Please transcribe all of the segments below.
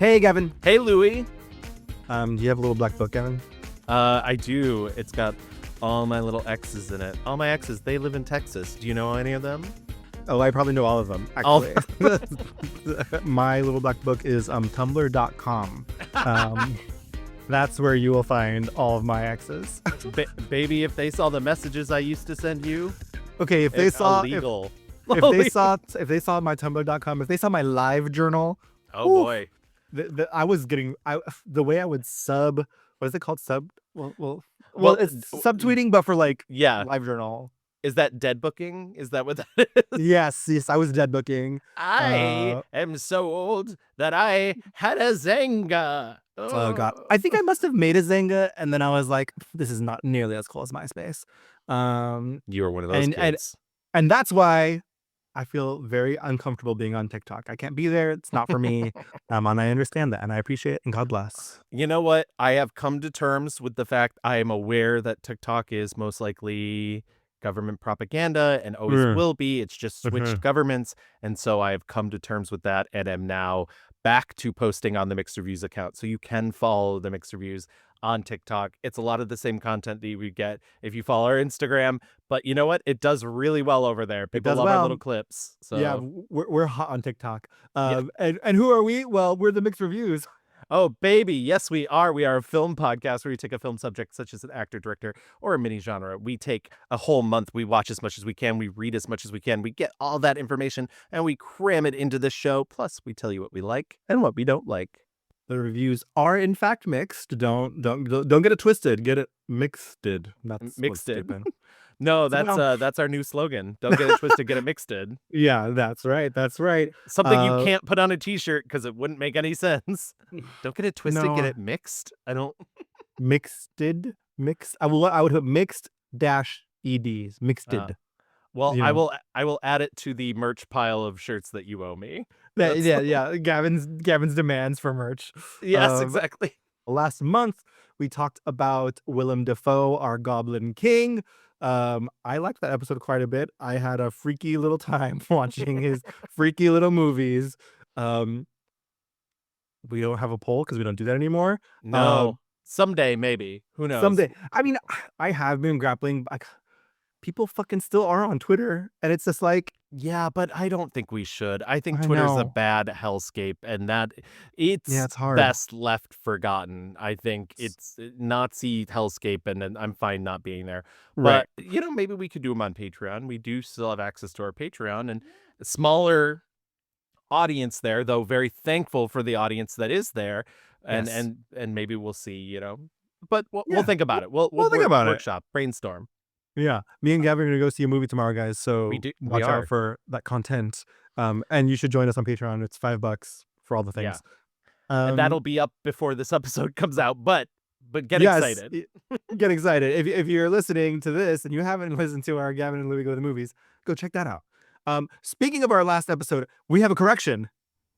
Hey, Gavin. Hey, Louie. Do you have a little black book, Gavin? I do. It's got all my little exes in it. All my exes, they live in Texas. Do you know any of them? Oh, I probably know all of them, actually. My little black book is tumblr.com. That's where you will find all of my exes. Baby, if they saw the messages I used to send you, Okay, if they saw illegal. if they saw my tumblr.com, if they saw my live journal, Oh oof, boy. I was getting the way I would what is it called? Well, Well, it's subtweeting, but for like Yeah. live journal. Is that dead booking? Is that what that is? Yes, I was dead booking. I am so old that I had a Zanga. Oh god, I think I must have made a Zanga, and then I was like, this is not nearly as cool as MySpace. You were one of those kids. And that's why I feel very uncomfortable being on TikTok. I can't be there. It's not for me. And I understand that, and I appreciate it, and God bless. You know what? I have come to terms with the fact I am aware that TikTok is most likely government propaganda and always will be. It's just switched governments. And so I have come to terms with that and am now back to posting on the Mixed Reviews account. So you can follow the Mixed Reviews on TikTok. It's a lot of the same content that you would get if you follow our Instagram. But you know what? It does really well over there. People love our little clips. So yeah, we're hot on TikTok. And who are we? Well, we're the Mixed Reviews. Oh, baby. Yes, we are. We are a film podcast where we take a film subject such as an actor, director, or a mini genre. We take a whole month. We watch as much as we can. We read as much as we can. We get all that information and we cram it into this show. Plus, we tell you what we like and what we don't like. The reviews are in fact mixed. Don't get it twisted. Get it mixed. That's mixed. No, that's our new slogan. Don't get it twisted, get it mixed. Yeah, that's right. That's right. Something you can't put on a t-shirt because it wouldn't make any sense. Don't get it twisted, No. get it mixed. I don't. Mixed. I would put mixed -eds. Mixed. Well, You I know. will add it to the merch pile of shirts that you owe me. Yeah. Gavin's demands for merch. Yes, exactly. Last month we talked about Willem Dafoe, our Goblin King. I liked that episode quite a bit. I had a freaky little time watching his freaky little movies. We don't have a poll because we don't do that anymore. No. Someday, maybe. Who knows? Someday. I mean, I have been grappling. People fucking still are on Twitter, and it's just like, yeah, but I don't think we should. I think I Twitter's a know. bad hellscape, and that it's hard. best left forgotten. I think it's Nazi hellscape, and then I'm fine not being there. Right. But maybe we could do them on Patreon. We do still have access to our Patreon, and a smaller audience there, though very thankful for the audience that is there. And Yes. and maybe we'll see. But we'll think about it. We'll think about it. workshop, brainstorm. Yeah, me and Gavin are gonna go see a movie tomorrow, guys. So watch are. out for that content. And you should join us on Patreon. It's $5 for all the things. And that'll be up before this episode comes out. But get excited. Get excited. If you're listening to this and you haven't listened to our Gavin and Louie Go to the Movies, go check that out. Speaking of our last episode, we have a correction.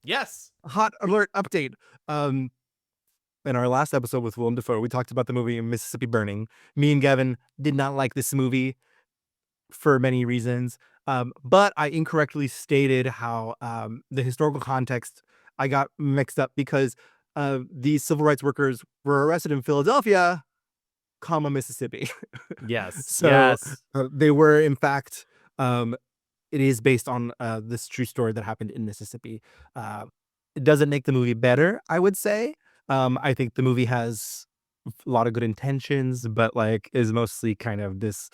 Yes. Hot alert update. In our last episode with Willem Dafoe, we talked about the movie Mississippi Burning. Me and Gavin did not like this movie for many reasons. But I incorrectly stated how the historical context, I got mixed up because these civil rights workers were arrested in Philadelphia, Mississippi. Yes. So yes. They were, in fact, it is based on this true story that happened in Mississippi. It doesn't make the movie better, I would say. I think the movie has a lot of good intentions, but is mostly kind of this,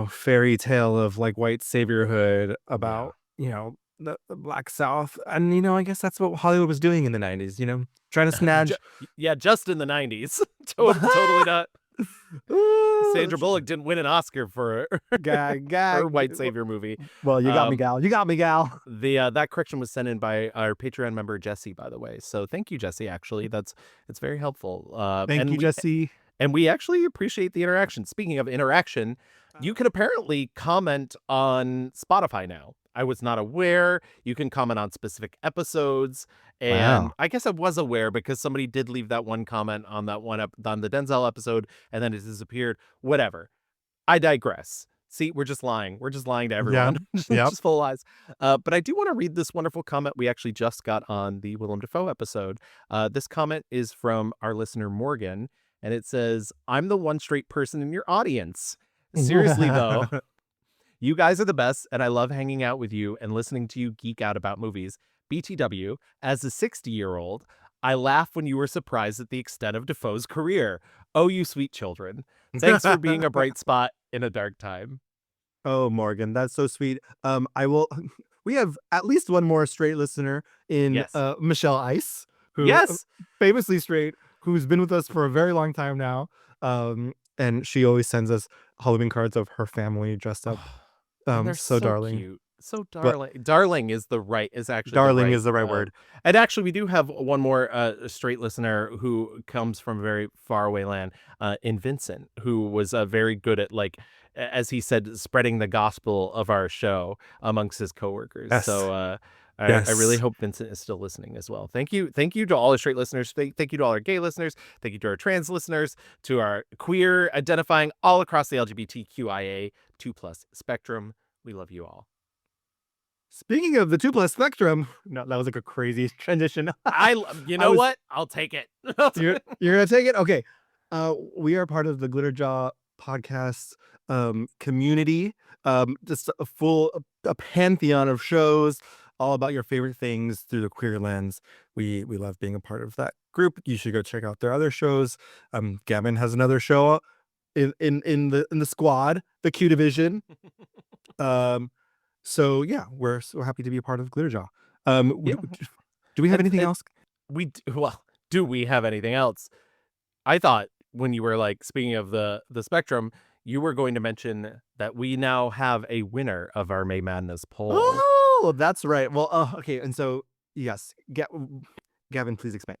fairy tale of white saviorhood about, the Black South. And, I guess that's what Hollywood was doing in the 90s, trying to snatch. Just in the 90s. Totally not. Sandra Bullock didn't win an Oscar for her white savior movie. Well, you got me, gal. You got me, gal. That correction was sent in by our Patreon member Jesse, by the way. So thank you, Jesse. Actually, it's very helpful. Thank you, Jesse. And we actually appreciate the interaction. Speaking of interaction, you can apparently comment on Spotify now. I was not aware. You can comment on specific episodes. And I guess I was aware because somebody did leave that one comment on that one on the Denzel episode, and then it disappeared. Whatever. I digress. See, we're just lying. We're just lying to Yeah. everyone. Yep. Just full lies. But I do want to read this wonderful comment we actually just got on the Willem Dafoe episode. This comment is from our listener Morgan, and it says, "I'm the one straight person in your audience. Seriously though, you guys are the best, and I love hanging out with you and listening to you geek out about movies. BTW, as a 60-year-old, I laugh when you were surprised at the extent of Defoe's career. Oh, you sweet children. Thanks for being a bright spot in a dark time." Oh, Morgan, that's so sweet. I will. We have at least one more straight listener in Yes. Michelle Ice, who Yes. famously straight, who's been with us for a very long time now. And she always sends us Halloween cards of her family dressed up. And they're So so darling. cute. So But darling. Darling is actually darling is the right word. and actually we do have one more straight listener who comes from a very far away land, in Vincent, who was very good at, like, as he said, spreading the gospel of our show amongst his coworkers. Yes. So I really Yes. hope Vincent is still listening as well. Thank you to all the straight listeners. Thank you to all our gay listeners. Thank you to our trans listeners, to our queer identifying all across the LGBTQIA2+ spectrum. We love you all. Speaking of the 2+ spectrum, no, that was like a crazy transition. You know what? I'll take it. You're gonna take it? Okay. We are part of the Glitterjaw podcast community. Just a pantheon of shows, all about your favorite things through the queer lens. We love being a part of that group. You should go check out their other shows. Gavin has another show in the squad, the Q Division. So yeah, we're so happy to be a part of Glitterjaw. Do we have anything else? Do we have anything else? I thought when you were like speaking of the spectrum, you were going to mention that we now have a winner of our May Madness poll. Oh, that's right. Well, okay, and so yes, Gavin, please explain.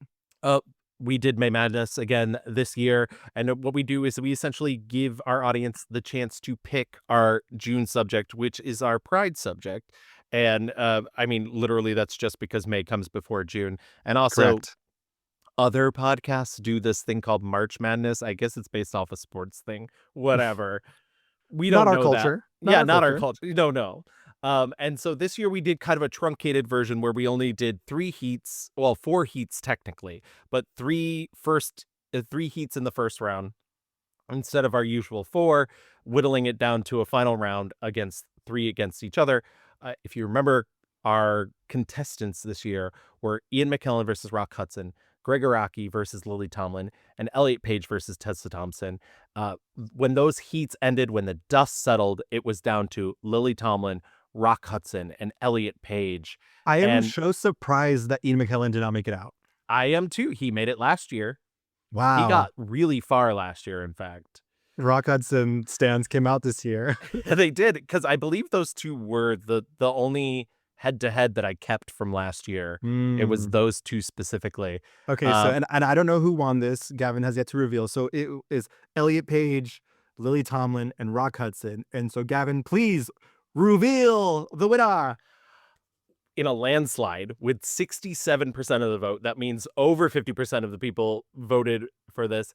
We did May Madness again this year, and what we do is we essentially give our audience the chance to pick our June subject, which is our Pride subject. And I mean, literally, that's just because May comes before June. And also, Correct. other podcasts do this thing called March Madness. I guess it's based off a sports thing. Whatever. We don't Not our know culture. that. Not our culture. No. And so this year we did kind of a truncated version where we only did 4 heats technically, but 3 heats in the first round instead of our usual 4, whittling it down to a final round against 3 against each other. If you remember, our contestants this year were Ian McKellen versus Rock Hudson, Greg Araki versus Lily Tomlin, and Elliot Page versus Tessa Thompson. When those heats ended, when the dust settled, it was down to Lily Tomlin, Rock Hudson, and Elliot Page. I am so surprised that Ian McKellen did not make it out. I am too. He made it last year. Wow. He got really far last year, in fact. Rock Hudson stands came out this year. They did, because I believe those two were the only head-to-head that I kept from last year. It was those two specifically. Okay, so and I don't know who won this. Gavin has yet to reveal. So it is Elliot Page, Lily Tomlin, and Rock Hudson. And so Gavin, please reveal the winner. In a landslide with 67% of the vote, that means over 50% of the people voted for this.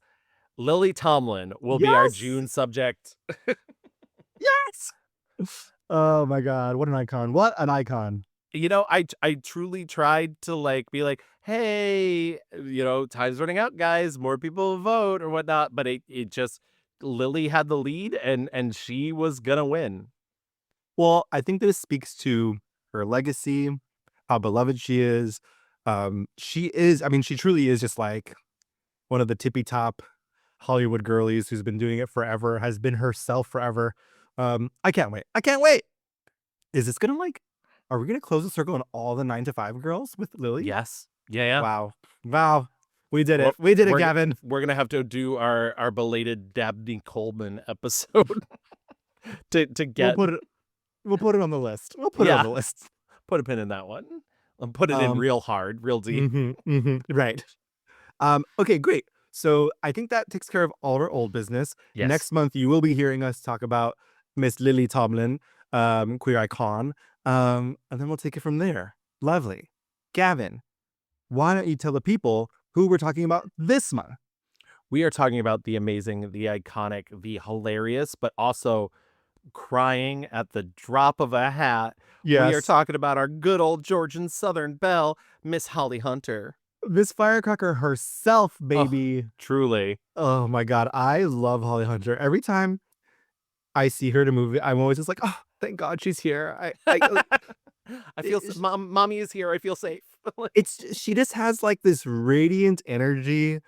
Lily Tomlin will be our June subject. Yes. Oh my God, what an icon. What an icon. You know, I truly tried to be like, hey, time's running out, guys, more people vote or whatnot. But it just, Lily had the lead and she was gonna win. Well, I think this speaks to her legacy, how beloved she is. She truly is just like one of the tippy top Hollywood girlies who's been doing it forever, has been herself forever. I can't wait. Is this gonna are we gonna close the circle on all the 9 to 5 girls with Lily? Yes. Yeah. Wow. We did it. We did it, Gavin. We're gonna have to do our belated Dabney Coleman episode to get. We'll put it on the list. We'll put it on the list. Put a pin in that one. And put it in real hard, real deep. Right. Okay, great. So I think that takes care of all of our old business. Yes. Next month, you will be hearing us talk about Miss Lily Tomlin, queer icon. And then we'll take it from there. Lovely. Gavin, why don't you tell the people who we're talking about this month? We are talking about the amazing, the iconic, the hilarious, but also crying at the drop of a hat. We are Yes. talking about our good old Georgian Southern belle, Miss Holly Hunter. Miss Firecracker herself, Oh, baby. truly. Oh my god, I love Holly Hunter. Every time I see her in a movie, I'm always just like, "Oh, thank God she's here." I feel It mommy is here. I feel safe. it's she just has, like, this radiant energy,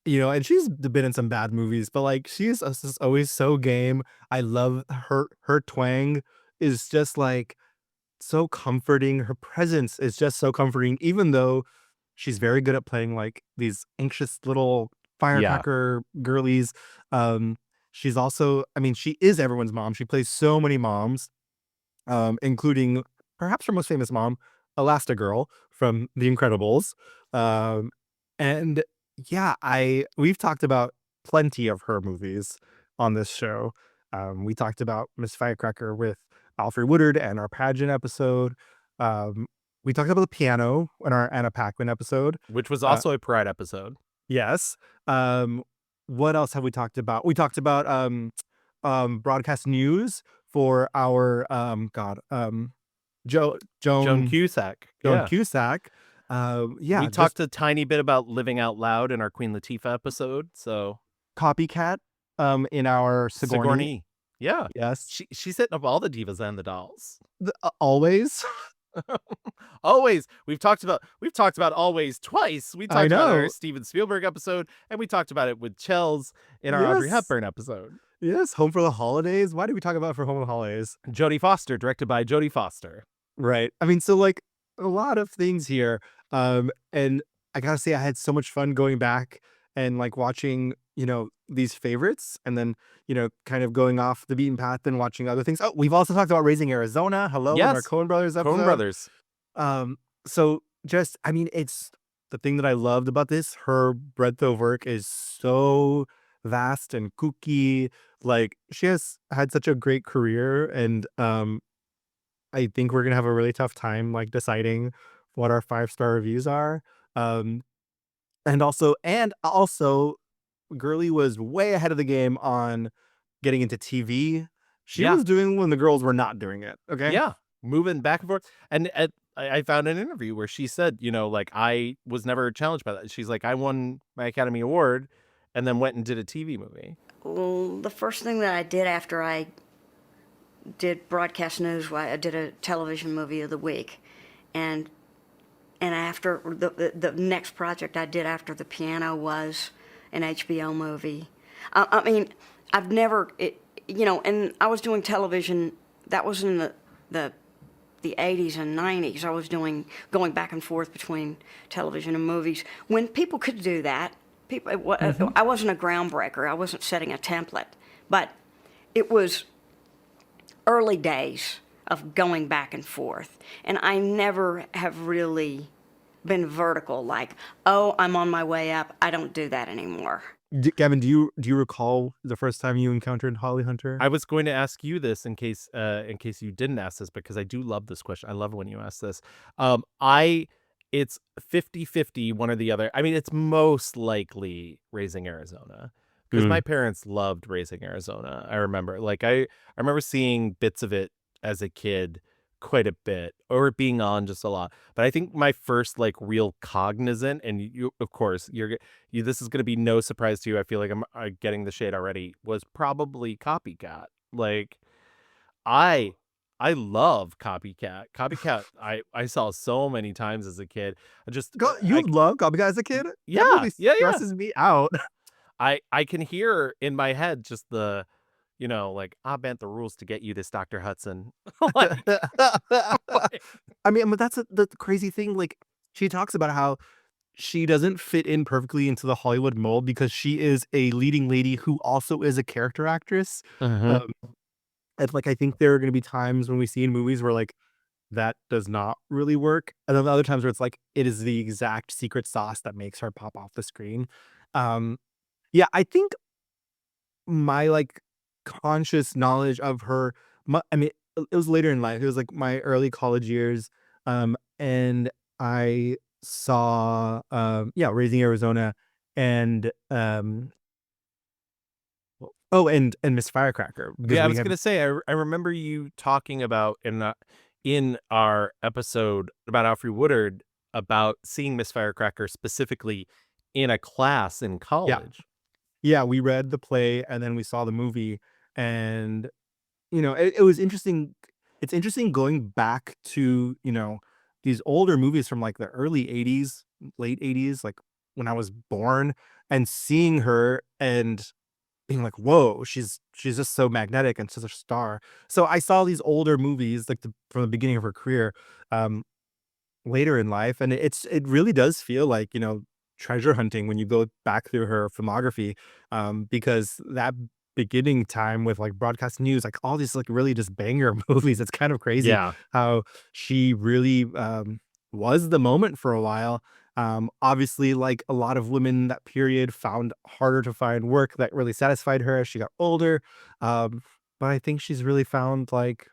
and she's been in some bad movies, but, like, she's just always so game. I love her twang is just, like, so comforting. Her presence is just so comforting, even though she's very good at playing, like, these anxious little Yeah. firecracker girlies. Um, she's also I mean, she is everyone's mom. She plays so many moms, including perhaps her most famous mom, Elastigirl from The Incredibles. Um, and yeah, I we've talked about plenty of her movies on this show. We talked about Miss Firecracker with Alfred Woodard and our pageant episode. Um, we talked about the piano in our Anna Paquin episode. Which was Uh, also a Pride episode. yes. What else have we talked about? We talked about broadcast news for our Jo Joan Joan Cusack. Joan Yeah. Cusack. We Yeah, just talked a tiny bit about Living Out Loud in our Queen Latifah episode. So copycat in our Sigourney. Sigourney. Yeah. Yes. She's hitting up all the divas and the dolls. Always. Always. We've talked about Always twice. We I talked about our know. Steven Spielberg episode, and we talked about it with Chels in our Audrey Yes. Hepburn episode. Yes. Home for the Holidays. Why did we talk about for Home for the Holidays? Jodie Foster, directed by Jodie Foster. Right. I mean, so like a lot of things here. And I gotta say, I had so much fun going back and like watching, these favorites and then, kind of going off the beaten path and watching other things. Oh, we've also talked about Raising Arizona. Hello, in our Yes, Coen Brothers episode. Coen Brothers. So just, I mean, it's the thing that I loved about this. Her breadth of work is so vast and kooky. Like she has had such a great career, and I think we're gonna have a really tough time like deciding what our 5-star reviews are. Um, and also, Girly was way ahead of the game on getting into TV. She Yeah. was doing when the girls were not doing it. Okay. Yeah, moving back and forth. And I found an interview where she said, like, I was never challenged by that. She's like, I won my Academy Award and then went and did a TV movie. Well, the first thing that I did after I did broadcast news, I did a television movie of the week, and after the next project I did after the piano was an HBO movie. I mean, I've never, and I was doing television. That was in the 80s and 90s. I was going back and forth between television and movies. When people could do that, I wasn't a groundbreaker. I wasn't setting a template, but it was early days of going back and forth. And I never have really been vertical, like, oh, I'm on my way up. I don't do that anymore. Gavin, do you recall the first time you encountered Holly Hunter? I was going to ask you this in case you didn't ask this, because I do love this question. I love when you ask this. It's 50-50, one or the other. I mean, it's most likely Raising Arizona, because my parents loved Raising Arizona. I remember, I remember seeing bits of it as a kid quite a bit, or it being on just a lot. But I think my first real cognizant, and you, of course, this is going to be no surprise to you. I feel like I'm getting the shade already. Was probably Copycat. I love Copycat. Copycat, I saw so many times as a kid. You love Copycat as a kid? Yeah, That movie yeah. stresses me out. I can hear in my head just the, I bent the rules to get you this, Dr. Hudson. I mean, but that's the crazy thing. Like, she talks about how she doesn't fit in perfectly into the Hollywood mold because she is a leading lady who also is a character actress. Um, and I think there are going to be times when we see in movies where that does not really work, and then other times where it's it is the exact secret sauce that makes her pop off the screen. Yeah, I think my conscious knowledge of her, I mean, it was later in life. It was my early college years, and I saw Raising Arizona, and Oh, and Miss Firecracker, because Yeah, I we was have gonna say I remember you talking about in our episode about Alfred Woodard about seeing Miss Firecracker specifically in a class in yeah. college. Yeah, we read the play and then we saw the movie, and it was interesting. It's interesting going back to, these older movies from like the early 80s, late 80s, like when I was born, and seeing her and being like, whoa, she's just so magnetic and such a star. So I saw these older movies like from the beginning of her career, um, later in life, and it really does feel like, treasure hunting when you go back through her filmography, because that beginning time with like broadcast news, like all these like really just banger movies. It's kind of crazy Yeah. how she really was the moment for a while. Obviously, like a lot of women in that period found harder to find work that really satisfied her as she got older. But I think she's really found like,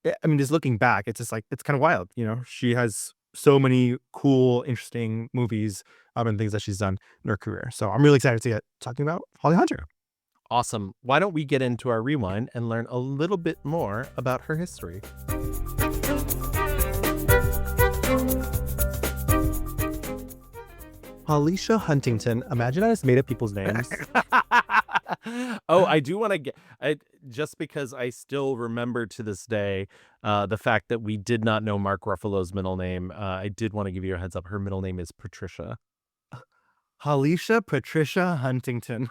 I mean, just looking back, it's just like it's kind of wild. She has so many cool, interesting movies, and things that she's done in her career. So I'm really excited to get talking about Holly Hunter. Awesome. Why don't we get into our rewind and learn a little bit more about her history? Alicia Huntington. Imagine I just made up people's names. Oh, I do want to get just because I still remember to this day the fact that we did not know Mark Ruffalo's middle name. I did want to give you a heads up. Her middle name is Patricia. Alicia Patricia Huntington.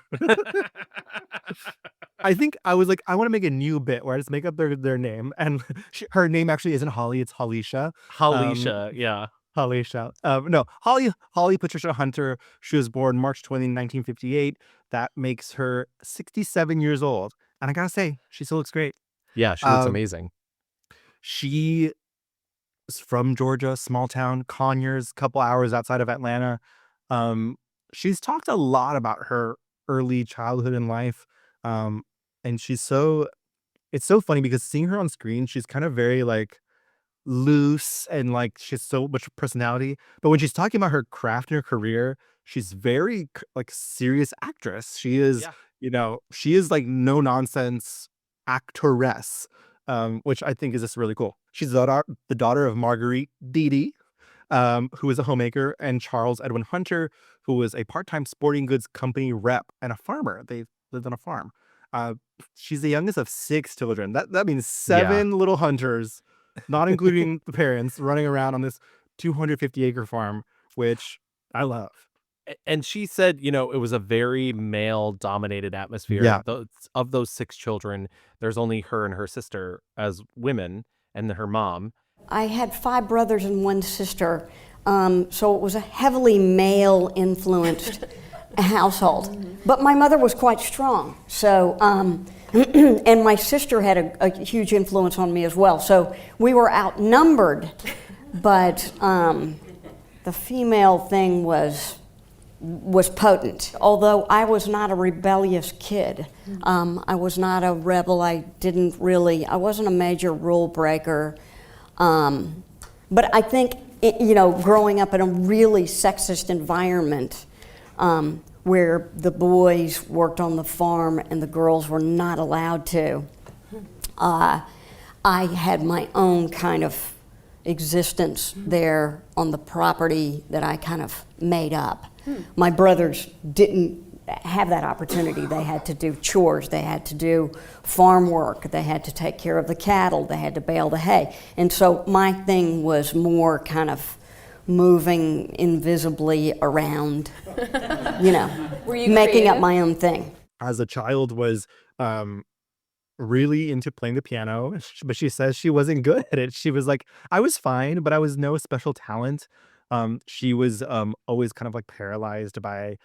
I think I was like, I want to make a new bit where I just make up their name, and her name actually isn't Holly, it's Halisha. Halisha, yeah. Halisha. No, Holly Patricia Hunter. She was born March 20, 1958. That makes her 67 years old. And I gotta say, she still looks great. Yeah, she looks Um, amazing. She is from Georgia, small town, Conyers, couple hours outside of Atlanta. Um, she's talked a lot about her early childhood and life. Um, and it's so funny because seeing her on screen, she's kind of very like loose and like she has so much personality. But when she's talking about her craft and her career, she's very like serious actress. She is, Yeah. she is like no nonsense actress, which I think is just really cool. She's the daughter of Marguerite Dede, who is a homemaker, and Charles Edwin Hunter, who was a part-time sporting goods company rep and a farmer. They lived on a farm. Uh, she's the youngest of 6 children. That means 7 little Hunters, not including the parents, running around on this 250-acre farm, which I love. And she said, it was a very male-dominated atmosphere. Yeah. Of those 6 children, there's only her and her sister as women, and her mom. I had 5 brothers and 1 sister, so it was a heavily male-influenced household. But my mother was quite strong, so and my sister had a huge influence on me as well. So we were outnumbered, but the female thing was potent. Although I was not a rebellious kid, I was not a rebel. I wasn't a major rule breaker. But I think, growing up in a really sexist environment, where the boys worked on the farm and the girls were not allowed to, I had my own kind of existence there on the property that I kind of made up. My brothers didn't have that opportunity. They had to do chores, they had to do farm work, they had to take care of the cattle, they had to bale the hay. And so my thing was more kind of moving invisibly around, Were you making up creative? my own thing. As a child, was really into playing the piano, but she says she wasn't good at it. She was like, I was fine, but I was no special talent. She was always kind of like paralyzed by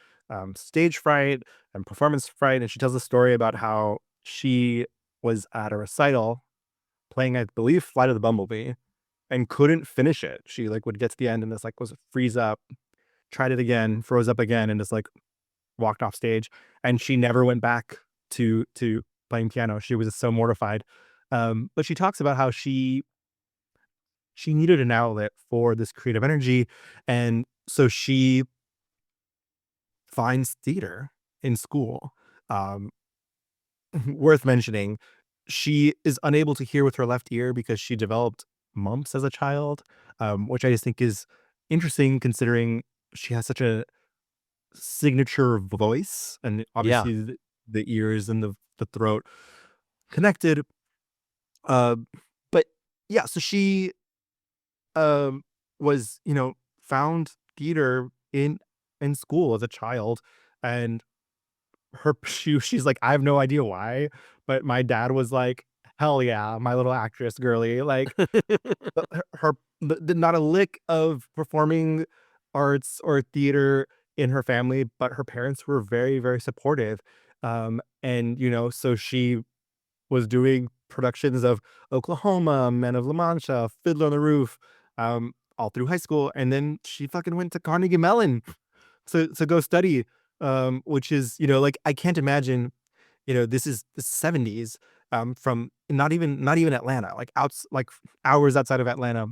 stage fright and performance fright. And she tells a story about how she was at a recital playing, I believe, Flight of the Bumblebee, and couldn't finish it. She like would get to the end and just like was freeze up, tried it again, froze up again, and just like walked off stage. And she never went back to playing piano. She was just so mortified. But she talks about how she needed an outlet for this creative energy, and so she finds theater in school. worth mentioning, she is unable to hear with her left ear because she developed mumps as a child, which I just think is interesting considering she has such a signature voice, and Yeah. obviously the ears and the throat connected. Uh, but yeah, so she um was found theater in school as a child, and she's like, I have no idea why, but my dad was like, hell yeah, my little actress girly, like not a lick of performing arts or theater in her family, but her parents were very, very supportive. And so she was doing productions of Oklahoma, Men of La Mancha, Fiddler on the Roof, all through high school, and then she fucking went to Carnegie Mellon to go study, which is like I can't imagine. This is the 70s, from not even Atlanta, like hours outside of Atlanta,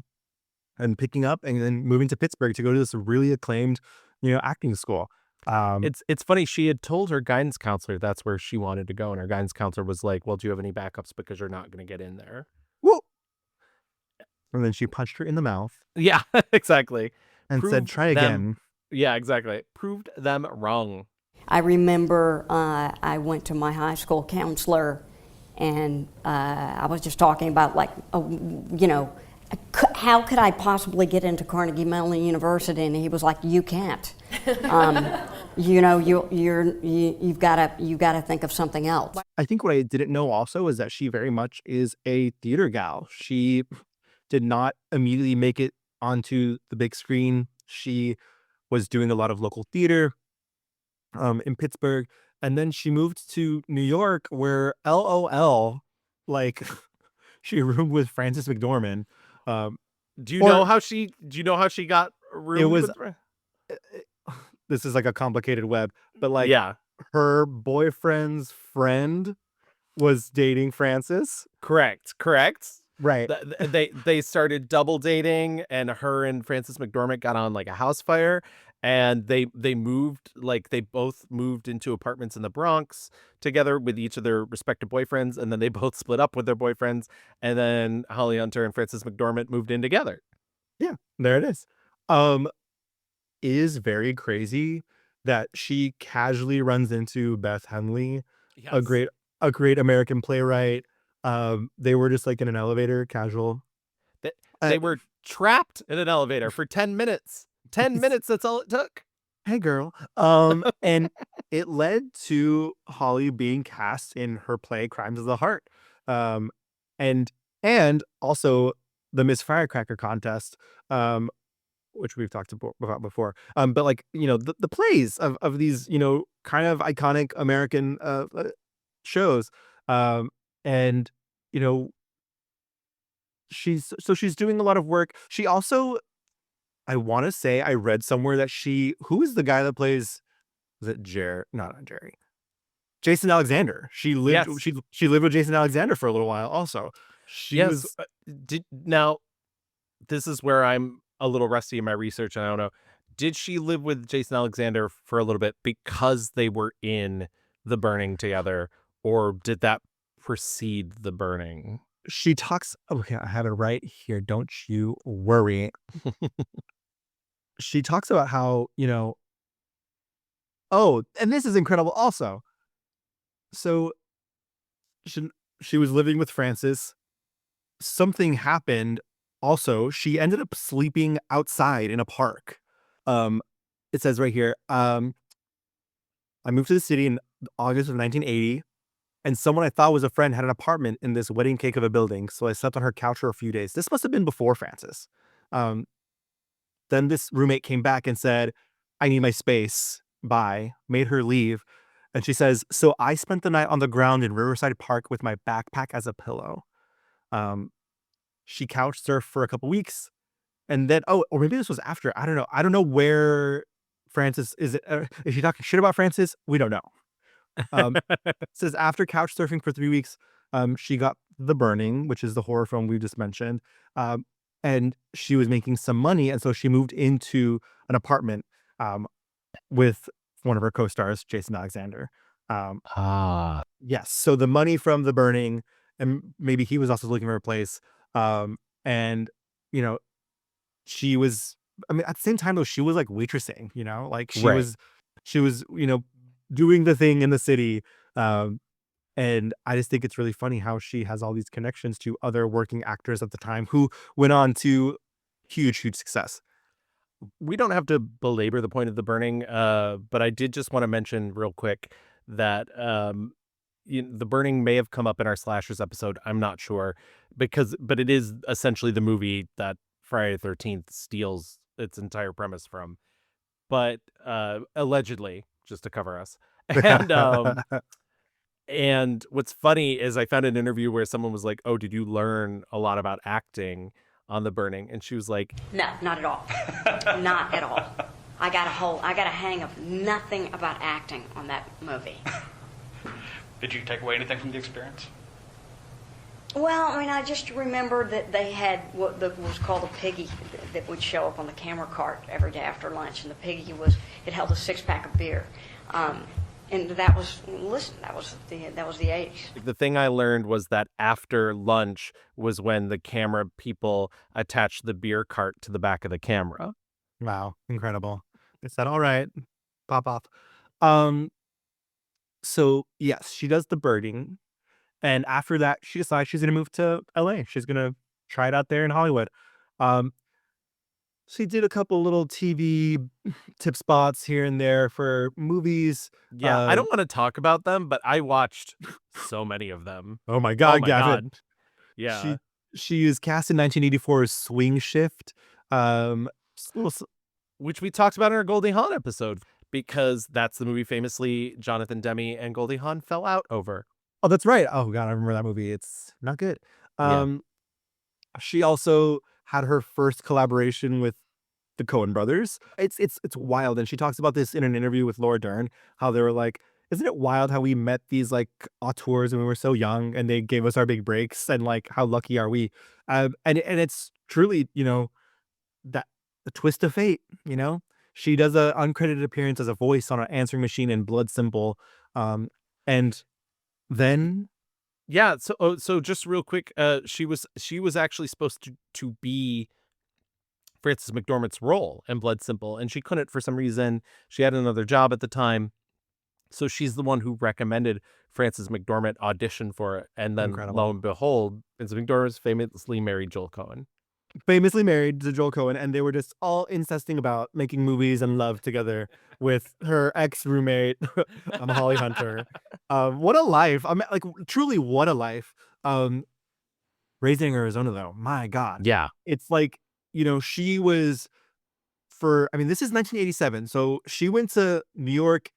and picking up and then moving to Pittsburgh to go to this really acclaimed, acting school. It's funny. She had told her guidance counselor that's where she wanted to go, and her guidance counselor was like, "Well, do you have any backups because you're not going to get in there?" Woo! And then she punched her in the mouth Yeah, exactly. and said, Proved "Try them. again." Yeah, exactly. Proved them wrong. I remember I went to my high school counselor, and I was just talking about, like, how could I possibly get into Carnegie Mellon University? And he was like, "You can't. You've got to think of something else." I think what I didn't know also is that she very much is a theater gal. She did not immediately make it onto the big screen. She was doing a lot of local theater in Pittsburgh, and then she moved to New York, where LOL, like she roomed with Frances McDormand. Um, Do you Or- know how she got roomed was- with Fra- this is like a complicated web, but like Yeah, her boyfriend's friend was dating Frances. correct. Right. They started double dating, and her and Frances McDormand got on like a house fire, and they both moved into apartments in the Bronx together with each of their respective boyfriends, and then they both split up with their boyfriends, and then Holly Hunter and Frances McDormand moved in together. Yeah, there it is. It is very crazy that she casually runs into Beth Henley, a great American playwright. They were just like in an elevator, casual. They were trapped in an elevator for 10 minutes. 10 minutes, that's all it took. Hey girl. And it led to Holly being cast in her play Crimes of the Heart. And also the Miss Firecracker contest, which we've talked about before. But like, the plays of these, kind of iconic American shows. And she's doing a lot of work. She also, I want to say, I read somewhere that who is the guy that plays, is it Jerry? Not Jerry. Jason Alexander. She lived Yes. she lived with Jason Alexander for a little while also. She was Now, this is where I'm a little rusty in my research, and I don't know. Did she live with Jason Alexander for a little bit because they were in The Burning together, or did that precede The Burning? she talks, okay, I have it right here, don't you worry. She talks about how, oh, and this is incredible also. So she was living with Frances. Something happened. Also, she ended up sleeping outside in a park. It says right here, I moved to the city in August of 1980, and someone I thought was a friend had an apartment in this wedding cake of a building, so I slept on her couch for a few days. This must have been before Frances. Then this roommate came back and said, I need my space. Bye. Made her leave. And she says, so I spent the night on the ground in Riverside Park with my backpack as a pillow. She couch surfed for a couple weeks. And then, or maybe this was after. I don't know. I don't know where Frances is. Is she talking shit about Frances? We don't know. It says after couch surfing for 3 weeks, she got The Burning, which is the horror film we just mentioned. And she was making some money. And so she moved into an apartment with one of her co-stars, Jason Alexander. Yes. So the money from the burning, and maybe he was also looking for a place. And you know, she was. I mean, at the same time though, she was like waitressing. Like Right. she was, doing the thing in the city. And I just think it's really funny how she has all these connections to other working actors at the time who went on to huge success. We don't have to belabor the point of the burning, but I did just want to mention real quick that the burning may have come up in our slashers episode. I'm not sure but it is essentially the movie that Friday the 13th steals its entire premise from. But allegedly, just to cover us. And what's funny is I found an interview where someone was like, "Oh, did you learn a lot about acting on The Burning?" And she was like, No, not at all. Not at all. I got a hang of nothing about acting on that movie. Did you take away anything from the experience? Well, I mean, I just remember that they had what was called a piggy that would show up on the camera cart every day after lunch, and the piggy it held a 6-pack of beer, and that was the 80s. the thing I learned was that after lunch was when the camera people attached the beer cart to the back of the camera. Wow, incredible. They said, all right, pop off. So yes, she does the birding. And after that, she decides she's going to move to LA. She's going to try it out there in Hollywood. She did a couple little TV tip spots here and there for movies. Yeah, I don't want to talk about them, but I watched so many of them. Oh my Oh God, my Gavin. God. Yeah. She was cast in 1984's Swing Shift. Which we talked about in our Goldie Hawn episode, because that's the movie famously Jonathan Demme and Goldie Hawn fell out over. Oh, that's right. Oh God, I remember that movie. It's not good. Yeah. She also had her first collaboration with the Coen brothers. It's wild. And she talks about this in an interview with Laura Dern, how they were like, isn't it wild how we met these like auteurs when we were so young and they gave us our big breaks, and like how lucky are we? And it's truly, that the twist of fate, She does an uncredited appearance as a voice on an answering machine in Blood Simple. And then Yeah, so just real quick, she was actually supposed to be Frances McDormand's role in Blood Simple, and she couldn't for some reason. She had another job at the time, so she's the one who recommended Frances McDormand audition for it, and then Incredible. lo and behold, Frances McDormand famously married Joel Coen. famously married to Joel Coen, and they were just all incesting about making movies and love together with her ex-roommate, Holly Hunter. What a life. I mean, like, truly, what a life. Raising Arizona, though, my God. Yeah, It's like, she was this is 1987. So she went to New York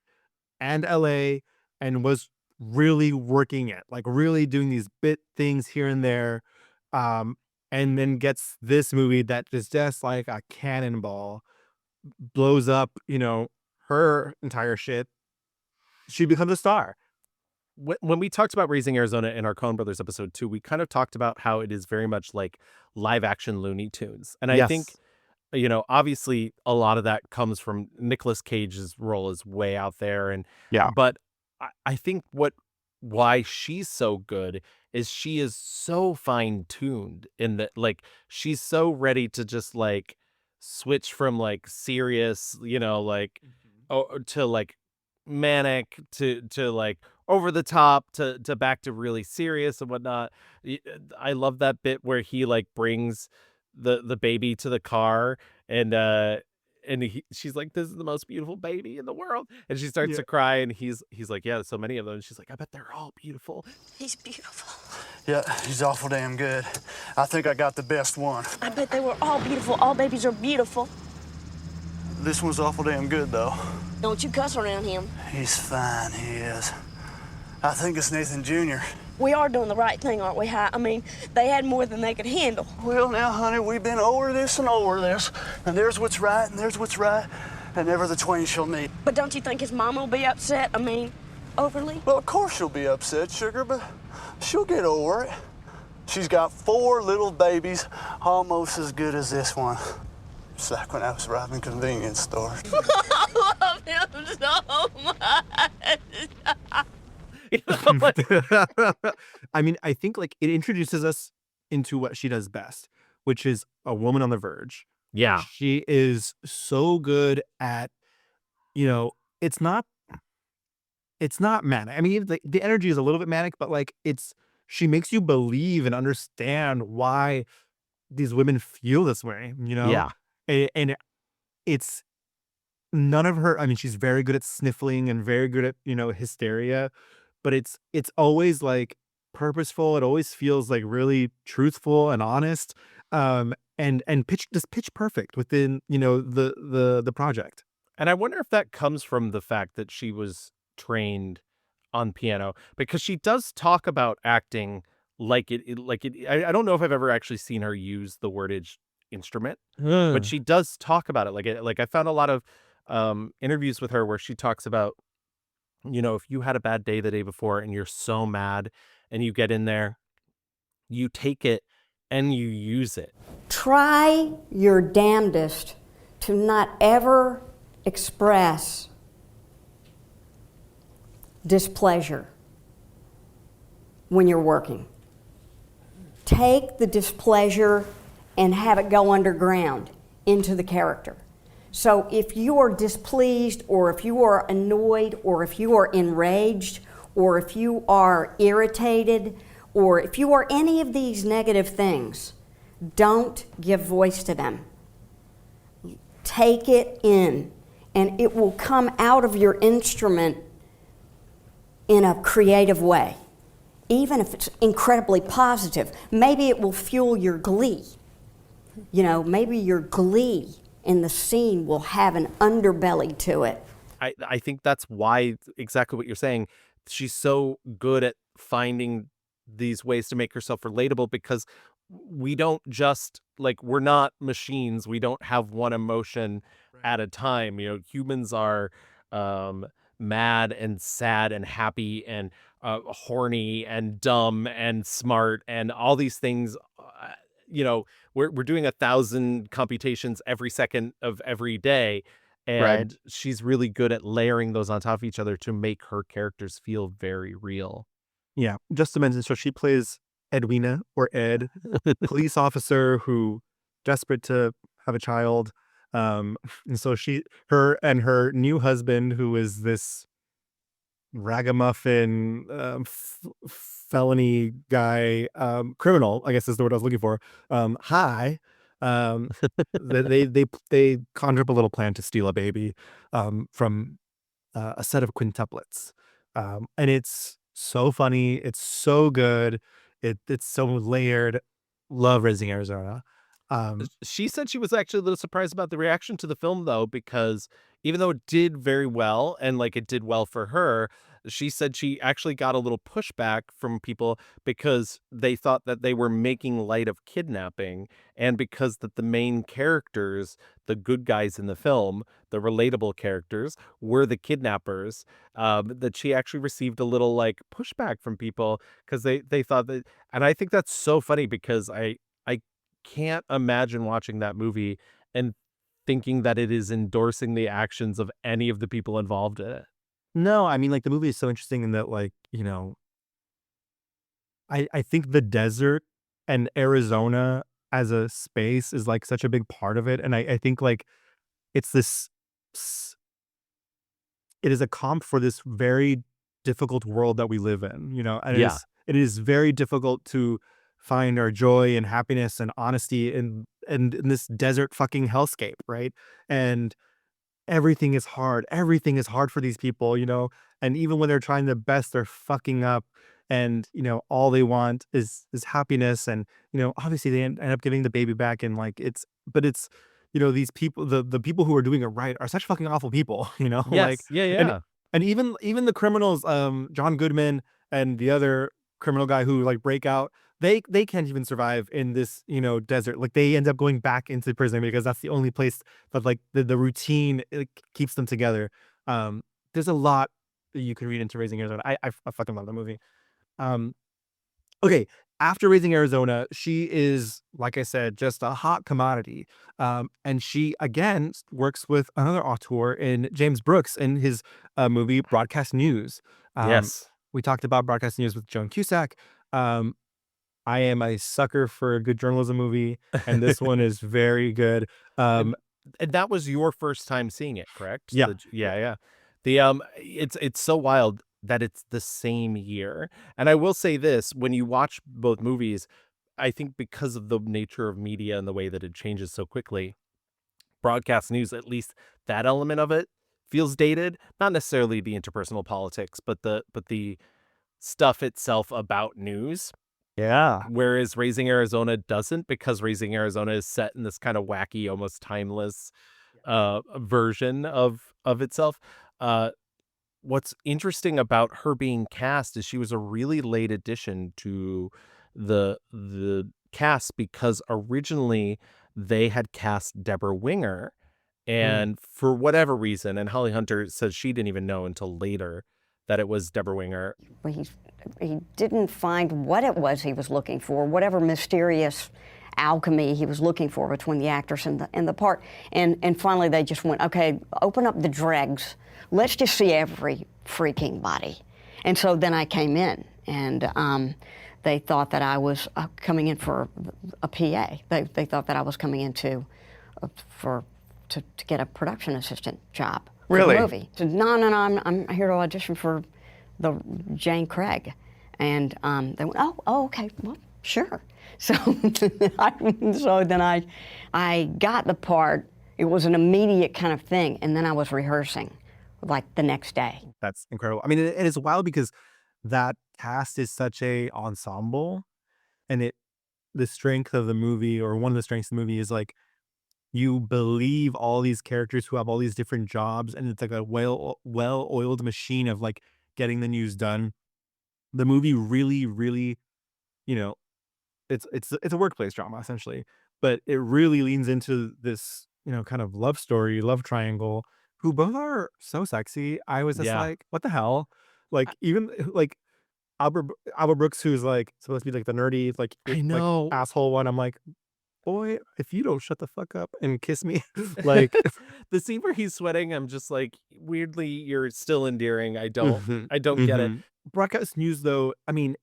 and LA and was really working it, like really doing these bit things here and there. And then gets this movie that is just like a cannonball, blows up, her entire shit. She becomes a star. when we talked about Raising Arizona in our Coen Brothers episode 2, we kind of talked about how it is very much like live action Looney Tunes. And I Yes. think, obviously a lot of that comes from Nicolas Cage's role is way out there. Yeah. But I think why she's so good is she is so fine tuned in that, like, she's so ready to just like switch from like serious, to like manic to like over the top to back to really serious and whatnot. I love that bit where he like brings the baby to the car and she's like, "This is the most beautiful baby in the world," and she starts Yeah. to cry, and he's like, "Yeah, so many of them." And she's like, "I bet they're all beautiful." He's beautiful. Yeah, he's awful damn good. I think I got the best one. I bet they were all beautiful. All babies are beautiful. This one's awful damn good, though. Don't you cuss around him. He's fine, he is. I think it's Nathan Jr. We are doing the right thing, aren't we, Hi? I mean, they had more than they could handle. Well, now, honey, we've been over this and over this, and there's what's right and there's what's right, and never the twain shall meet. But don't you think his mama will be upset? I mean, overly? Well, of course she'll be upset, sugar, but she'll get over it. She's got 4 little babies, almost as good as this one. It's like when I was robbing convenience stores. I love him so much. I mean, I think like it introduces us into what she does best, which is a woman on the verge. Yeah. She is so good at, you know, it's not manic. I mean, the energy is a little bit manic, but like she makes you believe and understand why these women feel this way, you know? Yeah. And it's none of her, I mean, she's very good at sniffling and very good at, hysteria, but it's always like purposeful. It always feels like really truthful and honest. And pitch perfect within, the project. And I wonder if that comes from the fact that she was trained on piano, because she does talk about acting I don't know if I've ever actually seen her use the wordage instrument, but she does talk about it. Like I found a lot of interviews with her where she talks about, if you had a bad day the day before and you're so mad and you get in there, you take it and you use it. Try your damnedest to not ever express displeasure when you're working. Take the displeasure and have it go underground into the character. So if you are displeased, or if you are annoyed, or if you are enraged, or if you are irritated, or if you are any of these negative things, don't give voice to them. Take it in, and it will come out of your instrument in a creative way. Even if it's incredibly positive, maybe it will fuel your glee. Maybe your glee in the scene will have an underbelly to it. I think that's why, exactly what you're saying, she's so good at finding these ways to make herself relatable, because we don't just, we're not machines. We don't have one emotion at a time. Humans are mad and sad and happy and horny and dumb and smart and all these things. We're doing 1,000 computations every second of every day, and she's really good at layering those on top of each other to make her characters feel very real. Yeah, just to mention, so she plays Edwina, or Ed, police officer who desperate to have a child. And so her and her new husband, who is this ragamuffin, felony guy, criminal, I guess is the word I was looking for. High. They conjure up a little plan to steal a baby from a set of quintuplets. And it's so funny. It's so good. It's so layered. Love Raising Arizona. She said she was actually a little surprised about the reaction to the film, though, because even though it did very well, and it did well for her, she said she actually got a little pushback from people because they thought that they were making light of kidnapping, and because that the main characters, the good guys in the film, the relatable characters, were the kidnappers, that she actually received a little pushback from people because they thought that. And I think that's so funny, because I can't imagine watching that movie and thinking that it is endorsing the actions of any of the people involved in it. No, I mean, the movie is so interesting in that, I think the desert and Arizona as a space is such a big part of it. And I think it's this, it is a comp for this very difficult world that we live in, and Yeah. it is very difficult to find our joy and happiness and honesty in this desert fucking hellscape, right? And everything is hard. Everything is hard for these people, and even when they're trying their best, they're fucking up. And, all they want is happiness. And, obviously they end up giving the baby back, and but it's, these people, the people who are doing it right are such fucking awful people, Yes. Yeah. and even the criminals, John Goodman and the other criminal guy who break out, they can't even survive in this, desert. They end up going back into prison because that's the only place that the routine keeps them together. There's a lot that you can read into Raising Arizona. I fucking love the movie. Okay, after Raising Arizona, she is, like I said, just a hot commodity. And she again works with another auteur in James Brooks in his movie Broadcast News. Yes. we talked about broadcast news with Joan Cusack. Um, I am a sucker for a good journalism movie, and this one is very good. And, Um, and that was your first time seeing it, correct? yeah, Yeah. The it's so wild that it's the same year. And I will say this, when you watch both movies, I think because of the nature of media and the way that it changes so quickly, broadcast news, at least that element of it feels dated. Not necessarily the interpersonal politics, but the stuff itself about news. yeah. Whereas Raising Arizona doesn't, because Raising Arizona is set in this kind of wacky, almost timeless version of itself. What's interesting about her being cast is she was a really late addition to the cast, because originally they had cast Deborah Winger, and for whatever reason, and Holly Hunter says she didn't even know until later that it was Deborah Winger. He didn't find what it was he was looking for, whatever mysterious alchemy he was looking for between the actress and the part. And finally they just went, okay, open up the dregs. Let's just see every freaking body. And so then I came in, and they thought that I was coming in for a PA. They thought that I was coming in to get a production assistant job for Really? the movie. So, no, I'm here to audition for the Jane Craig. And they went, oh, okay, well, sure. So, so then I got the part. It was an immediate kind of thing, and then I was rehearsing, like the next day. That's incredible. I mean, it is wild because that cast is such a ensemble, and the strength of the movie, or one of the strengths of the movie, is like you believe all these characters who have all these different jobs, and it's like a well-oiled machine of like getting the news done. The movie really, really, you know, it's a workplace drama essentially, but it really leans into this, kind of love story, love triangle, who both are so sexy. I was just Yeah. like, what the hell? Like, even like Albert Brooks, who's like supposed to be like the nerdy, like I know. like asshole one. I'm like, boy, if you don't shut the fuck up and kiss me, like, The scene where he's sweating, I'm just like, weirdly, you're still endearing. I don't mhm, get it. mhm. Broadcast news, though, I mean,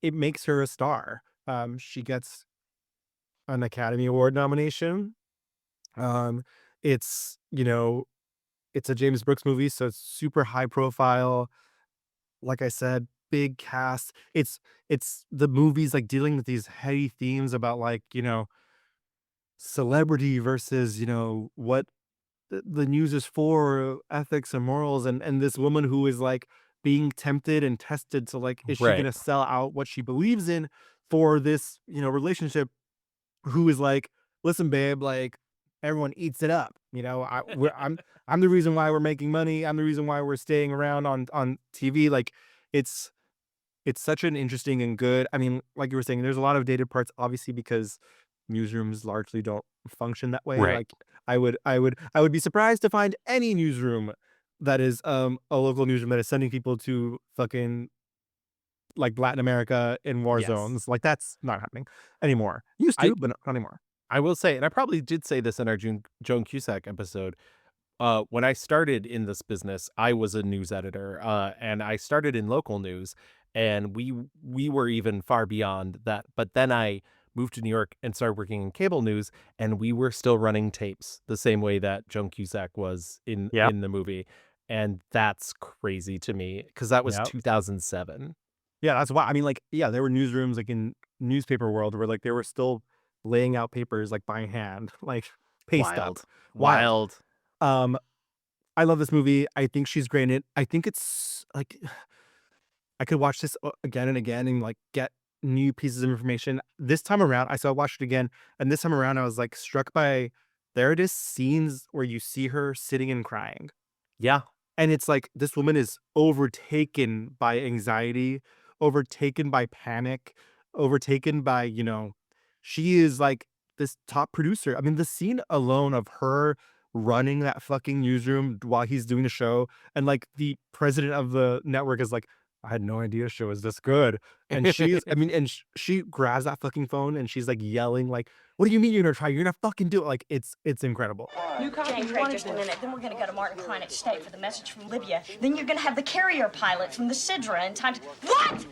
it makes her a star. She gets an Academy Award nomination. Um, it's, it's a James Brooks movie, so it's super high profile. Like I said, big cast. It's the movies like dealing with these heady themes about like, celebrity versus, what the news is for, ethics and morals, and this woman who is like being tempted and tested to like, is she Right. gonna sell out what she believes in for this, relationship, who is like, listen, babe, like everyone eats it up. I'm the reason why we're making money. I'm the reason why we're staying around on TV. Like, it's it's such an interesting and good. I mean, like you were saying, there's a lot of dated parts, obviously, because newsrooms largely don't function that way. Right. Like, I would be surprised to find any newsroom that is a local newsroom that is sending people to fucking like Latin America in war Yes. zones. Like, that's not happening anymore. Used I to, but not anymore. I will say, and I probably did say this in our Joan Cusack episode. When I started in this business, I was a news editor, and I started in local news, and we were even far beyond that. But then I moved to New York and started working in cable news, and we were still running tapes the same way that Joan Cusack was in Yep. the movie, and that's crazy to me because that was Yep. 2007. Yeah, that's why. I mean, like, yeah, there were newsrooms like in newspaper world where like they were still laying out papers like by hand, like paste up. Wild. Um, I love this movie. I think she's great in it. I think it's like I could watch this again and again and like get new pieces of information. This time around, I watched it again, and this time around, I was like struck by there it is scenes where you see her sitting and crying. Yeah. And it's like this woman is overtaken by anxiety, overtaken by panic, overtaken by, she is like this top producer. I mean, the scene alone of her running that fucking newsroom while he's doing the show, and like the president of the network is like, I had no idea she was this good. And she's, I mean, and she grabs that fucking phone and she's like yelling, like, "What do you mean you're gonna try? You're gonna fucking do it!" Like it's incredible. Jane, Craig, just a minute. Then we're going to go to Martin Climate State for the message from Libya. Then you're going to have the carrier pilot from the Sidra in time to... What?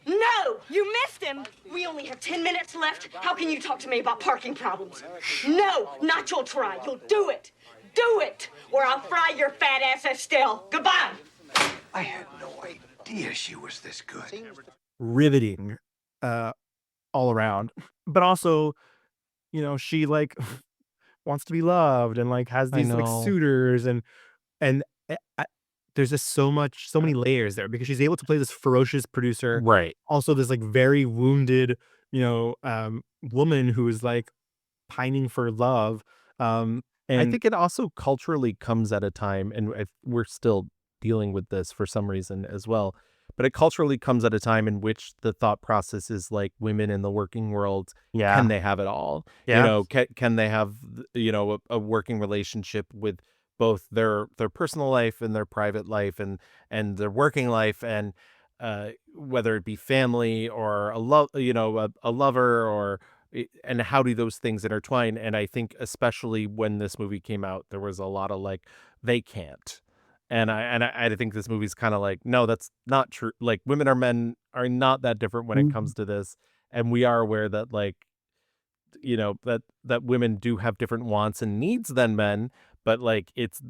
No! You missed him! We only have 10 minutes left. How can you talk to me about parking problems? No, not you'll try. You'll do it. Do it! Or I'll fry your fat ass, Estelle. Goodbye! I had no idea she was this good. Riveting, all around. But also, you know, she like wants to be loved and like has I these like know. suitors and there's just so many layers there because she's able to play this ferocious producer, Right. also this like very wounded, you know, woman who is like pining for love. I And think it also culturally comes at a time, and we're still dealing with this for some reason as well, but it culturally comes at a time in which the thought process is like women in the working world, can they have it all? Yeah. You know, can they have, you know, a working relationship with both their personal life and their private life and their working life, and whether it be family or a love, you know, a lover, or and how do those things intertwine? And I think especially when this movie came out, there was a lot of like, they can't. And I think this movie's kind of like, no, that's not true. Like, women or men are not that different when it comes to this, and we are aware that, like, you know, that women do have different wants and needs than men, but like it's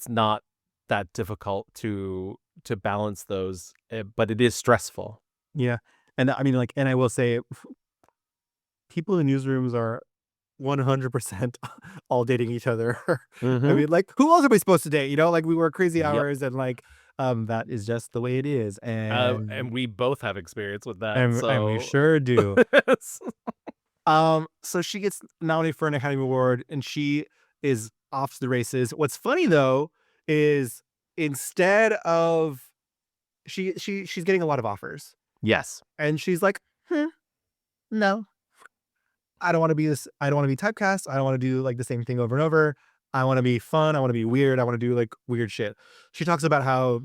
not that difficult to balance those, but it is stressful. yeah. And I mean, like, and I will say, people in newsrooms are 100% all dating each other. I Mhm. mean, like, who else are we supposed to date? You know, like we work crazy Yep. hours and like, that is just the way it is. And we both have experience with that, And we so sure do. Yes. So she gets nominated for an Academy Award and she is off to the races. What's funny though is instead of she's getting a lot of offers Yes. and she's like, no, I don't want to be this. I don't want to be typecast. I don't want to do like the same thing over and over. I want to be fun. I want to be weird. I want to do like weird shit. She talks about how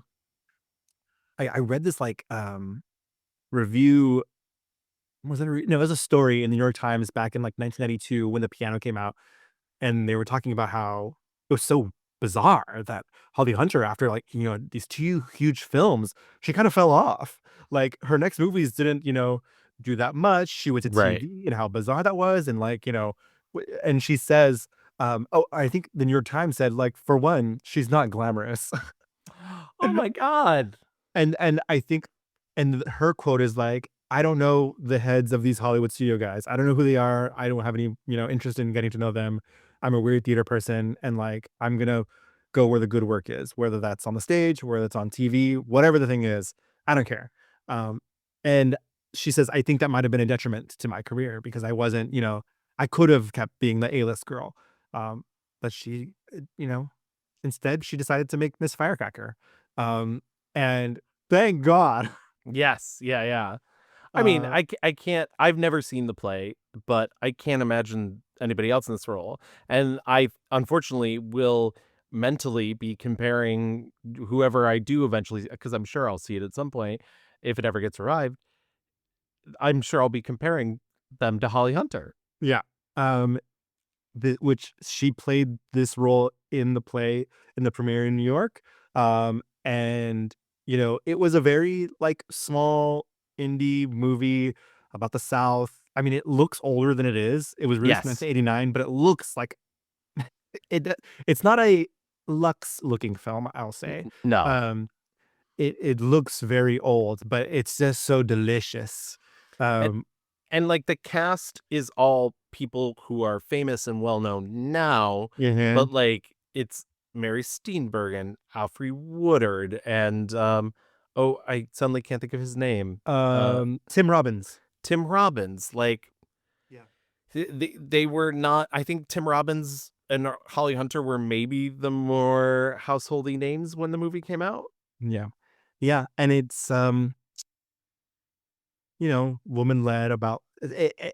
I read this like review. Was it no, it was a story in the New York Times back in like 1992 when The Piano came out, and they were talking about how it was so bizarre that Holly Hunter, after like, you know, these two huge films, she kind of fell off. Like her next movies didn't, you know, do that much. She went to Right. TV and how bizarre that was, and like, you know, and she says, oh, I think the New York Times said like, for one, she's not glamorous. Oh my God. And I think, and her quote is like, I don't know the heads of these Hollywood studio guys. I don't know who they are. I don't have any, you know, interest in getting to know them. I'm a weird theater person, and like I'm gonna go where the good work is, whether that's on the stage, whether it's on TV, whatever the thing is. I don't care. And she says, I think that might have been a detriment to my career because I wasn't, you know, I could have kept being the A-list girl. But she, you know, instead she decided to make Miss Firecracker. And thank God. Yes. Yeah. Yeah. I mean, Uh, I can't, I've never seen the play, but I can't imagine anybody else in this role. And I unfortunately will mentally be comparing whoever I do eventually, because I'm sure I'll see it at some point if it ever gets arrived. I'm sure I'll be comparing them to Holly Hunter. yeah. Um, which she played this role in the play in the premiere in New York. And you know, it was a very like small indie movie about the South. I mean, it looks older than it is. It was released in Yes. 1989, but it looks like it's not a luxe looking film, I'll say. No. Um, it looks very old, but it's just so delicious. Um, And like the cast is all people who are famous and well known now, yeah. but like it's Mary Steenburgen, Alfre Woodard, and oh, I suddenly can't think of his name. Tim Robbins. Tim Robbins. Like, Yeah. they were not. I think Tim Robbins and Holly Hunter were maybe the more householdy names when the movie came out. Yeah. Yeah, and it's you know, woman led about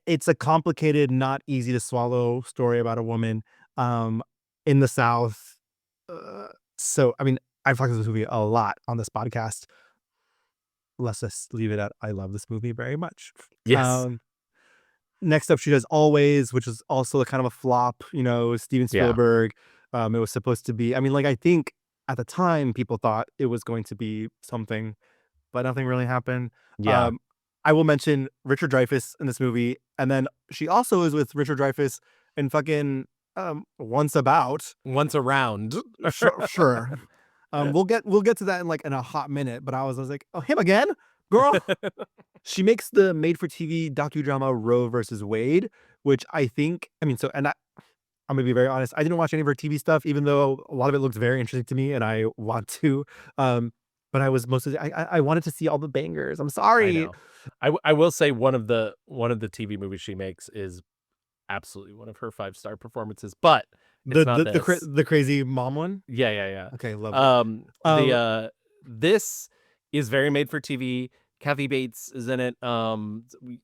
it's a complicated, not easy to swallow story about a woman in the South. So I mean, I've talked about this movie a lot on this podcast. let's just leave it at I love this movie very much. Yes. Next up, she does Always, which is also a kind of a flop. Steven Yeah. Spielberg. It was supposed to be. I mean, like I think at the time people thought it was going to be something, but nothing really happened. Yeah. I will mention Richard Dreyfuss in this movie, and then she also is with Richard Dreyfuss in fucking Once About. Once around. Sure. We'll get to that in a hot minute. But I was like, oh, him again, girl. She makes the made-for-TV docudrama Roe versus Wade, which I think. I mean, I'm gonna be very honest. I didn't watch any of her TV stuff, even though a lot of it looks very interesting to me, and I want to. But I was mostly I wanted to see all the bangers. I'm I sorry. know. I will say one of the TV movies she makes is absolutely one of her 5-star performances, but it's not this. The crazy mom one. Yeah. Okay, love it. This is very made for TV. Kathy Bates is in it,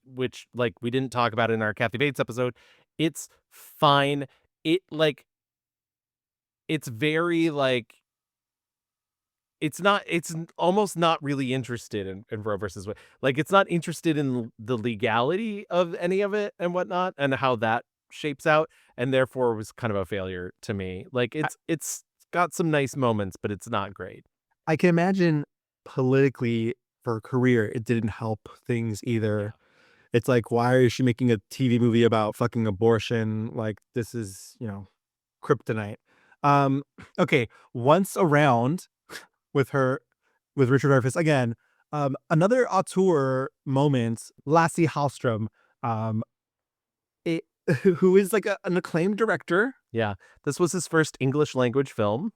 which like we didn't talk about in our Kathy Bates episode. It's fine. It's very like it's almost not really interested in Roe versus Wade. Like it's not interested in the legality of any of it and whatnot and how that shapes out, and therefore was kind of a failure to me. Like it's got some nice moments, but it's not great. I can imagine politically for her career, it didn't help things either. It's like, why is she making a TV movie about fucking abortion? Like, this is, kryptonite. Okay, Once Around with Richard Dreyfuss again. Another auteur moment, Lasse Hallström, who is like an acclaimed director. Yeah, this was his first English language film.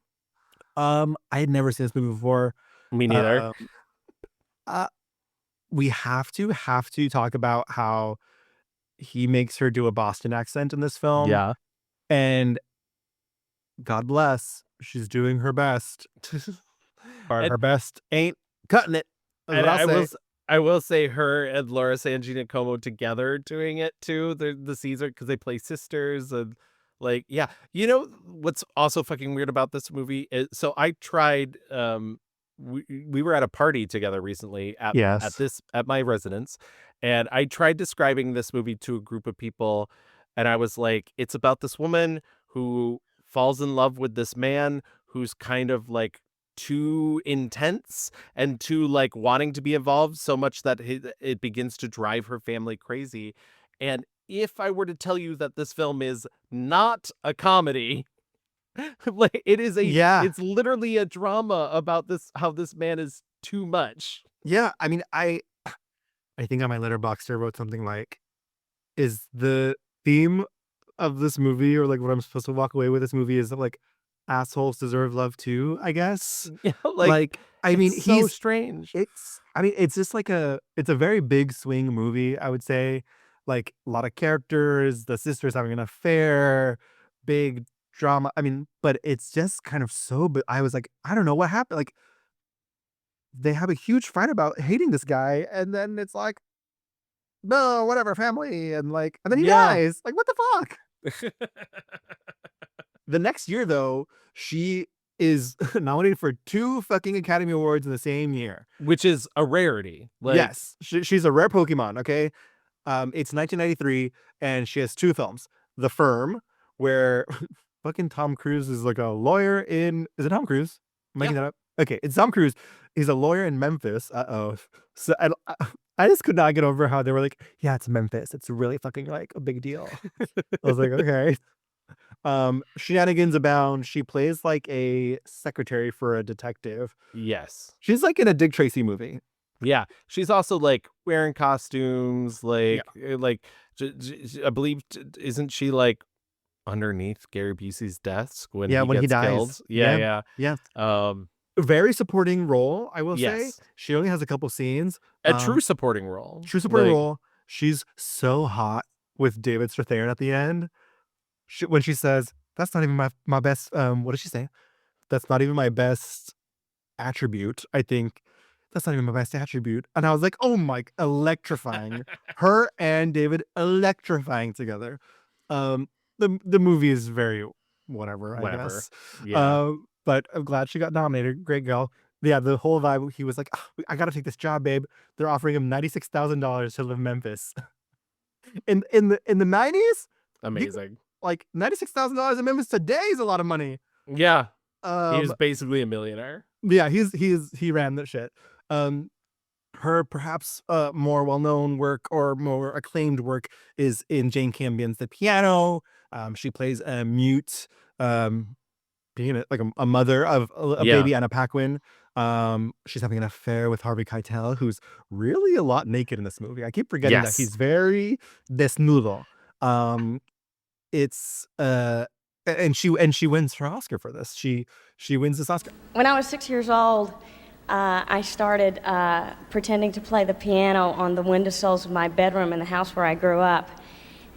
I had never seen this movie before. Me neither. We have to talk about how he makes her do a Boston accent in this film. Yeah. And God bless, she's doing her best. But her best ain't cutting it. And I will say her and Laura Sangina Como together doing it too. The Caesar, because they play sisters and like, yeah. You know what's also fucking weird about this movie is, so I tried. We were at a party together recently at my residence, and I tried describing this movie to a group of people, and I was like, it's about this woman who falls in love with this man who's kind of like too intense and too like wanting to be involved so much that it begins to drive her family crazy. And if I were to tell you that this film is not a comedy, like it is it's literally a drama about how this man is too much. Yeah, I mean, I think on my Letterboxd I wrote something like, is the theme of this movie, or like what I'm supposed to walk away with this movie, is that like assholes deserve love too, I guess. Yeah, I mean, it's so strange. It's just like it's a very big swing movie, I would say. Like a lot of characters, the sisters having an affair, big drama. I mean, but it's just kind of so. But I was like, I don't know what happened. Like, they have a huge fight about hating this guy, and then it's like, no, whatever, family, and then he dies. Like, what the fuck? The next year, though, she is nominated for 2 fucking Academy Awards in the same year, which is a rarity. Yes, she's a rare Pokemon. Okay, it's 1993, and she has 2 films: The Firm, where fucking Tom Cruise is like a lawyer in. Is it Tom Cruise? I'm making that up. Okay, it's Tom Cruise. He's a lawyer in Memphis. So I just could not get over how they were like, yeah, it's Memphis. It's really fucking like a big deal. I was like, okay. Shenanigans abound. She plays like a secretary for a detective. Yes. She's like in a Dick Tracy movie. Yeah. She's also like wearing costumes, I believe, isn't she like underneath Gary Busey's desk when he dies? Killed? Yeah. Very supporting role, I will say. She only has a couple scenes. A true supporting role. Role. She's so hot with David Strathairn at the end. When she says, that's not even my best, what does she say? That's not even my best attribute, I think. That's not even my best attribute. And I was like, oh my, electrifying. Her and David electrifying together. The movie is very whatever, I guess. Yeah. But I'm glad she got nominated. Great girl. Yeah, the whole vibe. He was like, "Ah, I gotta take this job, babe. They're offering him $96,000 to live in Memphis." In the 90s, Amazing. like $96,000 in Memphis today is a lot of money. Yeah. He was Um, basically a millionaire. yeah, he ran the shit. Um, her perhaps more well-known work or more acclaimed work is in Jane Campion's The Piano. She plays a mute, being a mother of a Yeah. baby, Anna Paquin. She's having an affair with Harvey Keitel, who's really a lot naked in this movie. I keep forgetting that Yes. he's very desnudo. Um, it's and she wins her Oscar for this. She wins this Oscar. When I was 6 years old, I started pretending to play the piano on the windowsills of my bedroom in the house where I grew up.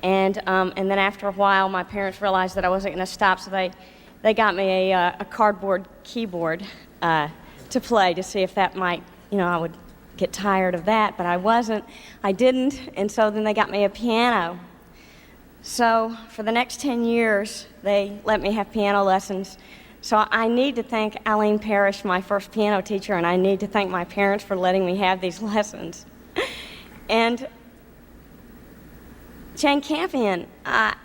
And then after a while, my parents realized that I wasn't going to stop, so they got me a cardboard keyboard to play to see if that might, I would get tired of that, but I didn't, and so then they got me a piano. So for the next 10 years, they let me have piano lessons. So I need to thank Aline Parrish, my first piano teacher, and I need to thank my parents for letting me have these lessons. And Jane Campion, I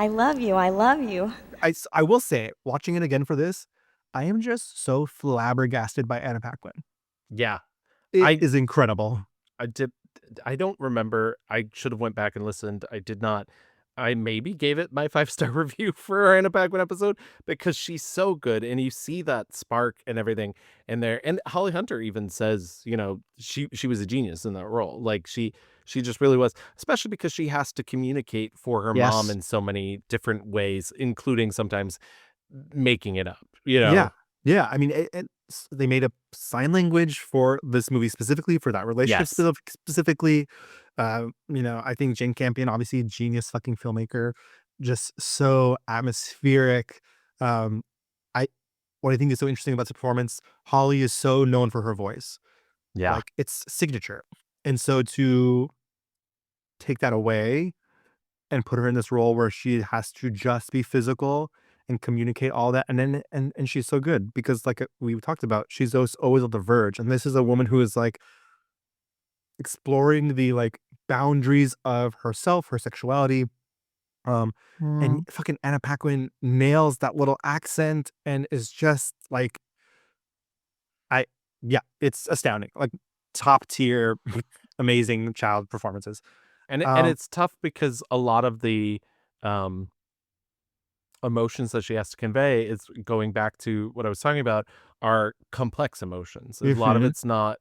love you, I love you. I will say, watching it again for this, I am just so flabbergasted by Anna Paquin. Yeah. It is incredible. I don't remember. I should have went back and listened. I did not. I maybe gave it my 5-star review for our Anna Paquin episode because she's so good, and you see that spark and everything in there. And Holly Hunter even says, she was a genius in that role. Like she just really was, especially because she has to communicate for her Yes. mom in so many different ways, including sometimes making it up. Yeah. I mean, they made a sign language for this movie specifically for that relationship Yes. specifically. I think Jane Campion, obviously genius fucking filmmaker, just so atmospheric. What I think is so interesting about the performance, Holly is so known for her voice. Yeah. Like it's signature. And so to take that away and put her in this role where she has to just be physical and communicate all that, and then and she's so good because like we talked about, she's always on the verge, and this is a woman who is like exploring the like boundaries of herself, her sexuality. And fucking Anna Paquin nails that little accent and is just like it's astounding. Like top tier amazing child performances. And Um, it's tough because a lot of the emotions that she has to convey is going back to what I was talking about are complex emotions. A lot of Mhm. it's not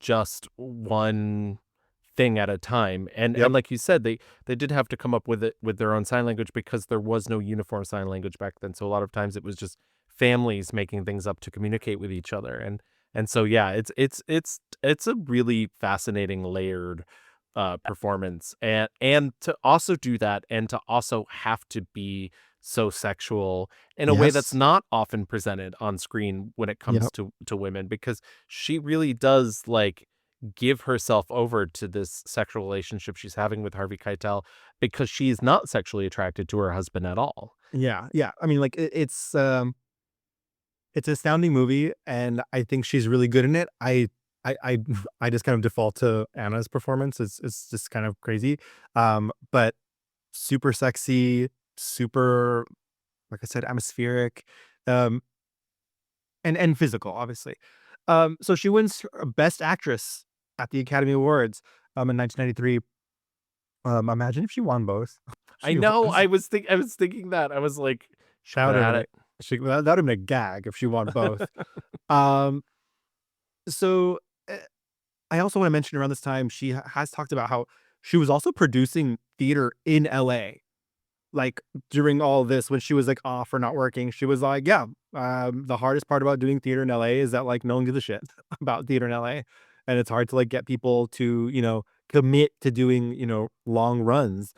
just one thing at a time. And Yep. like you said, they did have to come up with it with their own sign language because there was no uniform sign language back then. So a lot of times it was just families making things up to communicate with each other. And so yeah, it's a really fascinating layered performance, and to also do that and to also have to be so sexual in a way that's Yes. not often presented on screen when it comes Yep. to women, because she really does like give herself over to this sexual relationship she's having with Harvey Keitel because she's not sexually attracted to her husband at all. Yeah. I mean, like it's an astounding movie, and I think she's really good in it. I I just kind of default to Anna's performance. It's just kind of crazy. But super sexy, super, like I said, atmospheric, um, and physical, obviously. So she wins Best Actress at the Academy Awards in 1993. Imagine if she won both. I She know. was- I was thinking that. I was like, That would shot have at been, that would have been a gag if she won both. um, so I also want to mention around this time, she has talked about how she was also producing theater in LA. Like during all this, when she was like off or not working, she was like, yeah, the hardest part about doing theater in LA is that like no one gives a shit about theater in LA. And it's hard to like get people to, commit to doing, long runs.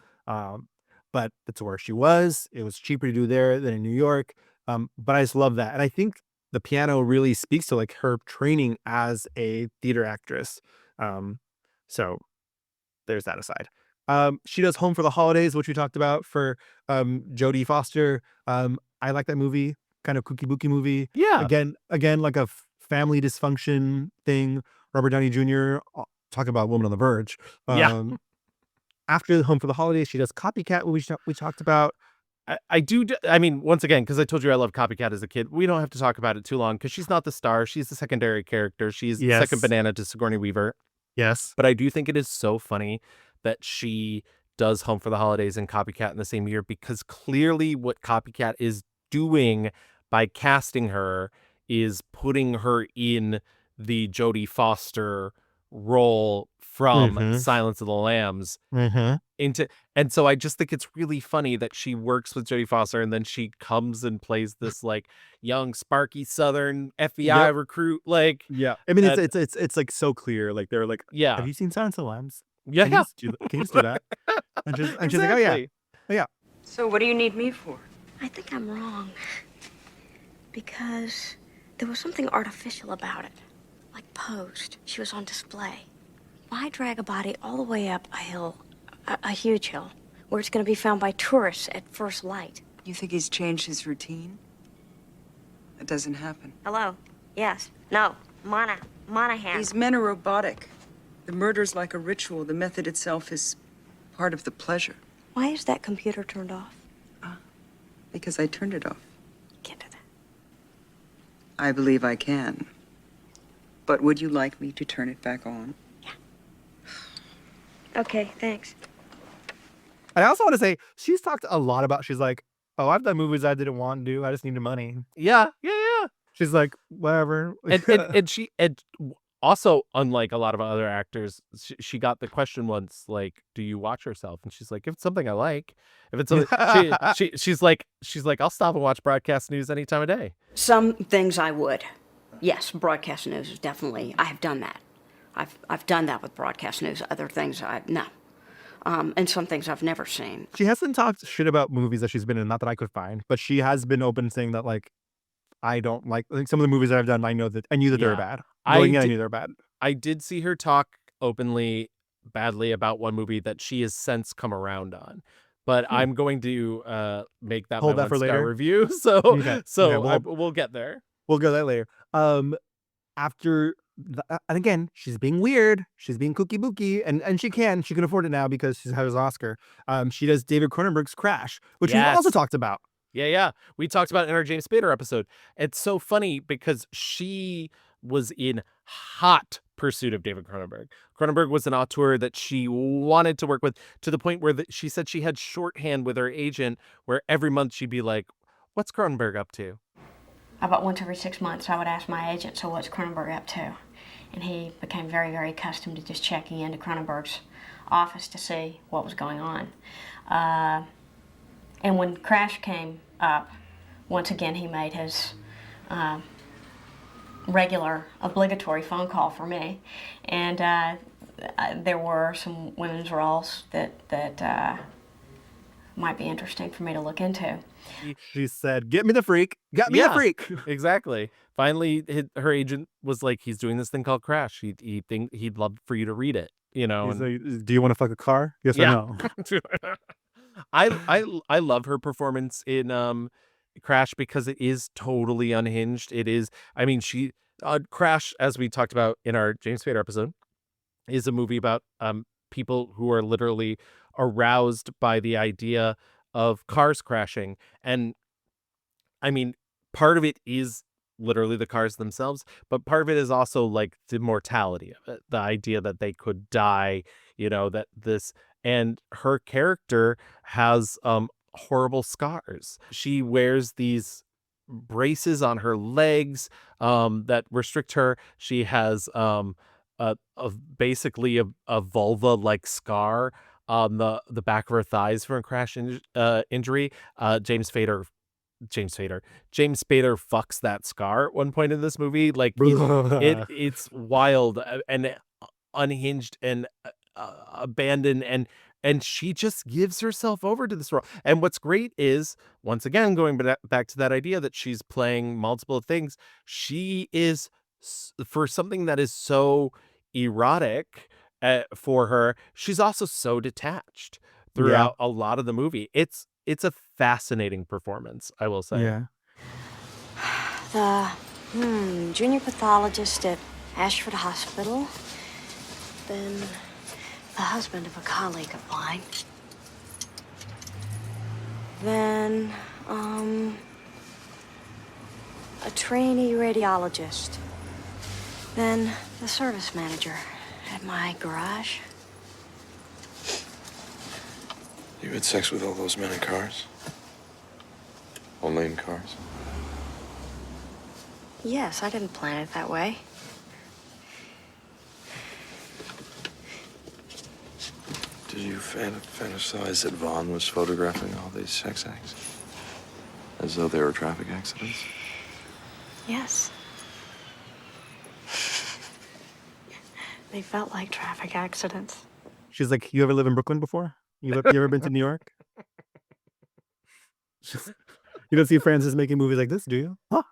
But that's where she was. It was cheaper to do there than in New York. But I just love that. And I think the piano really speaks to like her training as a theater actress. So there's that aside. She does Home for the Holidays, which we talked about for Jodie Foster. I like that movie, kind of kooky booky movie. Yeah. Again, like a family dysfunction thing. Robert Downey Jr. Talking about Woman on the Verge. Yeah. After Home for the Holidays, she does Copycat, which we talked about. I mean, once again, because I told you I love Copycat as a kid, we don't have to talk about it too long because she's not the star. She's the secondary character. She's the Yes. second banana to Sigourney Weaver. Yes. But I do think it is so funny that she does Home for the Holidays and Copycat in the same year, because clearly what Copycat is doing by casting her is putting her in the Jodie Foster role from Silence of the Lambs into, and so I just think it's really funny that she works with Jodie Foster and then she comes and plays this like young sparky Southern FBI recruit, like Yeah. I mean, it's like so clear. Like they're like, yeah, have you seen Silence of the Lambs? yeah, Can you just do that? Can you just do that? And she's like, oh yeah. Exactly. Oh yeah. So what do you need me for? I think I'm wrong. Because there was something artificial about it. Like posed. She was on display. Why drag a body all the way up a hill, a huge hill, where it's going to be found by tourists at first light? You think he's changed his routine? That doesn't happen. Hello? Yes. No. Monahan. These men are robotic. The murder's like a ritual. The method itself is part of the pleasure. Why is that computer turned off? Because I turned it off. Can't do that. I believe I can. But would you like me to turn it back on? Okay, thanks. I also want to say she's talked a lot about. She's like, oh, I've done movies I didn't want to do. I just needed money. yeah. She's like, whatever. And she also, unlike a lot of other actors, she got the question once, like, do you watch yourself? And she's like, if it's something I like, if it's something, she's like, I'll stop and watch broadcast news any time of day. Some things I would. Yes, broadcast news is definitely, I have done that. I've done that with broadcast news. Other things, no. And some things I've never seen. She hasn't talked shit about movies that she's been in, not that I could find, but she has been open saying that, like, I don't like some of the movies that I've done. I knew that they're Yeah. bad. I Going in, I did- knew they're bad. I did see her talk openly badly about one movie that she has since come around on. But I'm going to make that Hold my that for 1-star later? review. So Okay. we'll get there. We'll go that later. After and again, she's being weird. She's being kooky booky, and she can afford it now because she has an Oscar. She does David Cronenberg's Crash, which we also Yes. talked about. Yeah. We talked about it in our James Spader episode. It's so funny because she was in hot pursuit of David Cronenberg. Cronenberg was an auteur that she wanted to work with, to the point where she said she had shorthand with her agent where every month she'd be like, what's Cronenberg up to? About once every 6 months, I would ask my agent, so what's Cronenberg up to? And he became very, very accustomed to just checking into Cronenberg's office to see what was going on. And when Crash came up, once again he made his regular, obligatory phone call for me. And there were some women's roles that might be interesting for me to look into. She said, "Get me the freak. Got me the Yeah. freak." Exactly. Finally, her agent was like, he's doing this thing called Crash. He'd love for you to read it, you know. He's and- like, do you want to fuck a car? Yes Yeah. or no? I love her performance in Crash because it is totally unhinged. It is, I mean, Crash, as we talked about in our James Spader episode, is a movie about people who are literally aroused by the idea of cars crashing. And I mean, part of it is literally the cars themselves, but part of it is also like the mortality of it, the idea that they could die, and her character has horrible scars. She wears these braces on her legs that restrict her. She has basically a vulva like scar on the back of her thighs from a crash injury. James Spader fucks that scar at one point in this movie. Like it's wild and unhinged and abandoned, and she just gives herself over to this role. And what's great is, once again, going back to that idea that she's playing multiple things, she is, for something that is so erotic for her, she's also so detached throughout a lot of the movie. It's a fascinating performance, I will say. Yeah. The Junior pathologist at Ashford Hospital. Then the husband of a colleague of mine. Then, a trainee radiologist. Then the service manager at my garage. You had sex with all those men in cars? Only in cars? Yes, I didn't plan it that way. Did you fantasize that Vaughn was photographing all these sex acts? As though they were traffic accidents? Yes. They felt like traffic accidents. She's like, you ever live in Brooklyn before? You ever been to New York? You don't see Francis making movies like this, do you? Huh?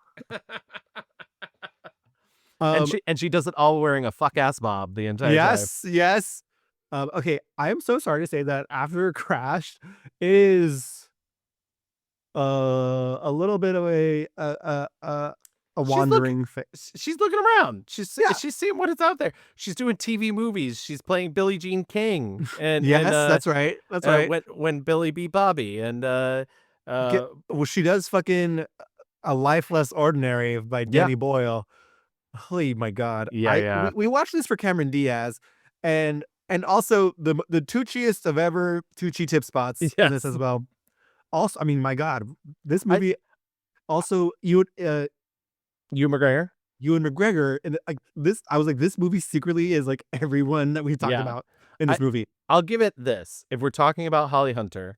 And she does it all wearing a fuck ass bob the entire time. Yes. Okay, I am so sorry to say that After Crash is a little bit of a wandering face. She's looking around. She's seeing what is out there. She's doing TV movies. She's playing Billie Jean King. And That's right. That's right. When Billy Be Bobby and Well, she does fucking A Life Less Ordinary by Danny Boyle. Holy my God. Yeah. We watched this for Cameron Diaz, and also the Tucciest of ever Tucci tip spots in this as well. Also, I mean, my God, this movie also Ewan McGregor. And like this, I was like, this movie secretly is like everyone that we talked about in this movie. I'll give it this. If we're talking about Holly Hunter,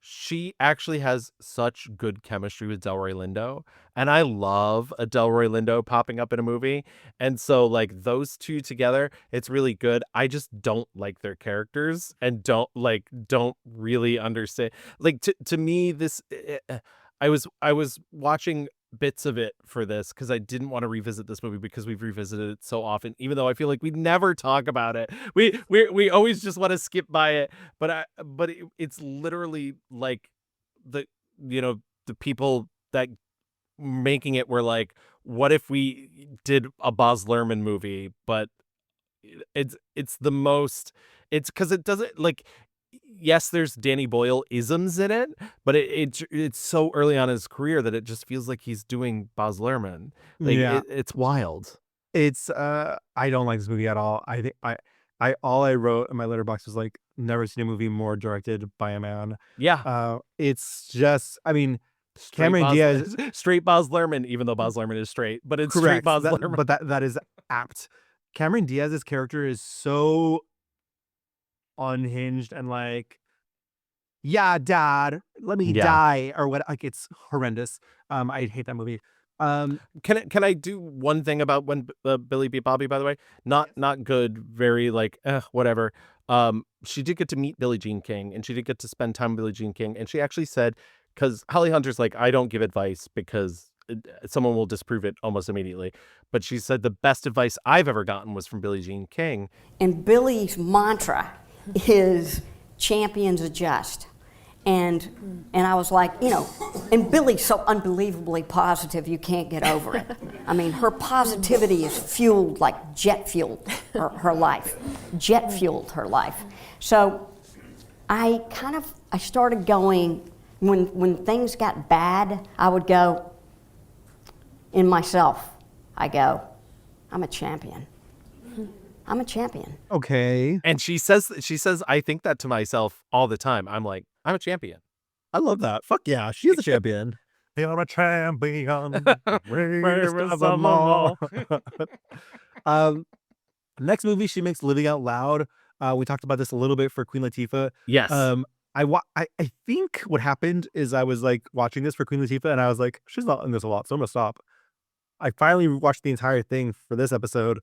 she actually has such good chemistry with Delroy Lindo. And I love a Delroy Lindo popping up in a movie. And so like those two together, it's really good. I just don't like their characters and don't really understand. Like to me, this I was watching bits of it for this because I didn't want to revisit this movie because we've revisited it so often, even though I feel like we never talk about it. We always just want to skip by it, but it's literally like the people that making it were like, what if we did a Baz Luhrmann movie, but it's because it doesn't like. Yes, there's Danny Boyle isms in it, but it's so early on in his career that it just feels like he's doing Baz Luhrmann. Like it's wild. It's I don't like this movie at all. I think all I wrote in my letterbox was like, never seen a movie more directed by a man. Yeah. It's just, I mean, Straight Cameron Diaz, straight Baz Luhrmann, even though Baz Luhrmann is straight, but it's correct, straight Baz Luhrmann. but that is apt. Cameron Diaz's character is so unhinged and like, yeah, dad, let me die or what. Like, it's horrendous. I hate that movie. Can I do one thing about when Billy Beat Bobby, by the way? Not good, very like whatever. She did get to meet Billie Jean King, and she did get to spend time with Billie Jean King, and she actually said, because Holly Hunter's like, I don't give advice because someone will disprove it almost immediately, but she said the best advice I've ever gotten was from Billie Jean King. And Billy's mantra is champions adjust. And I was like, and Billy's so unbelievably positive, you can't get over it. I mean, her positivity is fueled like jet fueled her life. Jet fueled her life. So I started going, when things got bad, I would go, in myself, I go, I'm a champion. I'm a champion. Okay. And she says, I think that to myself all the time. I'm like, I'm a champion. I love that. Fuck yeah, she is a champion. You're a champion. Greatest of them all. Next movie she makes, Living Out Loud. We talked about this a little bit for Queen Latifah. Yes. I think what happened is I was like watching this for Queen Latifah and I was like, she's not in this a lot, so I'm gonna stop. I finally watched the entire thing for this episode.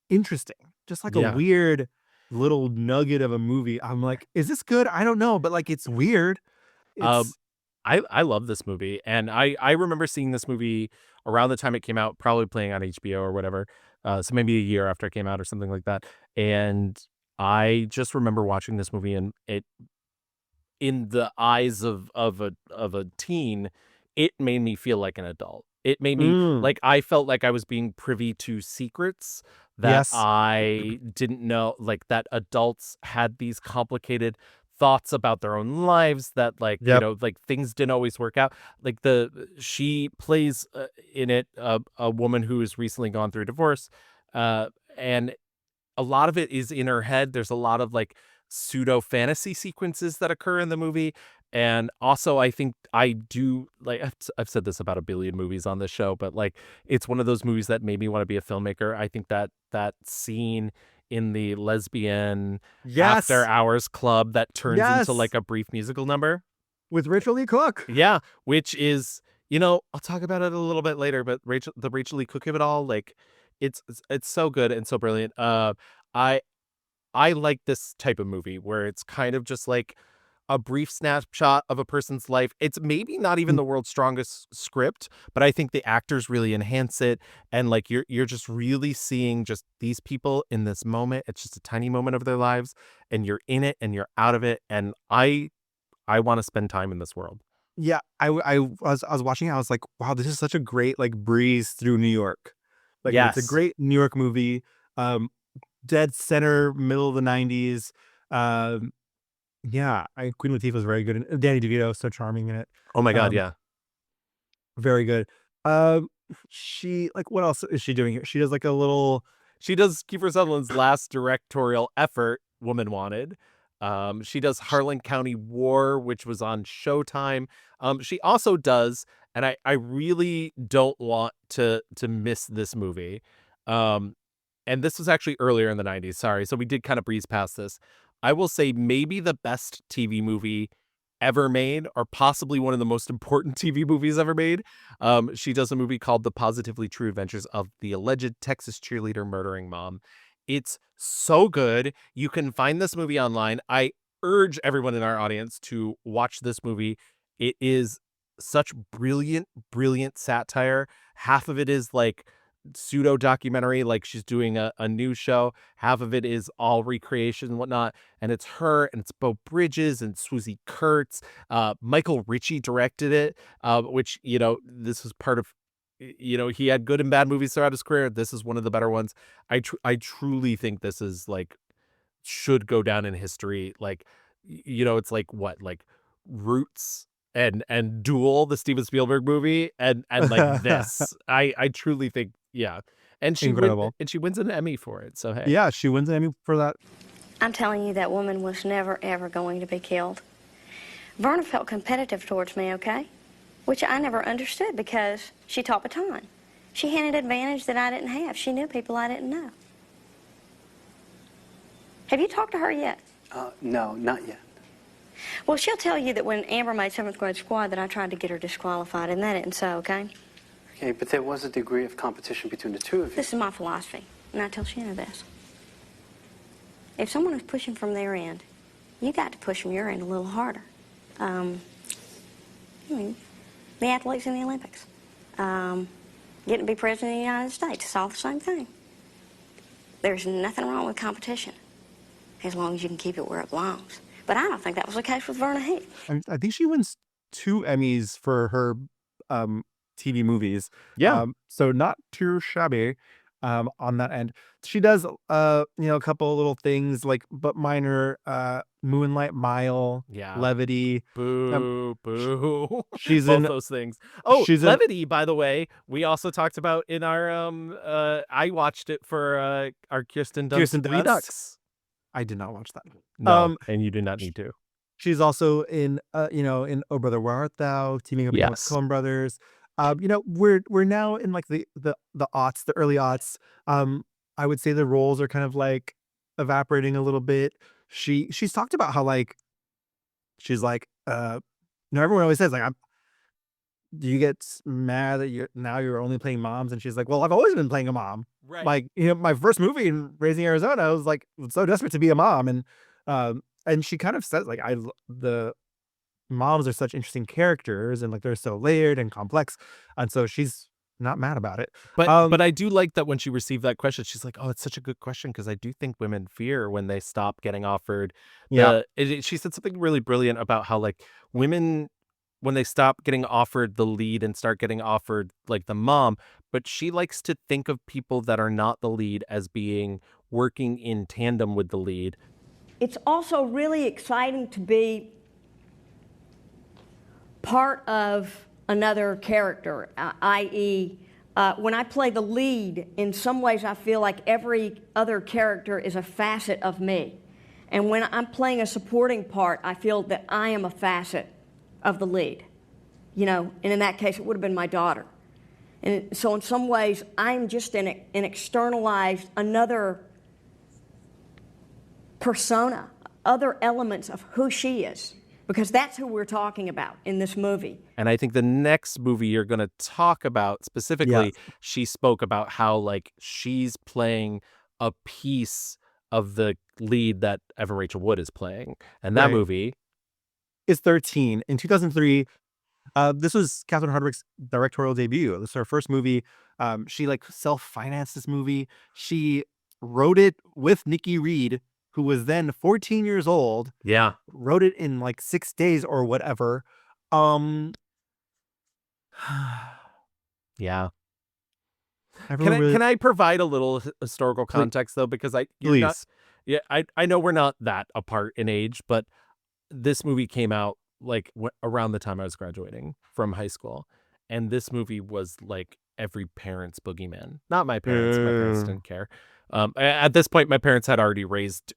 Interesting. Just like a weird little nugget of a movie. I'm like, is this good? I don't know, but like, it's weird. I love this movie, and I remember seeing this movie around the time it came out, probably playing on HBO or whatever. So maybe a year after it came out or something like that. And I just remember watching this movie, and it, in the eyes of a teen, it made me feel like an adult. It made me like I felt like I was being privy to secrets that Yes. I didn't know, like that adults had these complicated thoughts about their own lives that like you Yep. know like things didn't always work out. Like she plays in it a woman who has recently gone through a divorce, and a lot of it is in her head. There's a lot of like pseudo fantasy sequences that occur in the movie. And also, I think I do like I've said this about a billion movies on this show, but like it's one of those movies that made me want to be a filmmaker. I think that scene in the lesbian Yes. after hours club that turns Yes. into like a brief musical number. With Rachel Lee Cook. Yeah, which is, you know, I'll talk about it a little bit later, but the Rachel Lee Cook of it all, like it's so good and so brilliant. I like this type of movie where it's kind of just like a brief snapshot of a person's life. It's maybe not even the world's strongest script, but I think the actors really enhance it. And like you're just really seeing just these people in this moment. It's just a tiny moment of their lives, and you're in it and you're out of it. And I want to spend time in this world. Yeah, I was watching it. I was like, wow, this is such a great like breeze through New York. Like it's Yes. a great New York movie. Dead center, middle of the 90s. Yeah, Queen Latifah was very good. And Danny DeVito, so charming in it. Oh my God, Um, yeah. Very good. She like what else is she doing here? She does like a little. She does Kiefer Sutherland's last directorial effort, Woman Wanted. She does Harlan County War, which was on Showtime. She also does, and I really don't want to miss this movie. And this was actually earlier in the 90s. Sorry. So we did kind of breeze past this. I will say maybe the best TV movie ever made, or possibly one of the most important TV movies ever made. She does a movie called The Positively True Adventures of the Alleged Texas Cheerleader Murdering Mom. It's so good. You can find this movie online. I urge everyone in our audience to watch this movie. It is such brilliant, brilliant satire. Half of it is like pseudo documentary, like she's doing a news show. Half of it is all recreation and whatnot. And it's her and it's Beau Bridges and Swoosie Kurtz. Michael Ritchie directed it, which, you know, this was part of, you know, he had good and bad movies throughout his career. This is one of the better ones. I truly think this is like should go down in history. Like, you know, it's like what, like Roots and Duel, the Steven Spielberg movie, and like this. I truly think, yeah. And Incredible. she wins an Emmy for it. So hey. Yeah, she wins an Emmy for that. I'm telling you, that woman was never, ever going to be killed. Verna felt competitive towards me, okay? Which I never understood because she taught baton. She had an advantage that I didn't have. She knew people I didn't know. Have you talked to her yet? No, not yet. Well, she'll tell you that when Amber made 7th grade squad that I tried to get her disqualified, and that isn't so, okay? Okay, but there was a degree of competition between the two of you. This is my philosophy, and I tell Shanna this. If someone is pushing from their end, you got to push from your end a little harder. I mean, the athletes in the Olympics, getting to be president of the United States, it's all the same thing. There's nothing wrong with competition, as long as you can keep it where it belongs. But I don't think that was the case with Verna Heath. I think she wins 2 Emmys for her TV movies. Yeah. So not too shabby on that end. She does you know, a couple little things like but minor, Moonlight Mile, Yeah. Levity. Boo, boo. She's Both in those things. Oh, she's in- Levity, by the way, we also talked about in our I watched it for our Kirsten Dunst Kirsten Dunst? Redux. I did not watch that. No, and you do not need to. She's also in you know, in Oh Brother Where Art Thou, teaming up with Yes. Coen Brothers. You know, we're now in like the aughts, the early aughts. I would say the roles are kind of like evaporating a little bit. She's talked about how like she's like you know, everyone always says like do you get mad that you're only playing moms? And she's like, well, I've always been playing a mom. Right. Like, you know, my first movie in Raising Arizona, I was like so desperate to be a mom. And she kind of says like the moms are such interesting characters and like they're so layered and complex. And so she's not mad about it. But I do like that when she received that question, she's like, oh, it's such a good question, because I do think women fear when they stop getting offered. Yeah. She said something really brilliant about how like women when they stop getting offered the lead and start getting offered like the mom, but she likes to think of people that are not the lead as being working in tandem with the lead. It's also really exciting to be part of another character, i.e., when I play the lead, in some ways I feel like every other character is a facet of me. And when I'm playing a supporting part, I feel that I am a facet of the lead. You know, and in that case, it would have been my daughter. And so in some ways, I'm just an externalized, another persona, other elements of who she is. Because that's who we're talking about in this movie. And I think the next movie you're going to talk about specifically, she spoke about how like she's playing a piece of the lead that Evan Rachel Wood is playing. And that movie is 13. In 2003, this was Catherine Hardwicke's directorial debut. This is her first movie. She like self-financed this movie. She wrote it with Nikki Reed, who was then 14 years old. Yeah. Wrote it in like 6 days or whatever. Yeah. Everyone Can I provide a little historical context though? Because I know we're not that apart in age, but this movie came out like around the time I was graduating from high school. And this movie was like every parent's boogeyman. Not my parents. My parents didn't care. At this point, my parents had already raised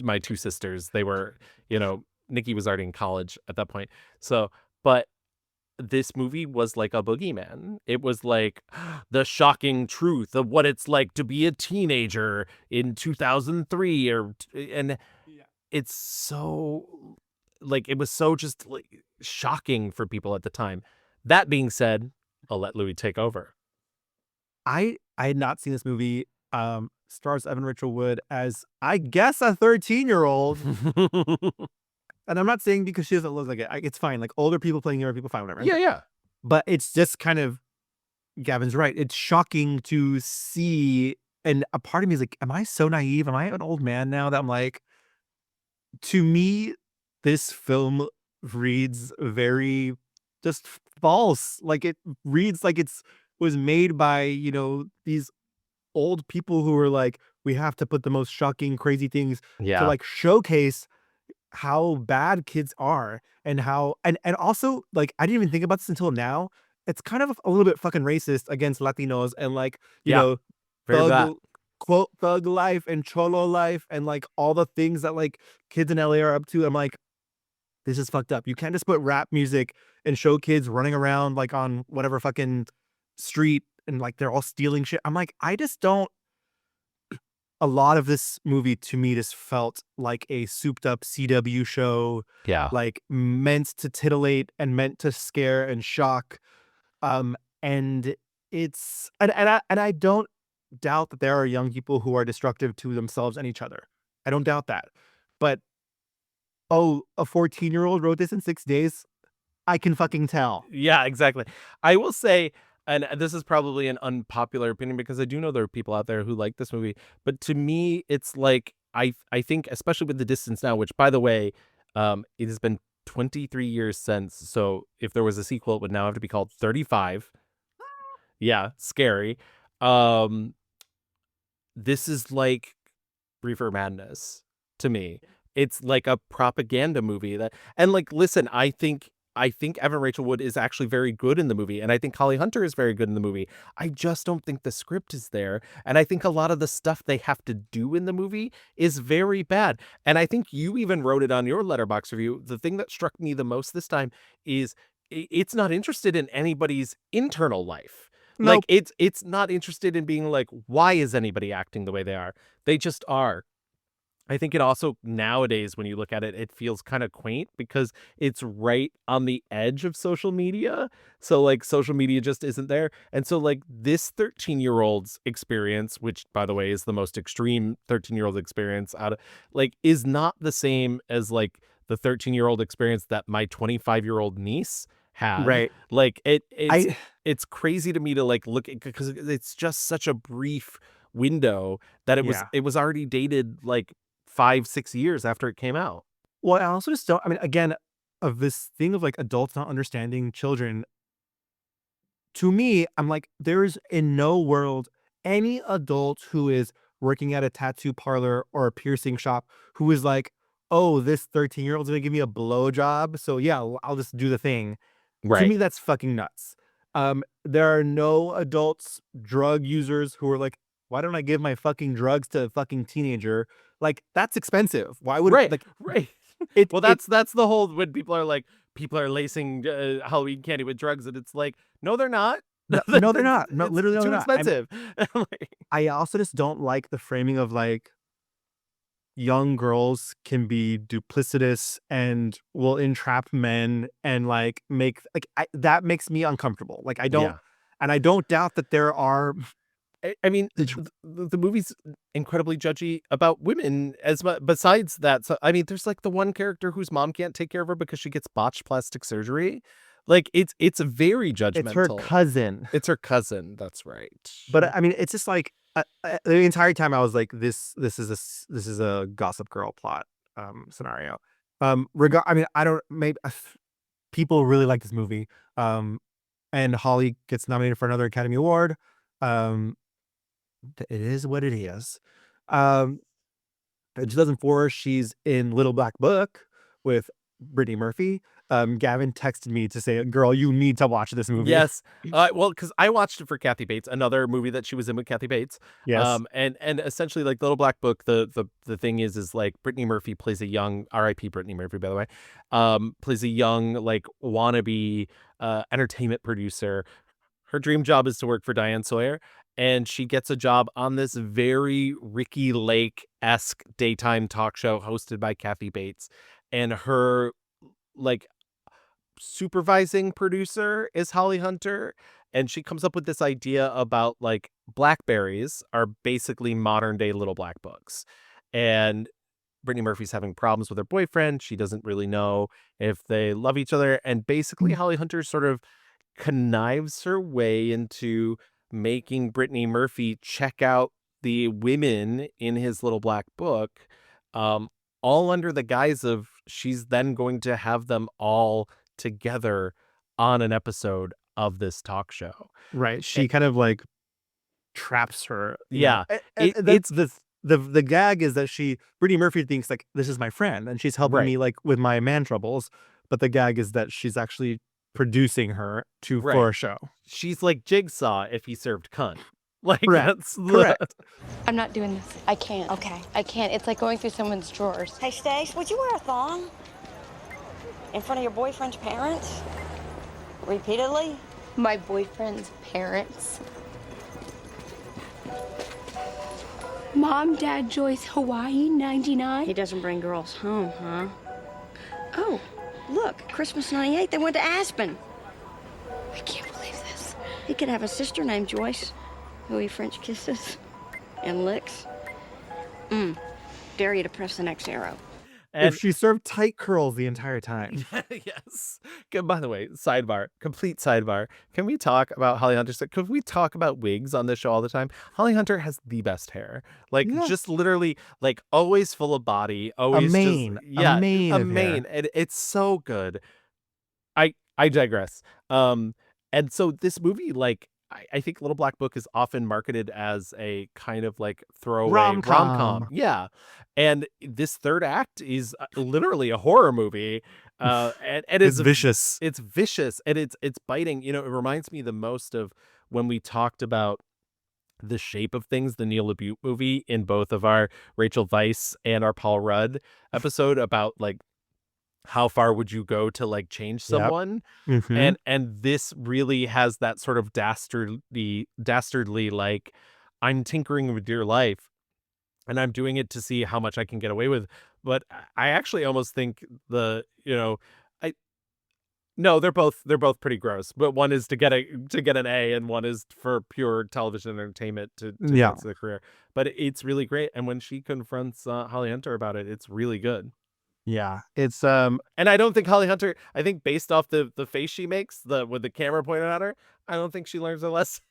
my two sisters. They were, you know, Nikki was already in college at that point. So, but this movie was like a boogeyman. It was like the shocking truth of what it's like to be a teenager in 2003 and it's so like, it was so just like shocking for people at the time. That being said, I'll let Louis take over. I had not seen this movie. Stars Evan Rachel Wood as, I guess, a 13-year-old. And I'm not saying because she doesn't look like it. It's fine. Like older people playing younger people, fine, whatever. Yeah. But it's just kind of, Gavin's right. It's shocking to see. And a part of me is like, am I so naive? Am I an old man now that I'm like, to me, this film reads very just false. Like it reads like was made by, you know, these old people who were like, we have to put the most shocking, crazy things to like showcase how bad kids are and how and also like I didn't even think about this until now. It's kind of a little bit fucking racist against Latinos and like you know quote thug life and cholo life and like all the things that like kids in LA are up to. I'm like, this is fucked up. You can't just put rap music and show kids running around like on whatever fucking street and like they're all stealing shit. I'm like, I just don't. A lot of this movie to me just felt like a souped up CW show. Yeah. Like meant to titillate and meant to scare and shock. And it's and I don't doubt that there are young people who are destructive to themselves and each other. I don't doubt that. But a 14-year-old wrote this in 6 days. I can fucking tell. Yeah, exactly. I will say, and this is probably an unpopular opinion because I do know there are people out there who like this movie, but to me, it's like, I think, especially with The Distance Now, which by the way, it has been 23 years since. So if there was a sequel, it would now have to be called 35. Yeah, scary. This is like Reefer Madness to me. It's like a propaganda movie and like, listen, I think Evan Rachel Wood is actually very good in the movie. And I think Holly Hunter is very good in the movie. I just don't think the script is there. And I think a lot of the stuff they have to do in the movie is very bad. And I think you even wrote it on your Letterboxd review. The thing that struck me the most this time is it's not interested in anybody's internal life. Nope. Like it's not interested in being like, why is anybody acting the way they are? They just are. I think it also nowadays, when you look at it, it feels kind of quaint because it's right on the edge of social media. So like social media just isn't there. And so like this 13-year-old's experience, which by the way is the most extreme 13-year-old experience out of like, is not the same as like the 13-year-old experience that my 25-year-old niece had. Right. Like it's crazy to me to like look at because it's just such a brief window that it was already dated like 5-6 years after it came out. Well, I also just don't. I mean, again, of this thing of like adults not understanding children. To me, I'm like, there's in no world any adult who is working at a tattoo parlor or a piercing shop who is like, oh, this 13-year-old's gonna give me a blowjob. So yeah, I'll just do the thing. To me, Right. that's fucking nuts. There are no adults, drug users who are like, why don't I give my fucking drugs to a fucking teenager? Like, that's expensive. Why would Right. like Right. it Well, it that's the whole when people are like people are lacing Halloween candy with drugs, and it's like, no, they're not. no, they're not. No, It's literally, no, too they're not. expensive. Like, I also just don't like the framing of like young girls can be duplicitous and will entrap men and like make like that makes me uncomfortable. Like I don't, yeah. and I don't doubt that there are. I mean, the movie's incredibly judgy about women as much. Besides that, so I mean, there's like the one character whose mom can't take care of her because she gets botched plastic surgery. Like it's very It's her judgmental. cousin, It's her cousin. That's right. but I mean, it's just like the entire time I was like, this is a Gossip Girl plot scenario. I mean, I don't maybe people really like this movie. And Holly gets nominated for another Academy Award. Um, it is what it is. In 2004, she's in Little Black Book with Brittany Murphy. Gavin texted me to say, "Girl, you need to watch this movie." Yes. Well, because I watched it for Kathy Bates, another movie that she was in with Kathy Bates. Yes. And essentially, like Little Black Book, the thing is like Brittany Murphy plays a young R.I.P. Brittany Murphy, by the way, plays a young like wannabe entertainment producer. Her dream job is to work for Diane Sawyer, and she gets a job on this very Ricky Lake-esque daytime talk show hosted by Kathy Bates, and her like supervising producer is Holly Hunter, and she comes up with this idea about like blackberries are basically modern day Little Black Books. And Brittany Murphy's having problems with her boyfriend. She doesn't really know if they love each other. And basically Holly Hunter sort of connives her way into making Brittany Murphy check out the women in his Little Black Book, all under the guise of she's then going to have them all together on an episode of this talk show. Right. She kind of like traps her. Yeah. It's the gag is that Brittany Murphy thinks like this is my friend and she's helping Right. me like with my man troubles, but the gag is that she's actually producing her for Right. a show. She's like Jigsaw if he served cunt. Like Correct. that's Correct. I'm not doing this. I can't. Okay. I can't. It's like going through someone's drawers. Hey, Stace, would you wear a thong in front of your boyfriend's parents? Repeatedly? My boyfriend's parents. Mom, Dad, Joyce, Hawaii, 99. He doesn't bring girls home, huh? Oh, look, Christmas '98, they went to Aspen. I can't believe this. He could have a sister named Joyce, who he French kisses and licks. Dare you to press the next arrow. And If she served tight curls the entire time. yes. By the way, complete sidebar. Can we talk about Holly Hunter? Could we talk about wigs on this show all the time? Holly Hunter has the best hair. Like Yeah. just literally like always full of body, always mane. Just, yeah, A mane a of hair. mane. And it's so good. I digress. And so this movie, like I think Little Black Book is often marketed as a kind of like throwaway rom-com. Yeah. And this third act is literally a horror movie. And It's vicious. It's vicious and it's biting. You know, it reminds me the most of when we talked about The Shape of Things, the Neil LaBute movie, in both of our Rachel Weisz and our Paul Rudd episode about like how far would you go to like change Yep. someone? Mhm. And this really has that sort of dastardly like I'm tinkering with your life and I'm doing it to see how much I can get away with. But I actually almost think no, they're both pretty gross. But one is to get an A and one is for pure television entertainment to Yeah. advance the career. But it's really great. And when she confronts Holly Hunter about it, it's really good. Yeah. It's And I don't think Holly Hunter, I think based off the face she makes, with the camera pointed at her, I don't think she learns a lesson.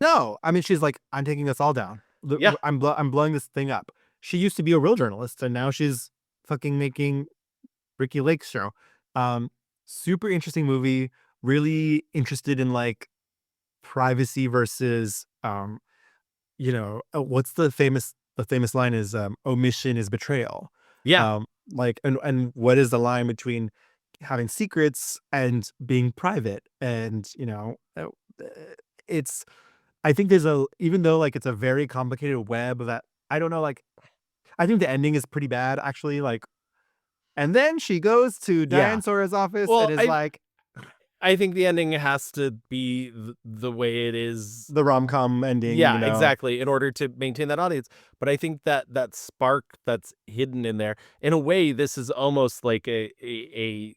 no. I mean, she's like, I'm taking us all down. Yeah. I'm blowing this thing up. She used to be a real journalist, and now she's fucking making Ricky Lake's show. Super interesting movie. Really interested in like privacy versus what's the famous line is omission is betrayal. Yeah. Like and what is the line between having secrets and being private? And it's I think there's even though like it's a very complicated web that I don't know, like I think the ending is pretty bad actually, like and then she goes to Diane Sora's office Well, and is like I think the ending has to be the way it is. the rom-com ending. Yeah, exactly. In order to maintain that audience. But I think that that spark that's hidden in there, in a way, this is almost like if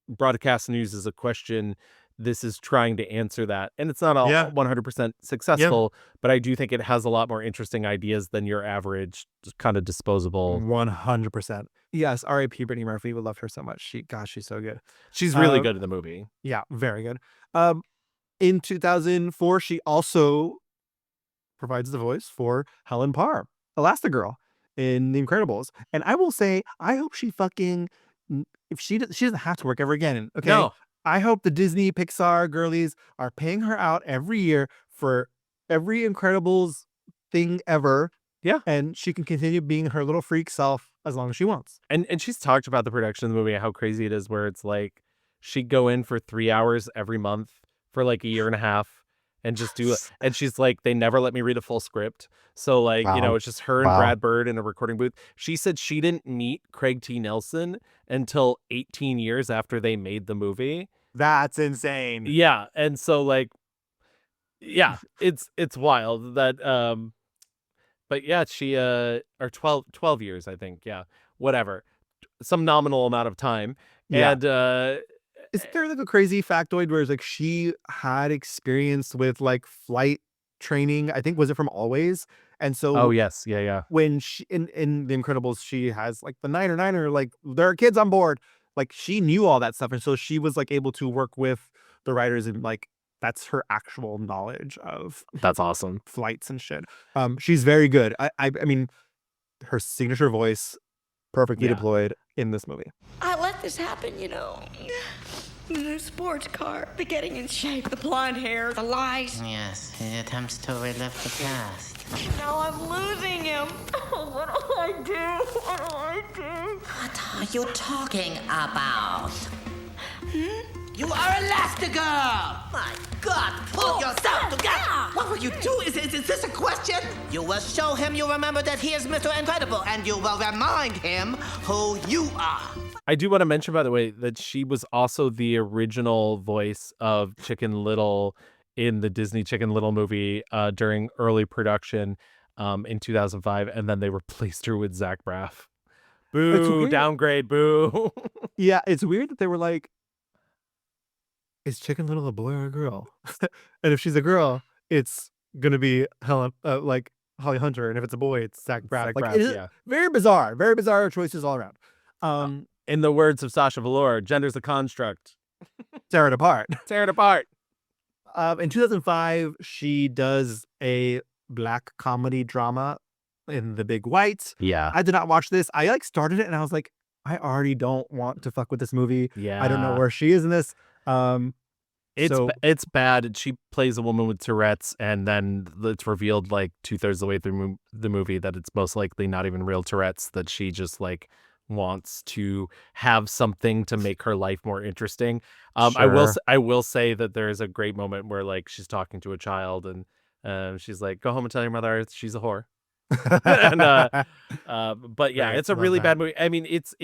broadcast news is a question, this is trying to answer that. And it's not all 100% successful, but I do think it has a lot more interesting ideas than your average kind of disposable. 100%. Yes, R.I.P. Brittany Murphy. We loved her so much. She's so good. She's really good in the movie. Yeah, very good. In 2004, she also provides the voice for Helen Parr, Elastigirl, in The Incredibles. And I will say, I hope she fucking if she doesn't have to work ever again. Okay. No. I hope the Disney Pixar girlies are paying her out every year for every Incredibles thing ever. Yeah. And she can continue being her little freak self as long as she wants. And she's talked about the production of the movie, how crazy it is, where it's like she'd go in for 3 hours every month for like a year and a half and just do it. And she's like, they never let me read a full script. So like, it's just her and Brad Bird in a recording booth. She said she didn't meet Craig T. Nelson until 18 years after they made the movie. That's insane. Yeah. And so like, yeah, it's wild that, but yeah, she, or 12 years, I think. Yeah. Whatever. Some nominal amount of time. Yeah. And, is there like a crazy factoid where it's like she had experience with like flight training? I think was it from Always? And so oh yes, yeah. When she in The Incredibles, she has like the Niner, like there are kids on board. Like she knew all that stuff, and so she was like able to work with the writers and like that's her actual knowledge of that's awesome flights and shit. She's very good. I mean, her signature voice perfectly deployed in this movie. I let this happen, The new sports car, the getting in shape, the blonde hair, the lies. Yes, he attempts to relive the past. Now I'm losing him. What do I do? What are you talking about? You are Elastigirl! My God, pull yourself together! What will you do? Is this a question? You will show him you remember that he is Mr. Incredible, and you will remind him who you are. I do want to mention, by the way, that she was also the original voice of Chicken Little in the Disney Chicken Little movie during early production in 2005, and then they replaced her with Zach Braff. Boo, downgrade, boo. Yeah, it's weird that they were like, is Chicken Little a boy or a girl? And if she's a girl, it's gonna be Helen, like Holly Hunter, and if it's a boy, it's Zach Braff. Very bizarre choices all around. In the words of Sasha Velour, gender's a construct. Tear it apart. Tear it apart. In 2005, she does a black comedy drama in The Big White. Yeah. I did not watch this. I like started it and I was like, I already don't want to fuck with this movie. Yeah. I don't know where she is in this. It's bad. She plays a woman with Tourette's, and then it's revealed like 2/3 of the way through the movie that it's most likely not even real Tourette's, that she just like wants to have something to make her life more interesting. Sure. I will say that there is a great moment where like she's talking to a child and she's like, go home and tell your mother she's a whore. But yeah, Right, it's a love really that. bad movie. I mean, it's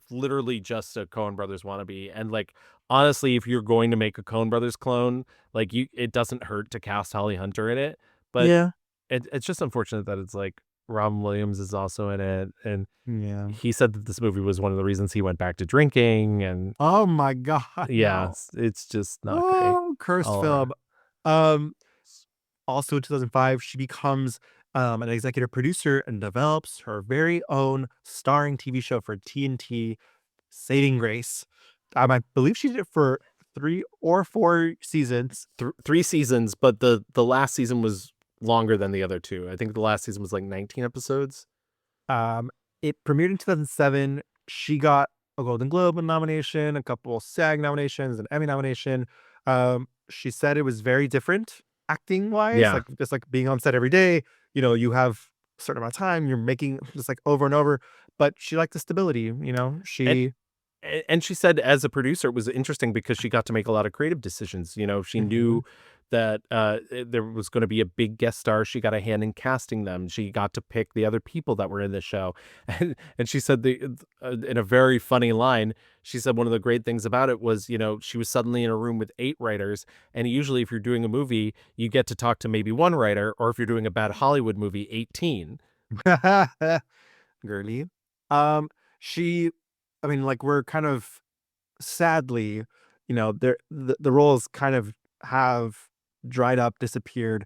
literally just a Coen Brothers wannabe. And like, honestly, if you're going to make a Coen Brothers clone, like it doesn't hurt to cast Holly Hunter in it. But Yeah. it's just unfortunate that it's like Robin Williams is also in it, and Yeah. he said that this movie was one of the reasons he went back to drinking. And Oh my God. yeah, no. it's just not Oh, cursed all film. Also in 2005, she becomes an executive producer and develops her very own starring TV show for TNT, Saving Grace. I believe she did it for 3 or 4 seasons. great. 3 seasons, but the last season was longer than the other 2. I think the last season was like 19 episodes. It premiered in 2007. She got a Golden Globe nomination, a couple SAG nominations, an Emmy nomination. She said it was very different acting wise, Yeah. like just like being on set every day. You have a certain amount of time, you're making just like over and over. But she liked the stability. And she said as a producer, it was interesting because she got to make a lot of creative decisions. She knew that there was going to be a big guest star. She got a hand in casting them. She got to pick the other people that were in the show. And she said in a very funny line, she said one of the great things about it was, she was suddenly in a room with 8 writers. And usually if you're doing a movie, you get to talk to maybe 1 writer, or if you're doing a bad Hollywood movie, 18. Girly. We're kind of sadly, the roles kind of have dried up, disappeared.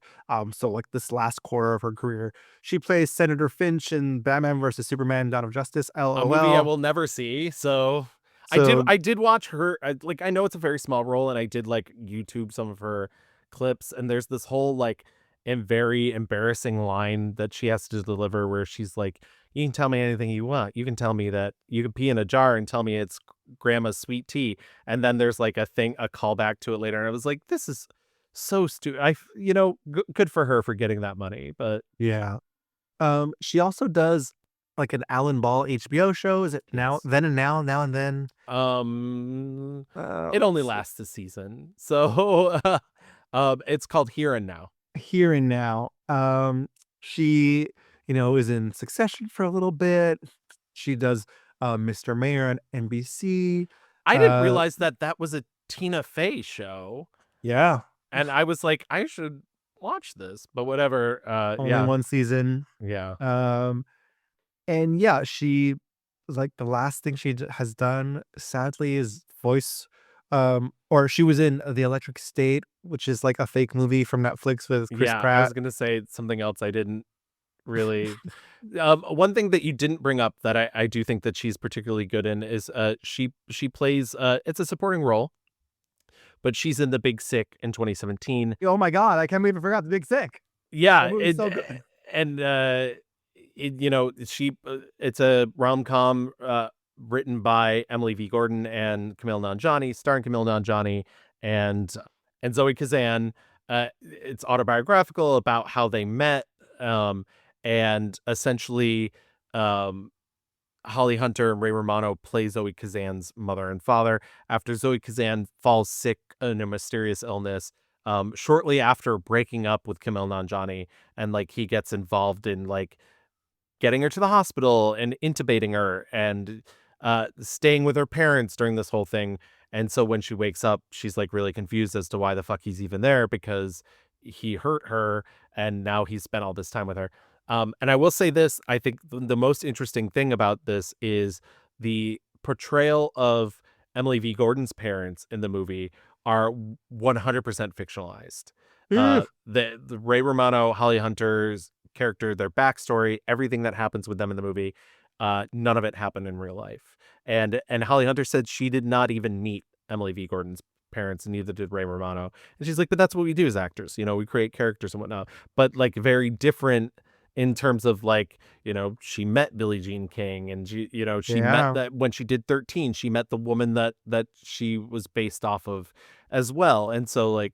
So like this last quarter of her career, she plays Senator Finch in Batman versus Superman: Dawn of Justice. A LOL. movie I will never see. So I did watch her. I know it's a very small role, and I did like YouTube some of her clips, and there's this whole like very embarrassing line that she has to deliver where she's like, you can tell me anything you want. You can tell me that you can pee in a jar and tell me it's grandma's sweet tea. And then there's like a callback to it later. And I was like, this is so stupid. Good for her for getting that money. But Yeah. She also does like an Alan Ball HBO show. Is it Now, Then and Now, Now and Then? it only lasts a season. So it's called Here and Now. Here and Now. She, is in Succession for a little bit. She does Mr. Mayor on NBC. I didn't realize that was a Tina Fey show. Yeah. And I was like, I should watch this, but whatever. Only one season. Yeah. And yeah, she like the last thing she has done, sadly, is voice. Or she was in The Electric State, which is like a fake movie from Netflix with Chris I Pratt. was gonna say something else I didn't really. One thing that you didn't bring up that I do think that she's particularly good in is she plays it's a supporting role, but she's in The Big Sick in 2017. Oh my God, I can't believe I forgot The Big Sick. Yeah, That movie's so good. and it's a rom-com written by Emily V. Gordon and Kumail Nanjiani, starring Kumail Nanjiani and Zoe Kazan. It's autobiographical about how they met, and essentially Holly Hunter and Ray Romano play Zoe Kazan's mother and father after Zoe Kazan falls sick in a mysterious illness shortly after breaking up with Kumail Nanjiani, and like he gets involved in like getting her to the hospital and intubating her and staying with her parents during this whole thing. And so when she wakes up, she's like really confused as to why the fuck he's even there, because he hurt her and now he's spent all this time with her. And I will say this, I think the most interesting thing about this is the portrayal of Emily V. Gordon's parents in the movie are 100% fictionalized. The Ray Romano, Holly Hunter's character, their backstory, everything that happens with them in the movie, none of it happened in real life. And Holly Hunter said she did not even meet Emily V. Gordon's parents, and neither did Ray Romano. And she's like, but that's what we do as actors, we create characters and whatnot, but like very different in terms of like, she met Billie Jean King, and she met that when she did 13, she met the woman that she was based off of as well. And so like,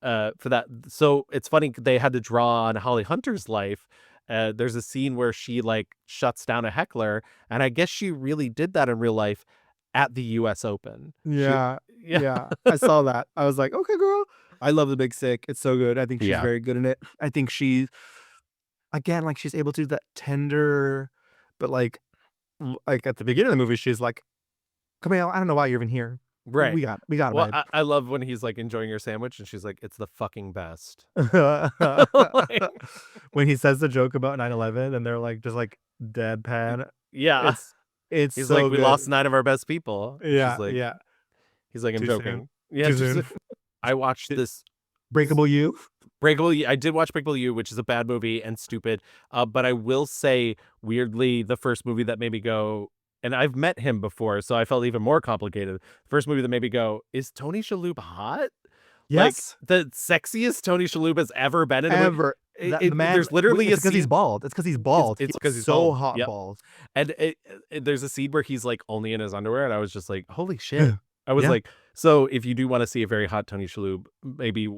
for that, so it's funny they had to draw on Holly Hunter's life. There's a scene where she like shuts down a heckler, and I guess she really did that in real life at the US Open. Yeah. I saw that. I was like, okay, girl. I love The Big Sick. It's so good. I think she's very good in it. I think she's able to do that tender, but like at the beginning of the movie, she's like, Kumail, I don't know why you're even here. Right. We got it. Well, babe." I love when he's like enjoying your sandwich and she's like, it's the fucking best. When he says the joke about 9/11 and they're like just like deadpan. Yeah. It's He's so like, we good. lost 9 of our best people. Yeah, She's like, yeah. He's like, I'm Too joking. soon. Yeah. Too soon. I watched this Breakable You. I did watch Breakable You, which is a bad movie and stupid. But I will say, weirdly, the first movie that made me go, and I've met him before, so I felt even more complicated. First movie that made me go, is Tony Shalhoub hot? Yes. Like the sexiest Tony Shalhoub has ever been in a movie. The man, there's literally it's a because he's scene. bald. It's because he's bald. It's because he's so bald. hot Yep. bald. And there's a scene where he's like only in his underwear, and I was just like, holy shit. I was Yeah. like, so if you do want to see a very hot Tony Shalhoub, maybe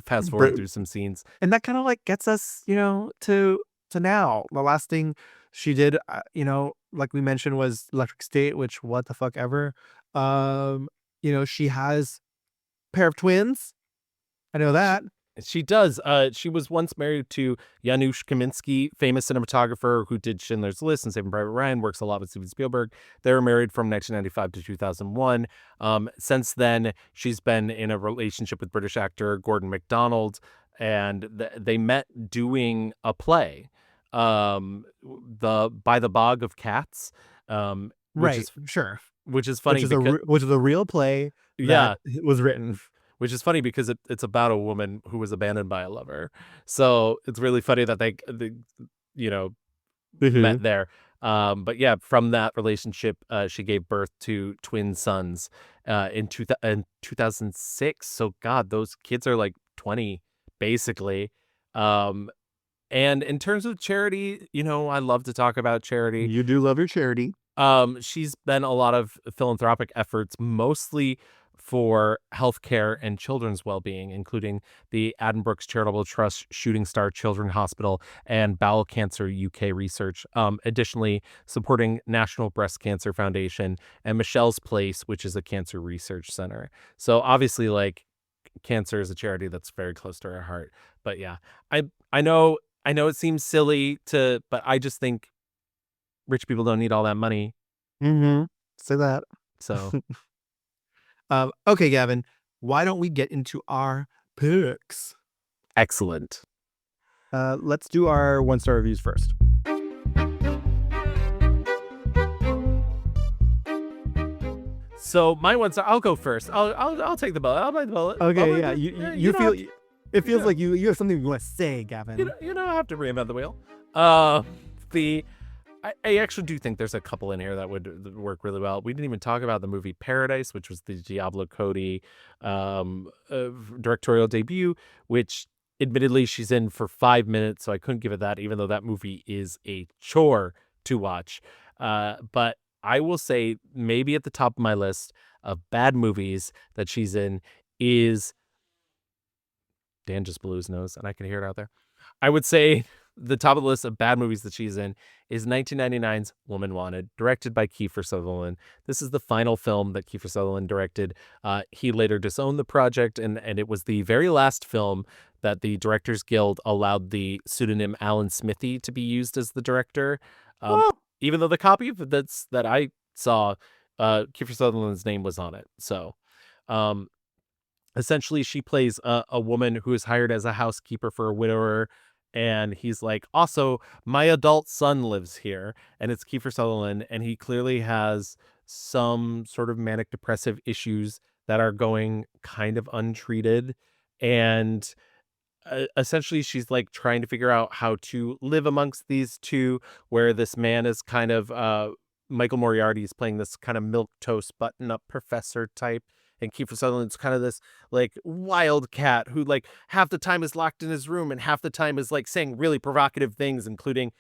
fast forward through some scenes. And that kind of like gets us, to now. The last thing she did, like we mentioned, was Electric State, which what the fuck ever. She has a pair of twins. I know that. She does. She was once married to Janusz Kaminski, famous cinematographer who did Schindler's List and Saving Private Ryan, works a lot with Steven Spielberg. They were married from 1995 to 2001. Since then, she's been in a relationship with British actor Gordon MacDonald, and they met doing a play, the By the Bog of Cats, Right. Sure. which is funny. Which is a real play. Yeah. That was written. Which is funny because it's about a woman who was abandoned by a lover. So it's really funny that they met there. But yeah, from that relationship, she gave birth to twin sons in 2006. So God, those kids are like 20, basically. And in terms of charity, I love to talk about charity. You do love your charity. She's been a lot of philanthropic efforts, mostly for healthcare and children's well-being, including the Addenbrooke's Charitable Trust, Shooting Star Children's Hospital, and Bowel Cancer UK Research. Additionally, supporting National Breast Cancer Foundation and Michelle's Place, which is a cancer research center. So obviously, like, cancer is a charity that's very close to our heart. But yeah, I know it seems silly but I just think rich people don't need all that money. Mm-hmm. Say that. So. Okay, Gavin, why don't we get into our picks? Excellent. Let's do our 1-star reviews first. So my I'll go first. I'll take the bullet. I'll bite the bullet. Okay, yeah. You feel it feels like you have something you want to say, Gavin. You don't have to reinvent the wheel. I actually do think there's a couple in here that would work really well. We didn't even talk about the movie Paradise, which was the Diablo Cody directorial debut, which admittedly she's in for 5 minutes, so I couldn't give it that, even though that movie is a chore to watch. But I will say maybe at the top of my list of bad movies that she's in is Dan just blew his nose, and I can hear it out there. I would say the top of the list of bad movies that she's in is 1999's Woman Wanted, directed by Kiefer Sutherland. This is the final film that Kiefer Sutherland directed. He later disowned the project, and it was the very last film that the Directors Guild allowed the pseudonym Alan Smithy to be used as the director. Even though the copy that I saw, Kiefer Sutherland's name was on it. So essentially, she plays a woman who is hired as a housekeeper for a widower. And he's like, also, my adult son lives here. And it's Kiefer Sutherland. And he clearly has some sort of manic depressive issues that are going kind of untreated. And essentially, she's like trying to figure out how to live amongst these two, where this man is kind of Michael Moriarty is playing this kind of milquetoast button-up professor type. And Kiefer Sutherland's kind of this like wild cat who like half the time is locked in his room and half the time is like saying really provocative things, including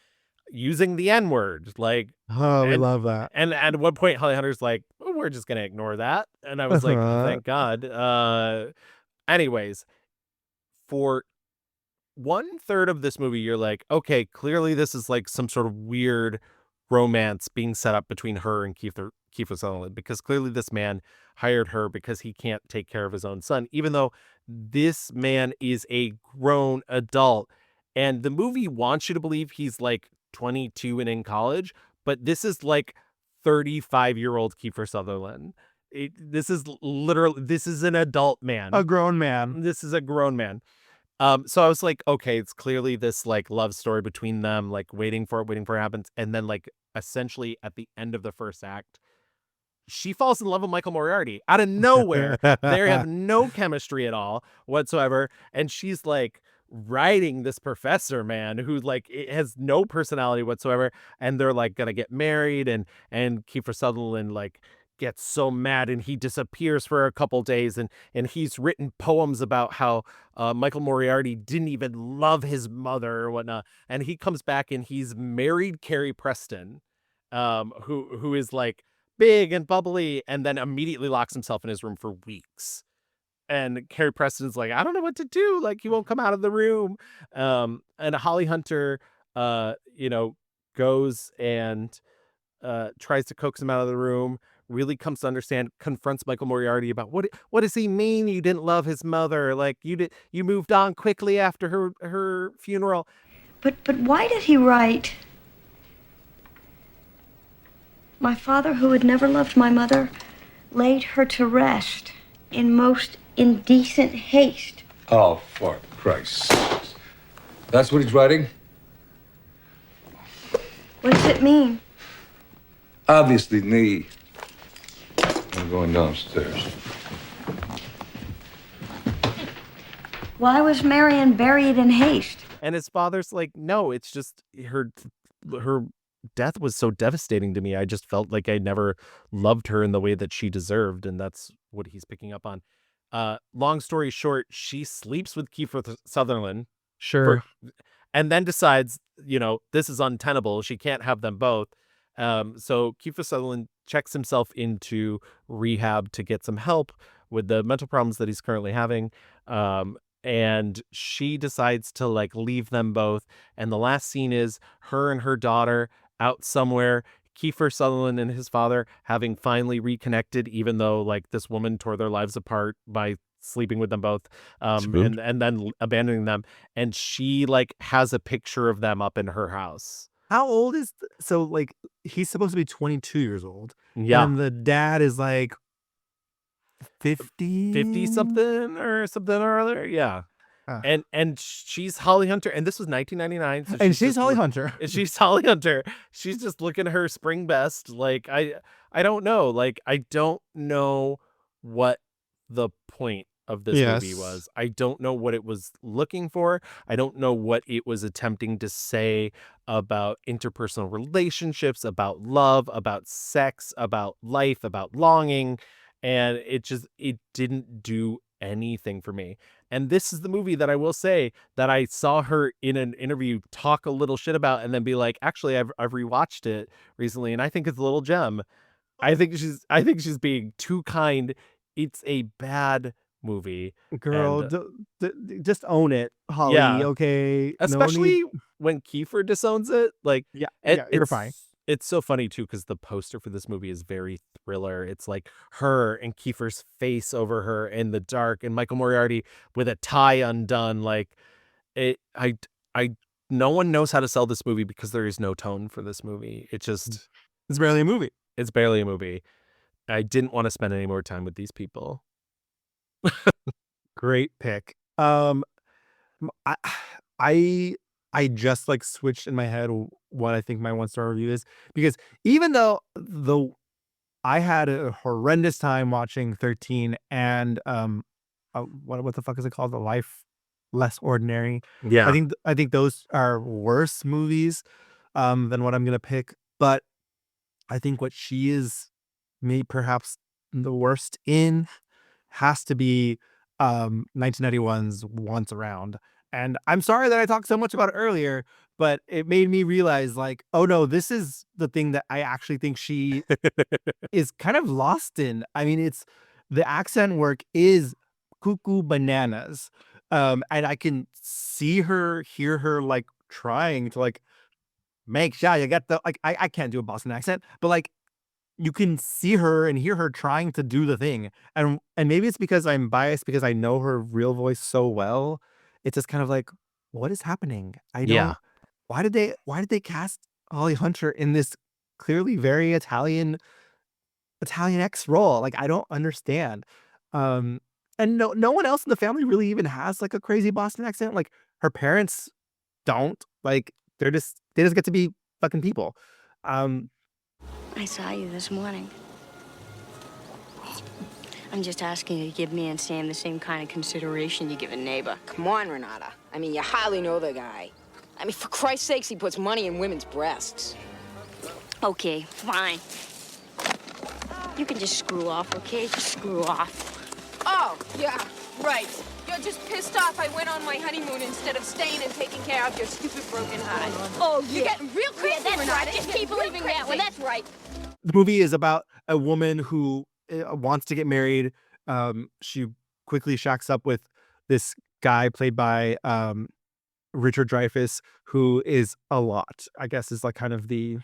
using the N-word. Like, we love that. And at one point, Holly Hunter's like, oh, we're just going to ignore that. And I was like, thank God. Anyways, for 1/3 of this movie, you're like, okay, clearly this is like some sort of weird romance being set up between her and Kiefer Sutherland, because clearly this man hired her because he can't take care of his own son, even though this man is a grown adult. And the movie wants you to believe he's like 22 and in college, but this is like 35-year-old Kiefer Sutherland. This is an adult man. A grown man. This is a grown man. So I was like, okay, it's clearly this like love story between them, like waiting for it happens. And then like essentially at the end of the first act, she falls in love with Michael Moriarty out of nowhere. They have no chemistry at all whatsoever. And she's like writing this professor man who like it has no personality whatsoever. And they're like going to get married and Kiefer Sutherland like gets so mad and he disappears for a couple days, and he's written poems about how Michael Moriarty didn't even love his mother or whatnot, and he comes back and he's married Carrie Preston, who is like big and bubbly, and then immediately locks himself in his room for weeks. And Carrie Preston's like, I don't know what to do. Like, he won't come out of the room. And Holly Hunter, goes and tries to coax him out of the room, really comes to understand, confronts Michael Moriarty about what does he mean you didn't love his mother? Like, you moved on quickly after her funeral. But why did he write, my father, who had never loved my mother, laid her to rest in most indecent haste? Oh, for Christ's sakes. That's what he's writing? What does it mean? Obviously, knee. I'm going downstairs. Why was Marion buried in haste? And his father's like, no, it's just her death was so devastating to me. I just felt like I never loved her in the way that she deserved. And that's what he's picking up on. Long story short, she sleeps with Kiefer Sutherland. Sure. And then decides, this is untenable. She can't have them both. So Kiefer Sutherland checks himself into rehab to get some help with the mental problems that he's currently having. And she decides to like leave them both. And the last scene is her and her daughter out somewhere. Kiefer Sutherland and his father having finally reconnected, even though like this woman tore their lives apart by sleeping with them both, and then abandoning them. And she like has a picture of them up in her house. How old is so like he's supposed to be 22 years old. Yeah. And the dad is like 50 something or other. Yeah. And she's Holly Hunter, and this was 1999. So and she's Holly Hunter. She's Holly Hunter. She's just looking her spring best. Like I don't know. Like I don't know what the point of this movie was. I don't know what it was looking for. I don't know what it was attempting to say about interpersonal relationships, about love, about sex, about life, about longing. And it didn't do anything for me. And this is the movie that I will say that I saw her in an interview talk a little shit about and then be like, actually, I've rewatched it recently and I think it's a little gem. I think she's being too kind. It's a bad movie. Girl, just own it, Holly. Yeah. Okay. Especially when Kiefer disowns it. Like, you're fine. It's so funny too, because the poster for this movie is very thriller. It's like her and Kiefer's face over her in the dark, and Michael Moriarty with a tie undone. Like no one knows how to sell this movie because there is no tone for this movie. It's barely a movie. It's barely a movie. I didn't want to spend any more time with these people. Great pick. I just like switched in my head what I think my 1-star review is, because even though I had a horrendous time watching 13 and what the fuck is it called? The Life Less Ordinary. Yeah. I think those are worse movies than what I'm gonna pick. But I think what she is maybe perhaps the worst in has to be 1991's Once Around. And I'm sorry that I talked so much about it earlier, but it made me realize like, oh no, this is the thing that I actually think she is kind of lost in. I mean, it's the accent work is cuckoo bananas. And I can hear her like trying to like make sure you get the like I can't do a Boston accent, but like you can see her and hear her trying to do the thing. And maybe it's because I'm biased because I know her real voice so well. It's just kind of like, what is happening? Why did they cast Holly Hunter in this clearly very Italian X role? Like, I don't understand. And no one else in the family really even has like a crazy Boston accent. Like her parents don't. Like they just get to be fucking people. I saw you this morning. I'm just asking you to give me and Sam the same kind of consideration you give a neighbor. Come on, Renata. I mean, you hardly know the guy. I mean, for Christ's sakes, he puts money in women's breasts. Okay, fine. You can just screw off, okay? Just screw off. Oh, yeah, right. You're just pissed off I went on my honeymoon instead of staying and taking care of your stupid broken heart. Oh, yeah. You're getting real crazy, Yeah, that's Renata. right. Just You're keep getting real believing that one. crazy. That's right. The movie is about a woman who wants to get married. She quickly shacks up with this guy played by Richard Dreyfuss, who is a lot. I guess is like kind of the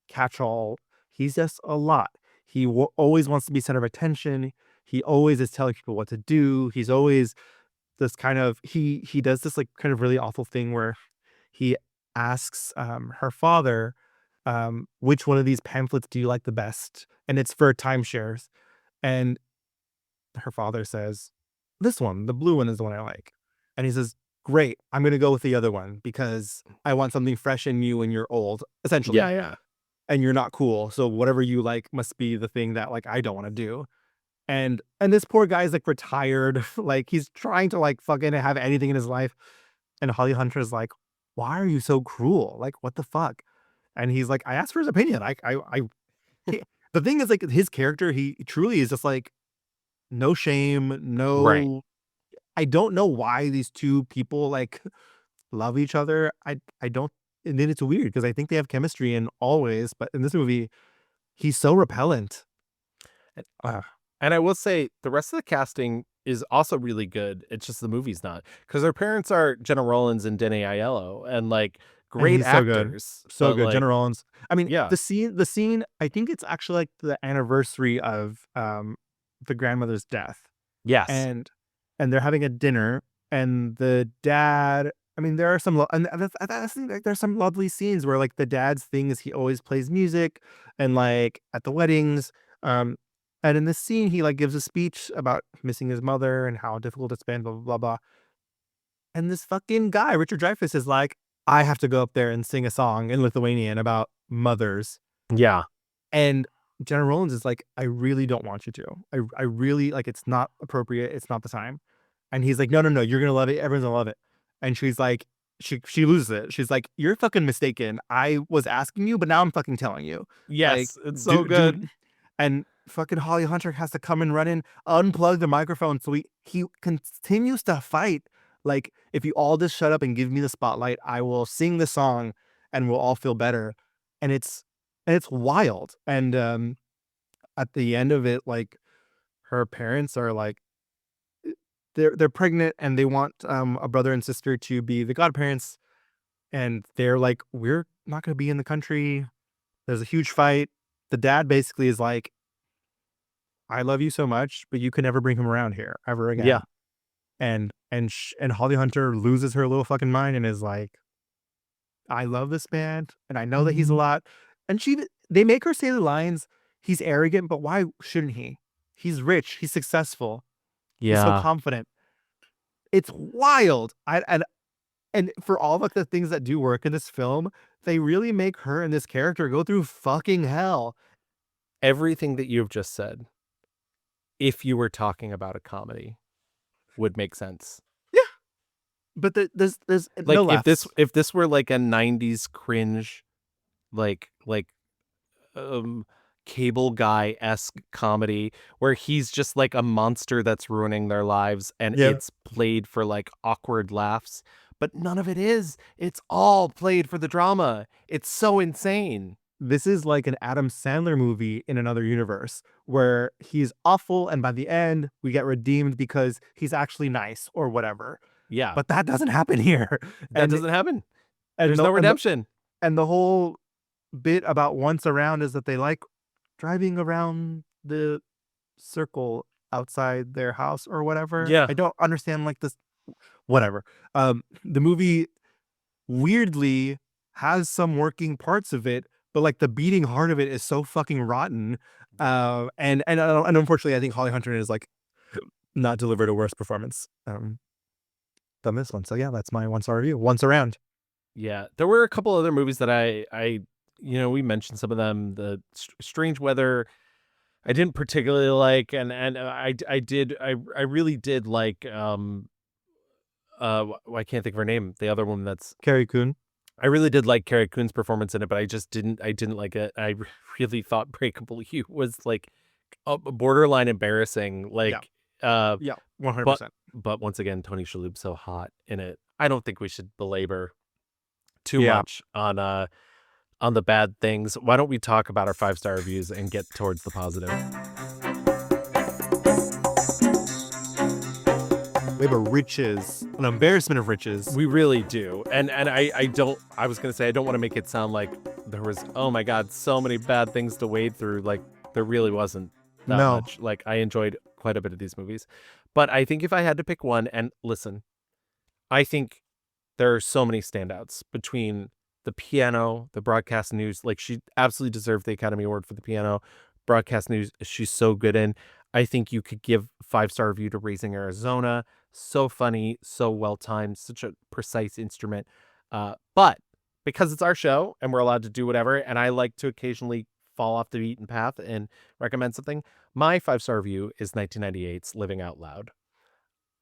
catch-all. He's just a lot. He always wants to be center of attention. He always is telling people what to do. He's always this kind of he does this like kind of really awful thing where he asks her father, which one of these pamphlets do you like the best? And it's for timeshares. And her father says, this one, the blue one is the one I like. And he says, great, I'm going to go with the other one because I want something fresh and new and you're old, essentially. Yeah. And you're not cool. So whatever you like must be the thing that like I don't want to do. And this poor guy's like retired, like he's trying to like fucking have anything in his life. And Holly Hunter's like, why are you so cruel? Like, what the fuck? And he's like, I asked for his opinion. The thing is like his character, he truly is just like no shame, no. Right. I don't know why these two people like love each other. I don't. And then it's weird because I think they have chemistry in always, but in this movie, he's so repellent. And I will say the rest of the casting is also really good. It's just the movie's not, because their parents are Jenna Rollins and Dene Aiello, and like great he's so good. actors. So but, good, like, Jenna Rollins. I mean, Yeah. the scene. I think it's actually like the anniversary of the grandmother's death, Yes. and they're having a dinner, and the dad. I mean, there are some, and that's the thing, like, there's some lovely scenes where like the dad's thing is he always plays music, and like at the weddings, and in this scene he like gives a speech about missing his mother and how difficult it's been, blah blah blah blah. And this fucking guy, Richard Dreyfuss, is like, I have to go up there and sing a song in Lithuanian about mothers. Yeah. And Jenna Rollins is like, I really don't want you to. I really like, it's not appropriate. It's not the time. And he's like, no, you're gonna love it. Everyone's gonna love it. And she's like, she loses it. She's like, you're fucking mistaken. I was asking you, but now I'm fucking telling you. Yes. Like, It's so good. And fucking Holly Hunter has to come and run in, unplug the microphone. So he continues to fight. Like, if you all just shut up and give me the spotlight, I will sing the song and we'll all feel better. And it's wild. And at the end of it, like, her parents are like, they're pregnant and they want a brother and sister to be the godparents. And they're like, we're not going to be in the country. There's a huge fight. The dad basically is like, I love you so much, but you can never bring him around here ever again. Yeah. And Holly Hunter loses her little fucking mind and is like, I love this man and I know that he's a lot. And they make her say the lines, he's arrogant, but why shouldn't he? He's rich, he's successful. He's so confident. It's wild. And for all of the things that do work in this film, they really make her and this character go through fucking hell. Everything that you've just said, if you were talking about a comedy, would make sense. But there's Like no if this were like a 90s cringe, like cable guy-esque comedy where he's just like a monster that's ruining their lives and it's played for like awkward laughs, but none of it is. It's all played for the drama. It's so insane. This is like an Adam Sandler movie in another universe where he's awful and by the end we get redeemed because he's actually nice or whatever. Yeah. But that doesn't happen here. That doesn't happen. And There's no redemption. And the whole bit about Once Around is that they like driving around the circle outside their house or whatever. Yeah. I don't understand like this, whatever. The movie weirdly has some working parts of it, but like the beating heart of it is so fucking rotten. And unfortunately, I think Holly Hunter is like not delivered a worse performance than this one. So yeah, that's my 1-star review. Once Around. Yeah, there were a couple other movies that I we mentioned some of them. The Strange Weather, I didn't particularly like, and I really did like I can't think of her name. The other woman that's Carrie Coon. I really did like Carrie Coon's performance in it, but I didn't like it. I really thought Breakable You was like borderline embarrassing. Like, Yeah, 100%. but once again, Tony Shalhoub's so hot in it. I don't think we should belabor too Yeah. much on the bad things. Why don't we talk about our 5-star reviews and get towards the positive? We have a riches, an embarrassment of riches. We really do. And I was going to say, I don't want to make it sound like there was, oh my God, so many bad things to wade through. Like, there really wasn't that No. much. Like, I enjoyed quite a bit of these movies. But I think if I had to pick one, and listen, I think there are so many standouts between The Piano, the Broadcast News. Like, she absolutely deserved the Academy Award for The Piano. Broadcast News, she's so good in. I think you could give 5-star review to Raising Arizona. So funny, so well timed, such a precise instrument. But because it's our show and we're allowed to do whatever, and I like to occasionally fall off the beaten path and recommend something, my 5-star review is 1998's Living Out Loud.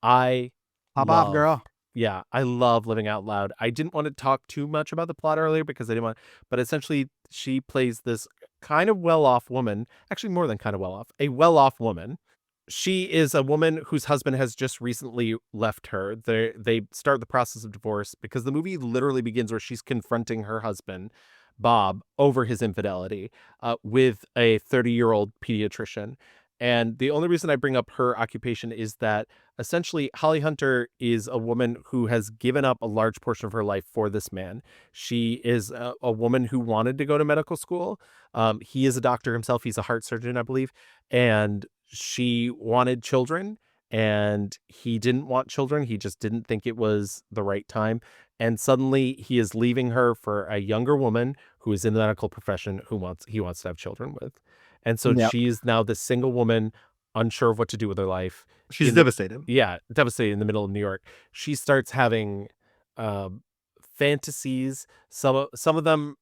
I Pop off, girl. Yeah, I love Living Out Loud. I didn't want to talk too much about the plot earlier because I didn't want, but essentially she plays this kind of well-off woman, actually more than kind of well-off, a well-off woman. She is a woman whose husband has just recently left her. They start the process of divorce because the movie literally begins where she's confronting her husband, Bob, over his infidelity with a 30-year-old pediatrician. And the only reason I bring up her occupation is that essentially Holly Hunter is a woman who has given up a large portion of her life for this man. She is a woman who wanted to go to medical school. He is a doctor himself. He's a heart surgeon, I believe. And she wanted children and he didn't want children. He just didn't think it was the right time. And suddenly he is leaving her for a younger woman who is in the medical profession he wants to have children with. And so Yep. she's now this single woman, unsure of what to do with her life. She's devastated. Yeah, devastated in the middle of New York. She starts having fantasies, some of them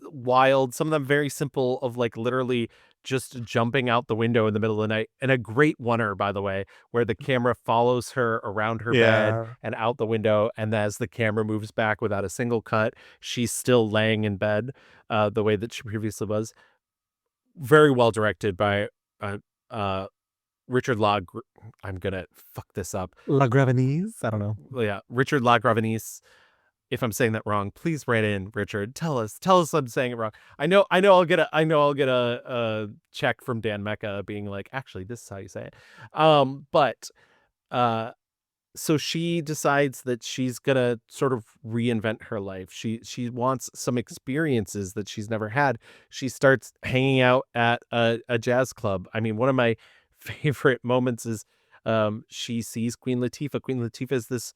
wild, some of them very simple, of like literally just jumping out the window in the middle of the night. And a great oneer, by the way, where the camera follows her around her Yeah. bed and out the window. And as the camera moves back without a single cut, she's still laying in bed the way that she previously was. Very well directed by Richard I'm gonna fuck this up. LaGravenese? I don't know. Yeah, Richard LaGravenese. If I'm saying that wrong, please write in, Richard. Tell us I'm saying it wrong. I know I'll get a check from Dan Mecca being like, actually, this is how you say it. So she decides that she's gonna sort of reinvent her life. She wants some experiences that she's never had. She starts hanging out at a jazz club. I mean, one of my favorite moments is she sees Queen Latifah. Queen Latifah is this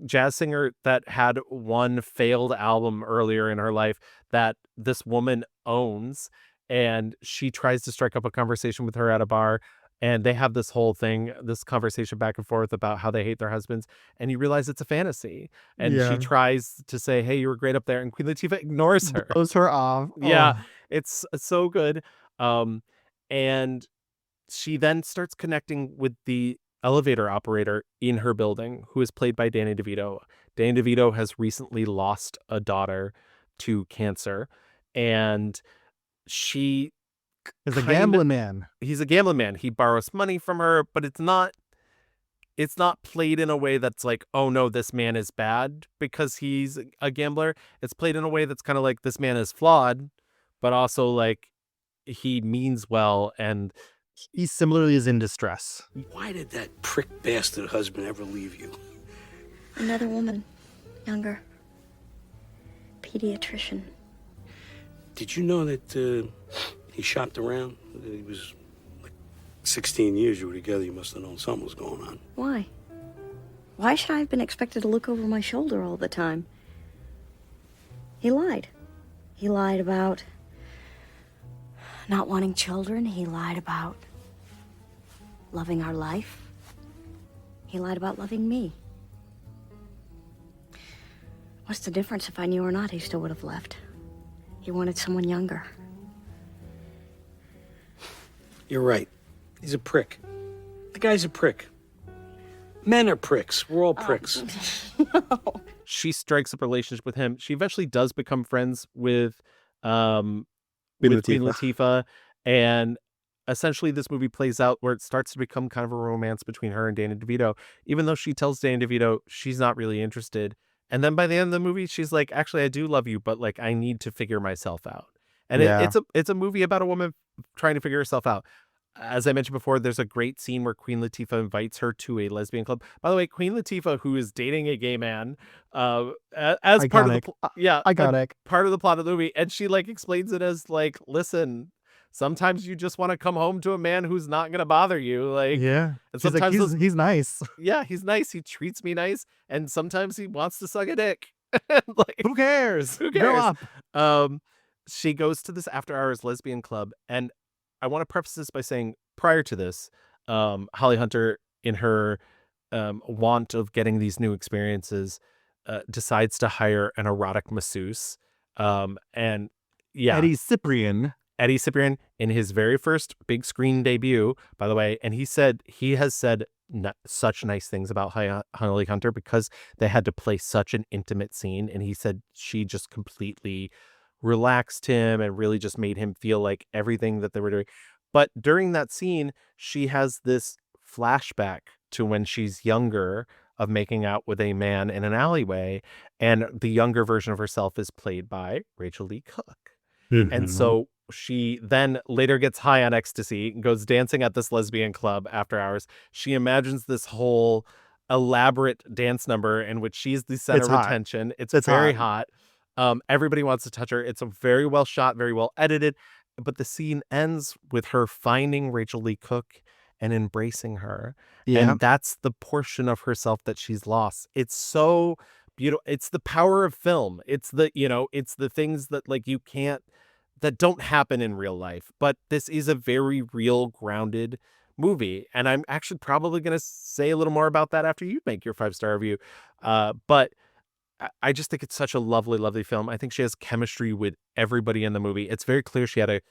jazz singer that had one failed album earlier in her life that this woman owns, and she tries to strike up a conversation with her at a bar. And they have this whole thing, this conversation back and forth about how they hate their husbands. And you realize it's a fantasy. And Yeah. she tries to say, hey, you were great up there. And Queen Latifah ignores her. Blows her off. Yeah, Oh. it's so good. And she then starts connecting with the elevator operator in her building, who is played by Danny DeVito. Danny DeVito has recently lost a daughter to cancer. And she... He's a gambling man. He's a gambling man. He borrows money from her, but it's not played in a way that's like, oh no, this man is bad because he's a gambler. It's played in a way that's kind of like, this man is flawed, but also like he means well, and he similarly is in distress. Why did that prick bastard husband ever leave you? Another woman, younger, pediatrician. Did you know that he shopped around? He was like 16 years you were together. You must have known something was going on. Why? Why should I have been expected to look over my shoulder all the time? He lied. He lied about not wanting children. He lied about loving our life. He lied about loving me. What's the difference? If I knew or not, he still would have left. He wanted someone younger. You're right. He's a prick. The guy's a prick. Men are pricks. We're all pricks. She strikes up a relationship with him. She eventually does become friends with Queen Latifah. Latifah, and essentially this movie plays out where it starts to become kind of a romance between her and Danny DeVito, even though she tells Danny DeVito she's not really interested. And then by the end of the movie, she's like, actually, I do love you, but like, I need to figure myself out. And Yeah. it's a movie about a woman trying to figure herself out. As I mentioned before, there's a great scene where Queen Latifah invites her to a lesbian club. By the way, Queen Latifah, who is dating a gay man, as part of the Iconic. Iconic. part of the plot of the movie, and she like explains it as like, listen, sometimes you just want to come home to a man who's not gonna bother you, like, Yeah. and She's like, sometimes he's nice. yeah, he's nice, he treats me nice, and sometimes he wants to suck a dick. Like, Who cares? who Grow cares? up. She goes to this after hours lesbian club, and I want to preface this by saying prior to this, Holly Hunter, in her want of getting these new experiences, decides to hire an erotic masseuse. And yeah, Eddie Ciprian. Eddie Ciprian in his very first big screen debut, by the way, and he has said such nice things about Holly Hunter because they had to play such an intimate scene, and he said she just completely relaxed him and really just made him feel like everything that they were doing. But during that scene, she has this flashback to when she's younger of making out with a man in an alleyway, and the younger version of herself is played by Rachel Lee Cook. And so she then later gets high on ecstasy and goes dancing at this lesbian club after hours. She imagines this whole elaborate dance number in which she's the center It's of hot. attention. It's It's very hot. Everybody wants to touch her. It's a very well shot, very well edited. But the scene ends with her finding Rachel Lee Cook and embracing her. Yeah. And that's the portion of herself that she's lost. It's so beautiful. It's the power of film. It's it's the things that like that don't happen in real life. But this is a very real, grounded movie. And I'm actually probably going to say a little more about that after you make your 5-star review. But I just think it's such a lovely, lovely film. I think she has chemistry with everybody in the movie. It's very clear she had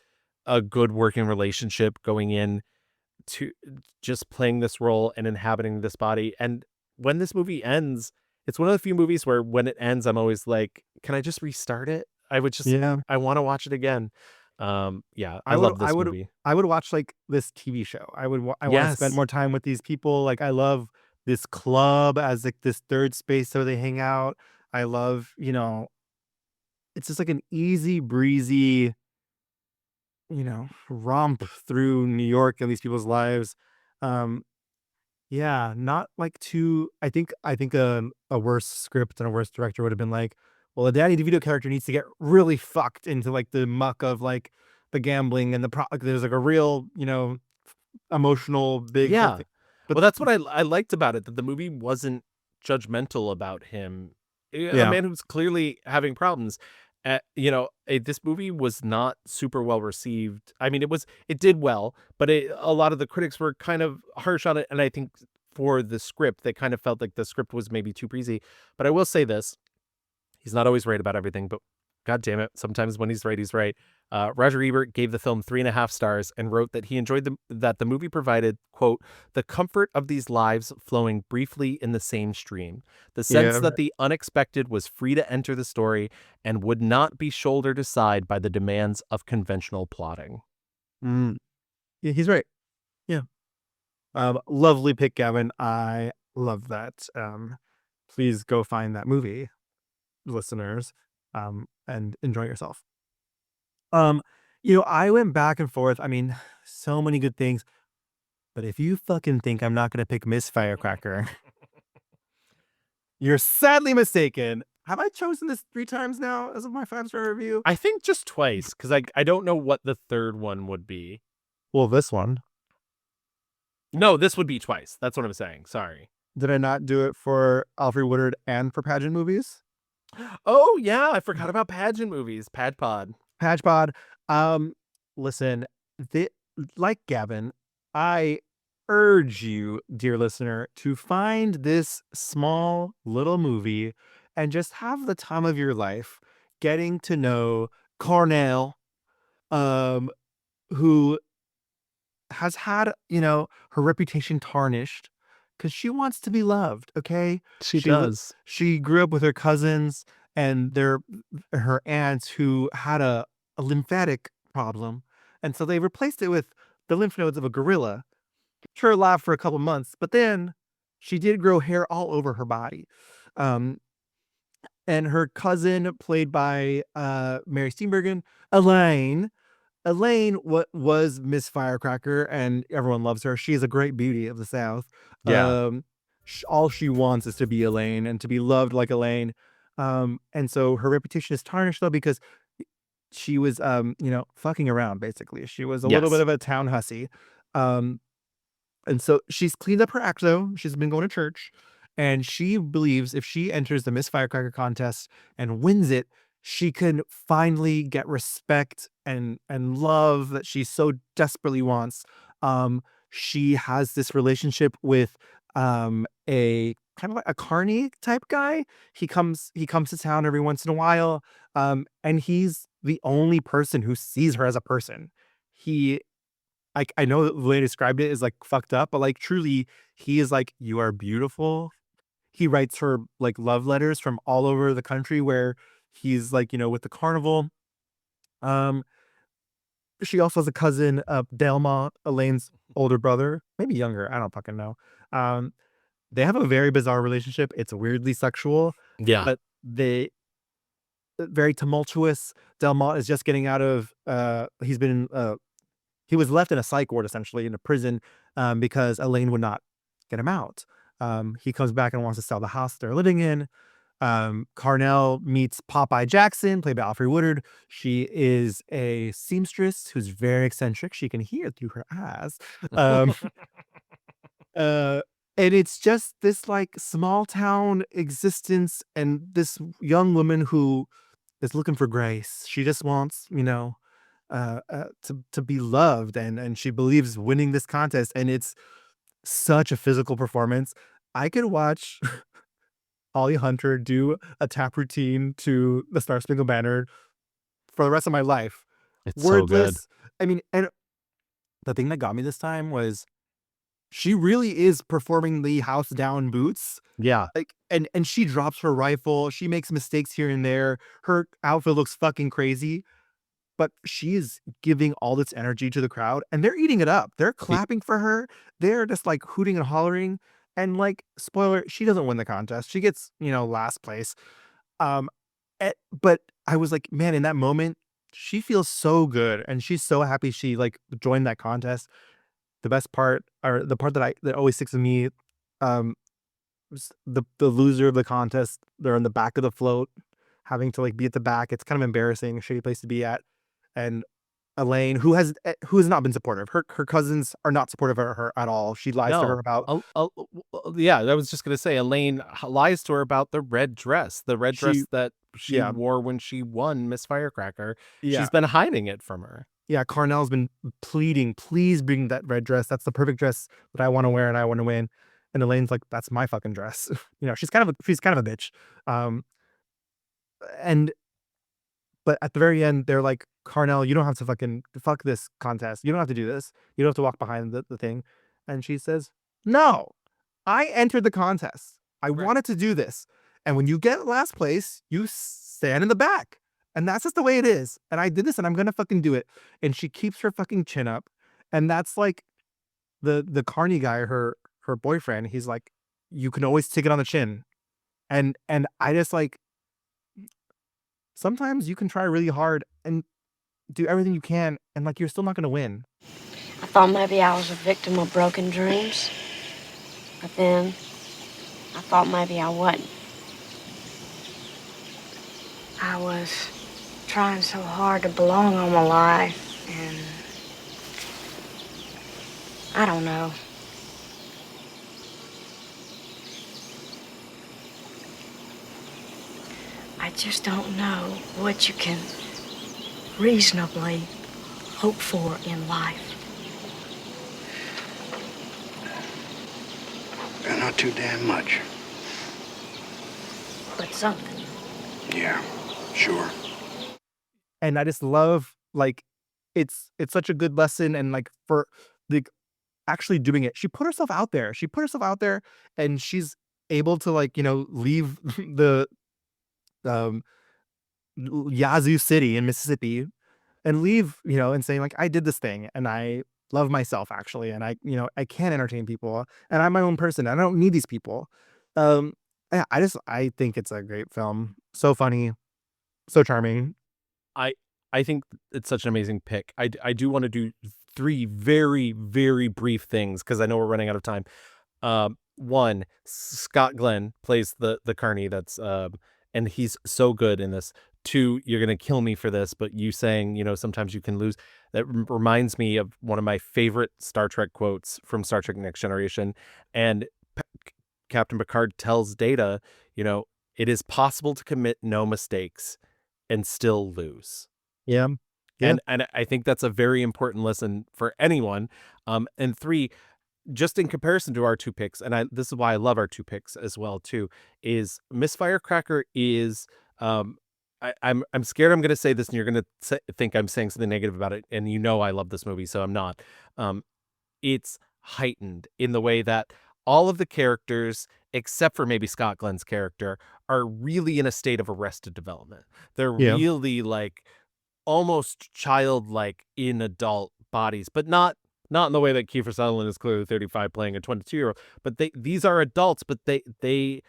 a good working relationship going in to just playing this role and inhabiting this body. And when this movie ends, it's one of the few movies where when it ends, I'm always like, can I just restart it? I would just, I want to watch it again. Yeah, I love this movie. I would watch like this TV show. I want to spend more time with these people. Like I love this club as like this third space where they hang out. I love, it's just like an easy breezy, romp through New York and these people's lives. Yeah, not like too. I think a worse script and a worse director would have been like, well, a Danny DeVito character needs to get really fucked into like the muck of like the gambling and like, there's like a real, emotional big. Yeah. But Well, that's what I liked about it, that the movie wasn't judgmental about him. A man who's clearly having problems. This movie was not super well received. I mean, it did well, but a lot of the critics were kind of harsh on it. And I think for the script, they kind of felt like the script was maybe too breezy. But I will say this. He's not always right about everything, but God damn it, sometimes when he's right, he's right. Roger Ebert gave the film 3.5 stars and wrote that he enjoyed that the movie provided, quote, the comfort of these lives flowing briefly in the same stream. The sense that the unexpected was free to enter the story and would not be shouldered aside by the demands of conventional plotting. Yeah, he's right. Yeah. Lovely pick, Gavin. I love that. Please go find that movie, listeners, and enjoy yourself. I went back and forth. I mean, so many good things. But if you fucking think I'm not going to pick Miss Firecracker, you're sadly mistaken. Have I chosen this 3 times now as of my 5-star review? I think just twice, because I don't know what the third one would be. Well, this one. No, this would be twice. That's what I'm saying. Sorry. Did I not do it for Alfred Woodard and for pageant movies? Oh, yeah. I forgot about pageant movies. Padpod. Patchpod. Listen, like Gavin, I urge you, dear listener, to find this small little movie and just have the time of your life getting to know Cornell, who has had, her reputation tarnished because she wants to be loved. Okay. She does. She grew up with her cousins and her aunts who had a lymphatic problem. And so they replaced it with the lymph nodes of a gorilla. Kept her alive for a couple months, but then she did grow hair all over her body. Um, and her cousin, played by Mary Steenburgen, Elaine. Elaine was Miss Firecracker, and everyone loves her. She's a great beauty of the South. Yeah. All she wants is to be Elaine and to be loved like Elaine. And so her reputation is tarnished though because she was, fucking around basically. She was a little bit Yes. of a town hussy. Um, and so she's cleaned up her act though. She's been going to church, and she believes if she enters the Miss Firecracker contest and wins it, she can finally get respect and love that she so desperately wants. She has this relationship with a kind of like a carny type guy. He comes to town every once in a while, and he's the only person who sees her as a person. He like I know the way I described it is like fucked up, but like truly, he is like, you are beautiful. He writes her like love letters from all over the country where he's like, with the carnival. Um, she also has a cousin, Delmont, Elaine's older brother, maybe younger. I don't fucking know. Um, they have a very bizarre relationship. It's weirdly sexual, Yeah. but they very tumultuous. Delmont is just getting out of he's been he was left in a psych ward essentially in a prison because Elaine would not get him out. He comes back and wants to sell the house they're living in. Carnell meets Popeye Jackson, played by Alfre Woodard. She is a seamstress who's very eccentric. She can hear through her eyes. Um, and it's just this like small town existence and this young woman who is looking for grace. She just wants, to be loved, and she believes winning this contest, and it's such a physical performance. I could watch Holly Hunter do a tap routine to the Star Spangled Banner for the rest of my life. It's so good. Wordless. I mean, and the thing that got me this time was she really is performing the house down boots. Yeah. Like, and she drops her rifle. She makes mistakes here and there. Her outfit looks fucking crazy, but she is giving all this energy to the crowd, and they're eating it up. They're clapping for her. They're just like hooting and hollering. And like, spoiler, she doesn't win the contest. She gets, last place. But I was like, man, in that moment, she feels so good, and she's so happy she like joined that contest. The best part, or the part that always sticks with me, was the loser of the contest. They're in the back of the float, having to like be at the back. It's kind of embarrassing, shitty place to be at. And Elaine, who has not been supportive. Her cousins are not supportive of her at all. She lies to her about Yeah, I was just gonna say Elaine lies to her about the red dress that she Yeah. wore when she won Miss Firecracker. Yeah. She's been hiding it from her. Yeah, Carnell's been pleading, please bring that red dress. That's the perfect dress that I want to wear and I want to win. And Elaine's like, that's my fucking dress. She's kind of a bitch. And but at the very end, they're like, Carnell, you don't have to fuck this contest. You don't have to do this. You don't have to walk behind the thing. And she says, no, I entered the contest. I wanted to do this. And when you get last place, you stand in the back. And that's just the way it is. And I did this and I'm going to fucking do it. And she keeps her fucking chin up. And that's like the carny guy, her boyfriend. He's like, you can always take it on the chin. And I just like, sometimes you can try really hard and do everything you can, and like you're still not going to win. I thought maybe I was a victim of broken dreams. But then I thought maybe I wasn't. I was trying so hard to belong all my life, and I don't know. I just don't know what you can reasonably hope for in life. Not too damn much. But something. Yeah, sure. And I just love, like, it's such a good lesson, and like for like actually doing it. She put herself out there. And she's able to like, leave the Yazoo City in Mississippi and leave, and saying like, I did this thing and I love myself actually, and I can entertain people, and I'm my own person. I don't need these people. Yeah, I think it's a great film. So funny, so charming. I think it's such an amazing pick. I do want to do 3 very, very brief things because I know we're running out of time. One, Scott Glenn plays the Carney. That's and he's so good in this. 2, you're gonna kill me for this, but you saying sometimes you can lose. That reminds me of one of my favorite Star Trek quotes from Star Trek Next Generation, and Captain Picard tells Data, it is possible to commit no mistakes and still lose. Yeah. And I think that's a very important lesson for anyone. And 3, just in comparison to our 2 picks, and this is why I love our 2 picks as well too, is Miss Firecracker is I'm scared I'm going to say this and you're going to think I'm saying something negative about it, and I love this movie, so I'm not. It's heightened in the way that all of the characters, except for maybe Scott Glenn's character, are really in a state of arrested development. They're really like almost childlike in adult bodies, but not in the way that Kiefer Sutherland is clearly 35 playing a 22-year-old. But these are adults, but they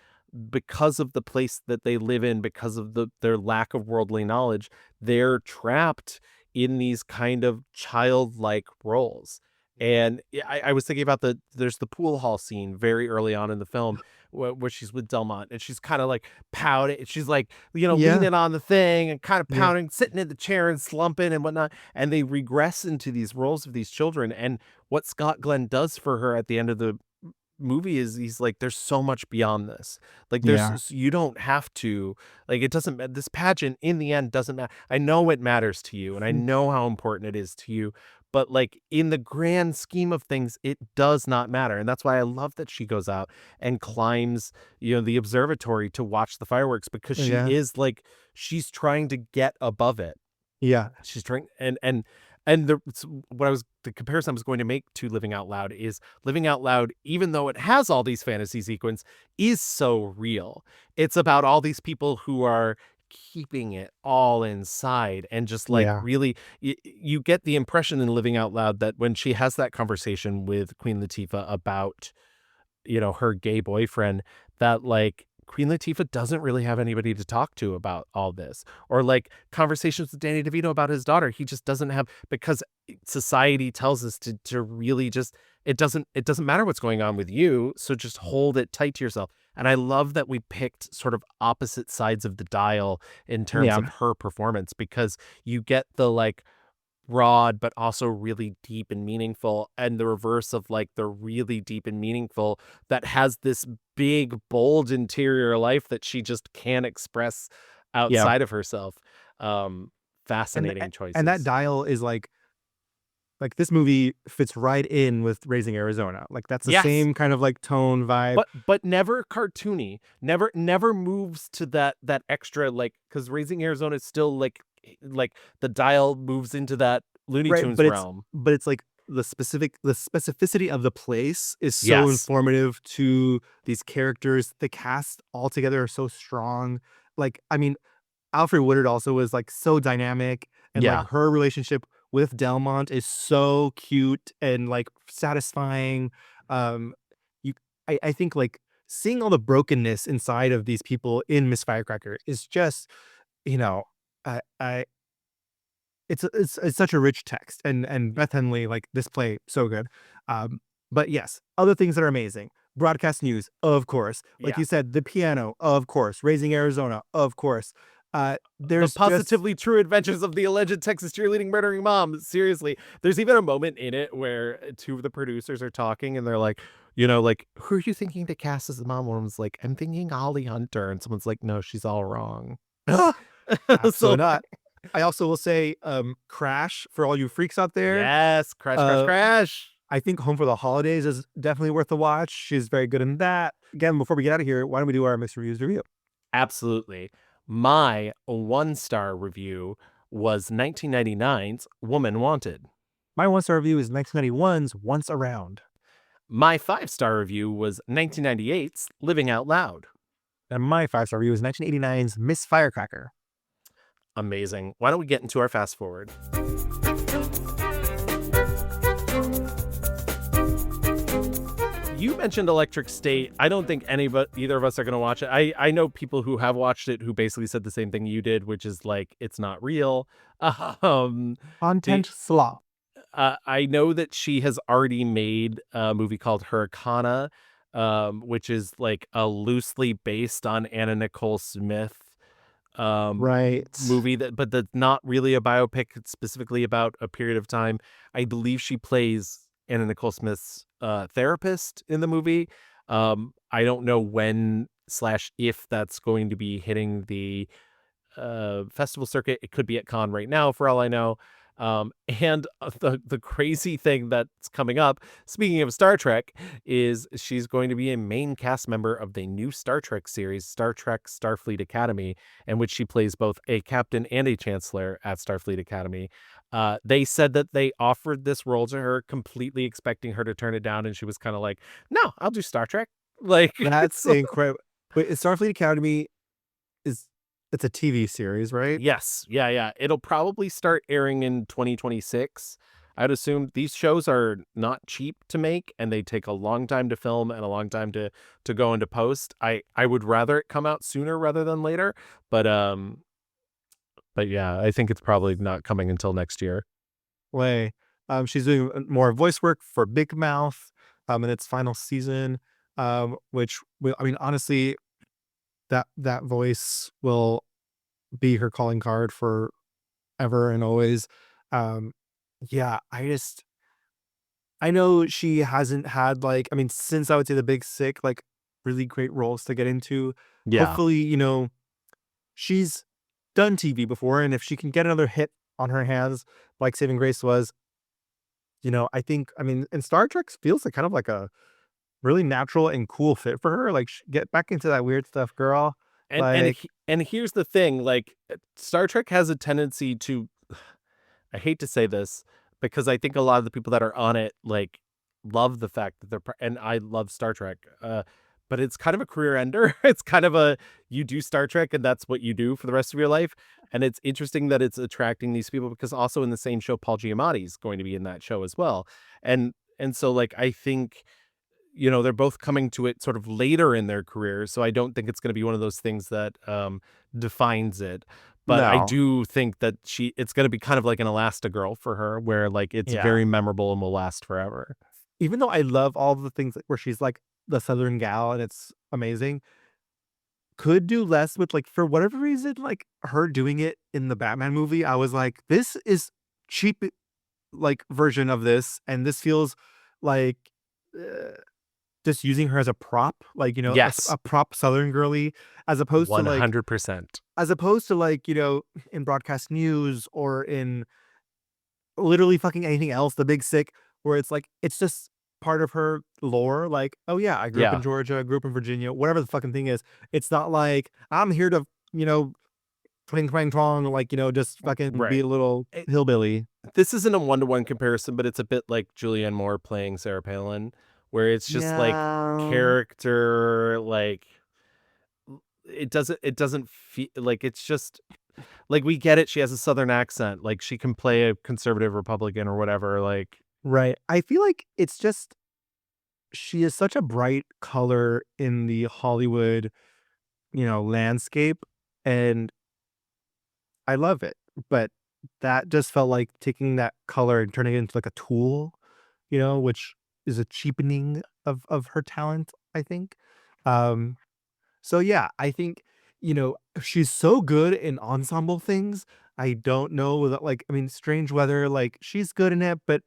because of the place that they live in, because of their lack of worldly knowledge, they're trapped in these kind of childlike roles. And I was thinking about there's the pool hall scene very early on in the film where she's with Delmont and she's kind of like pouting. She's like, leaning on the thing and kind of pouting, sitting in the chair and slumping and whatnot. And they regress into these roles of these children. And what Scott Glenn does for her at the end of the movie is he's like, there's so much beyond this. Like you don't have to, like, it doesn't, this pageant in the end doesn't matter. I know it matters to you and I know how important it is to you, but like in the grand scheme of things, it does not matter. And that's why I love that she goes out and climbs, the observatory to watch the fireworks, because she is like, she's trying to get above it. Yeah. She's trying, and the comparison I was going to make to Living Out Loud is Living Out Loud, even though it has all these fantasy sequences, is so real. It's about all these people who are keeping it all inside and just like really you get the impression in Living Out Loud that when she has that conversation with Queen Latifah about her gay boyfriend, that like Queen Latifah doesn't really have anybody to talk to about all this, or like conversations with Danny DeVito about his daughter. He just doesn't have, because society tells us to really just, it doesn't matter what's going on with you. So just hold it tight to yourself. And I love that we picked sort of opposite sides of the dial in terms of her performance, because you get the like broad but also really deep and meaningful, and the reverse of like the really deep and meaningful that has this big bold interior life that she just can't express outside of herself. Fascinating choices. And that dial is like this movie fits right in with Raising Arizona. Like that's the same kind of like tone vibe, but never cartoony, never moves to that extra, like, because Raising Arizona is still like the dial moves into that Looney Tunes realm. But it's like the specificity of the place is so informative to these characters. The cast all together are so strong. Like, I mean, Alfred Woodard also was like so dynamic, and like her relationship with Delmont is so cute and like satisfying. I think like seeing all the brokenness inside of these people in Miss Firecracker is just, it's such a rich text, and Beth Henley, like this play so good. But yes, other things that are amazing. Broadcast News, of course. Like you said, The Piano, of course. Raising Arizona, of course. There's The Positively True Adventures of the Alleged Texas Cheerleading Murdering Mom. Seriously, there's even a moment in it where 2 of the producers are talking and they're like, like, who are you thinking to cast as the mom? One's like, I'm thinking Holly Hunter, and someone's like, no, she's all wrong. So not. I also will say Crash, for all you freaks out there. Yes, Crash. I think Home for the Holidays is definitely worth a watch. She's very good in that. Again, before we get out of here, why don't we do our Mixed Reviews review? Absolutely. My 1-star review was 1999's Woman Wanted. My 1-star review is 1991's Once Around. My 5-star review was 1998's Living Out Loud. And my 5-star review is 1989's Miss Firecracker. Amazing. Why don't we get into our fast forward? you mentioned Electric State. I don't think either of us are going to watch it. I know people who have watched it who basically said the same thing you did, which is like, it's not real. Content slop. I know that she has already made a movie called Hurricane, which is like a loosely based on Anna Nicole Smith Right. movie but that's not really a biopic. It's specifically about a period of time. I believe she plays Anna Nicole Smith's therapist in the movie. I don't know when/if that's going to be hitting the festival circuit. It could be at Cannes right now, for all I know. And the crazy thing that's coming up, speaking of Star Trek, is she's going to be a main cast member of the new Star Trek series, Star Trek Starfleet Academy, in which she plays both a captain and a chancellor at Starfleet Academy. They said that they offered this role to her, completely expecting her to turn it down, and she was kind of like, "No, I'll do Star Trek." Like, That's incredible. Wait, Starfleet Academy it's a TV series, right? Yes. Yeah. It'll probably start airing in 2026. I'd assume these shows are not cheap to make, and they take a long time to film and a long time to go into post. I would rather it come out sooner rather than later, but yeah, I think it's probably not coming until next year. She's doing more voice work for Big Mouth in its final season, which will, I mean, honestly, that voice will be her calling card for ever and always. Yeah, I know she hasn't had, like, I mean, since I would say The Big Sick, like, really great roles to get into. Yeah. Hopefully, she's done TV before, and if she can get another hit on her hands, like Saving Grace was, I think, I mean, and Star Trek feels like kind of like a really natural and cool fit for her. Like, get back into that weird stuff, girl. And here's the thing, like, Star Trek has a tendency to, I hate to say this, because I think a lot of the people that are on it, like, love the fact that and I love Star Trek, but it's kind of a career ender. It's kind of you do Star Trek and that's what you do for the rest of your life. And it's interesting that it's attracting these people, because also in the same show, Paul Giamatti is going to be in that show as well. And so, like, I think, they're both coming to it sort of later in their career. So I don't think it's going to be one of those things that defines it. But No. I do think that it's going to be kind of like an Elastigirl for her, where, like, it's Yeah. very memorable and will last forever. Even though I love all the things where she's like the Southern gal and it's amazing, could do less with, like, for whatever reason, like, her doing it in the Batman movie, I was like, this is cheap, like, version of this, and this feels like just using her as a prop, like, Yes. a prop Southern girly, as opposed to, like, 100%. in broadcast news or in literally fucking anything else, The Big Sick, where it's like, it's just part of her lore. Like, oh yeah, I grew up Yeah. in Georgia, I grew up in Virginia, whatever the fucking thing is. It's not like I'm here to, twing twang twang, like, just fucking be Right. a little hillbilly. This isn't a one-to-one comparison, but it's a bit like Julianne Moore playing Sarah Palin, where it's just like Yeah. character, like, it doesn't feel like, it's just like, we get it. She has a Southern accent. Like, she can play a conservative Republican or whatever. Like, Right. I feel like it's just, she is such a bright color in the Hollywood, landscape, and I love it. But that just felt like taking that color and turning it into like a tool, which is a cheapening of her talent, I think. So yeah, I think, she's so good in ensemble things. I don't know without, like, I mean, Strange Weather, like, she's good in it, but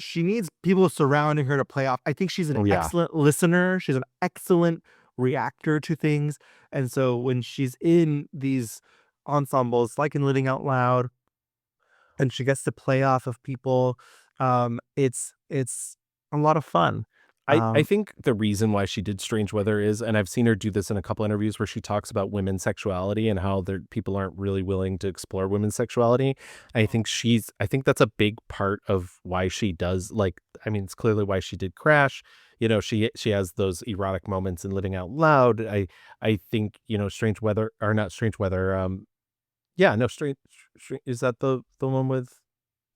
she needs people surrounding her to play off. I think she's Oh, an yeah. excellent listener. She's an excellent reactor to things. And so when she's in these ensembles, like in Living Out Loud, and she gets to play off of people, it's a lot of fun. I think the reason why she did Strange Weather is, and I've seen her do this in a couple interviews where she talks about women's sexuality and how people aren't really willing to explore women's sexuality. I think that's a big part of why she does, like, I mean, it's clearly why she did Crash. She has those erotic moments in Living Out Loud. I think, Strange Weather, or not Strange Weather. Yeah, no, Strange is that the one with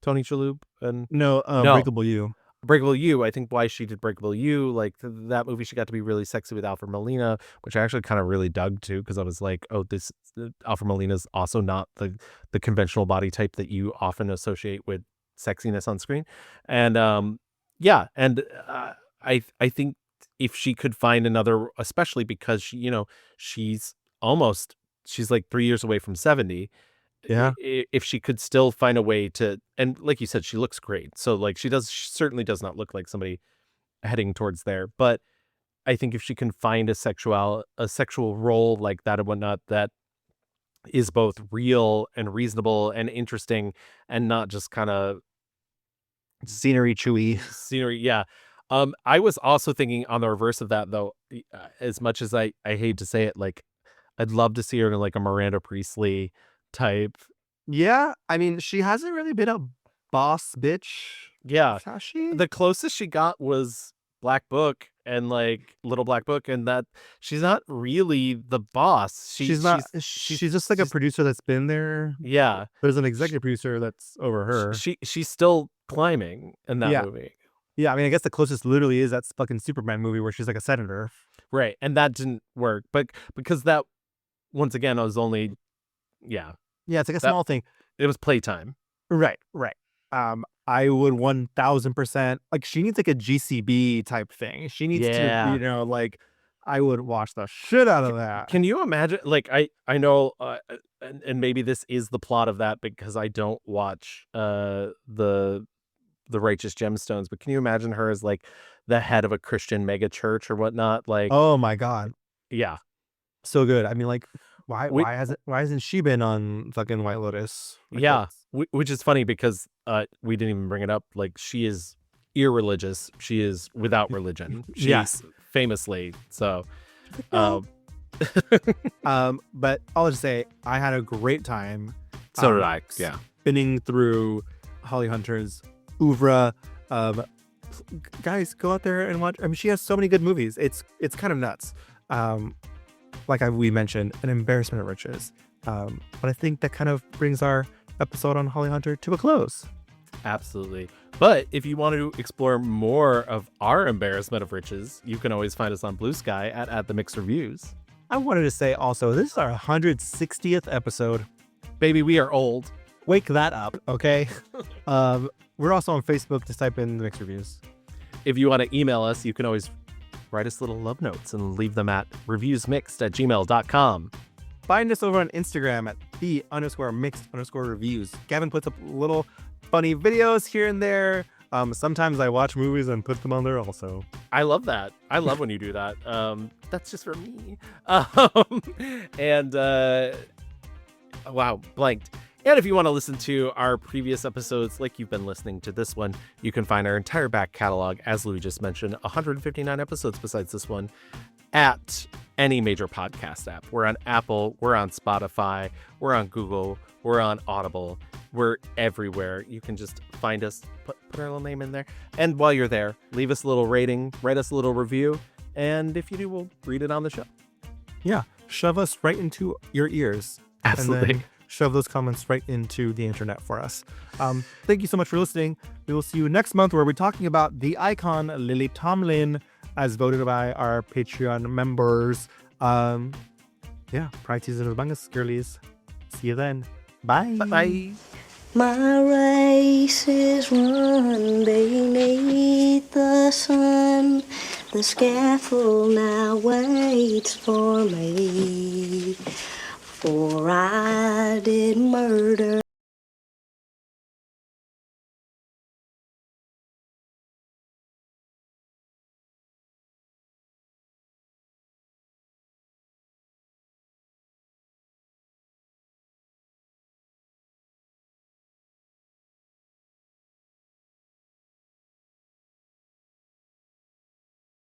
Tony Shalhoub and No, Breakable You. Breakable You, I think why she did Breakable You, like that movie, she got to be really sexy with Alfred Molina, which I actually kind of really dug too, because I was like, oh, this Alfred Molina's also not the conventional body type that you often associate with sexiness on screen. And yeah, and I think if she could find another, especially because she, she's like 3 years away from 70. Yeah. If she could still find a way to, and like you said, she looks great. So like she certainly does not look like somebody heading towards there. But I think if she can find a sexual role like that and whatnot, that is both real and reasonable and interesting and not just kind of scenery chewy. Yeah. I was also thinking on the reverse of that, though, as much as I hate to say it, like I'd love to see her in like a Miranda Priestley type. Yeah, I mean, she hasn't really been a boss bitch. Yeah, has she? The closest she got was Black Book and like Little Black Book, and that she's not really the boss. She's not. She's just like a producer that's been there. Yeah, there's an executive producer that's over her. She's still climbing in that movie. Yeah, I mean, I guess the closest literally is that fucking Superman movie where she's like a senator. Right, and that didn't work, but because that, once again, I was only, yeah, it's like a small thing. It was playtime. Right. I would 1000%, like, she needs like a GCB type thing. She needs to, like, I would watch the shit out of that. Can you imagine? Like, I know, and maybe this is the plot of that because I don't watch the Righteous Gemstones, but can you imagine her as like the head of a Christian mega church or whatnot? Like, oh my god, yeah, so good. I mean, like, why hasn't she been on fucking White Lotus? Like, which is funny because we didn't even bring it up. Like, she is irreligious. She is without religion. She's famously so. But I'll just say I had a great time. So did I. Yeah, spinning through Holly Hunter's oeuvre. Guys, go out there and watch. I mean, she has so many good movies. It's kind of nuts. Like we mentioned, an embarrassment of riches. But I think that kind of brings our episode on Holly Hunter to a close. Absolutely. But if you want to explore more of our embarrassment of riches, you can always find us on Blue Sky at The Mixed Reviews. I wanted to say also, this is our 160th episode. Baby, we are old. Wake that up, okay? We're also on Facebook. Just type in The Mixed Reviews. If you want to email us, you can always write us little love notes and leave them at reviewsmixed@gmail.com. Find us over on Instagram at _mixed_reviews. Gavin puts up little funny videos here and there. Sometimes I watch movies and put them on there also. I love that. I love when you do that. That's just for me. Wow, blanked. And if you want to listen to our previous episodes, like you've been listening to this one, you can find our entire back catalog, as Louis just mentioned, 159 episodes besides this one, at any major podcast app. We're on Apple, we're on Spotify, we're on Google, we're on Audible, we're everywhere. You can just find us, put our little name in there. And while you're there, leave us a little rating, write us a little review, and if you do, we'll read it on the show. Yeah, shove us right into your ears. Absolutely. And then shove those comments right into the internet for us. Thank you so much for listening. We will see you next month where we're talking about the icon Lily Tomlin as voted by our Patreon members. Pride Season of Bangas, girlies. See you then. Bye. Bye. My race is run beneath the sun. The scaffold now waits for me. For I did murder.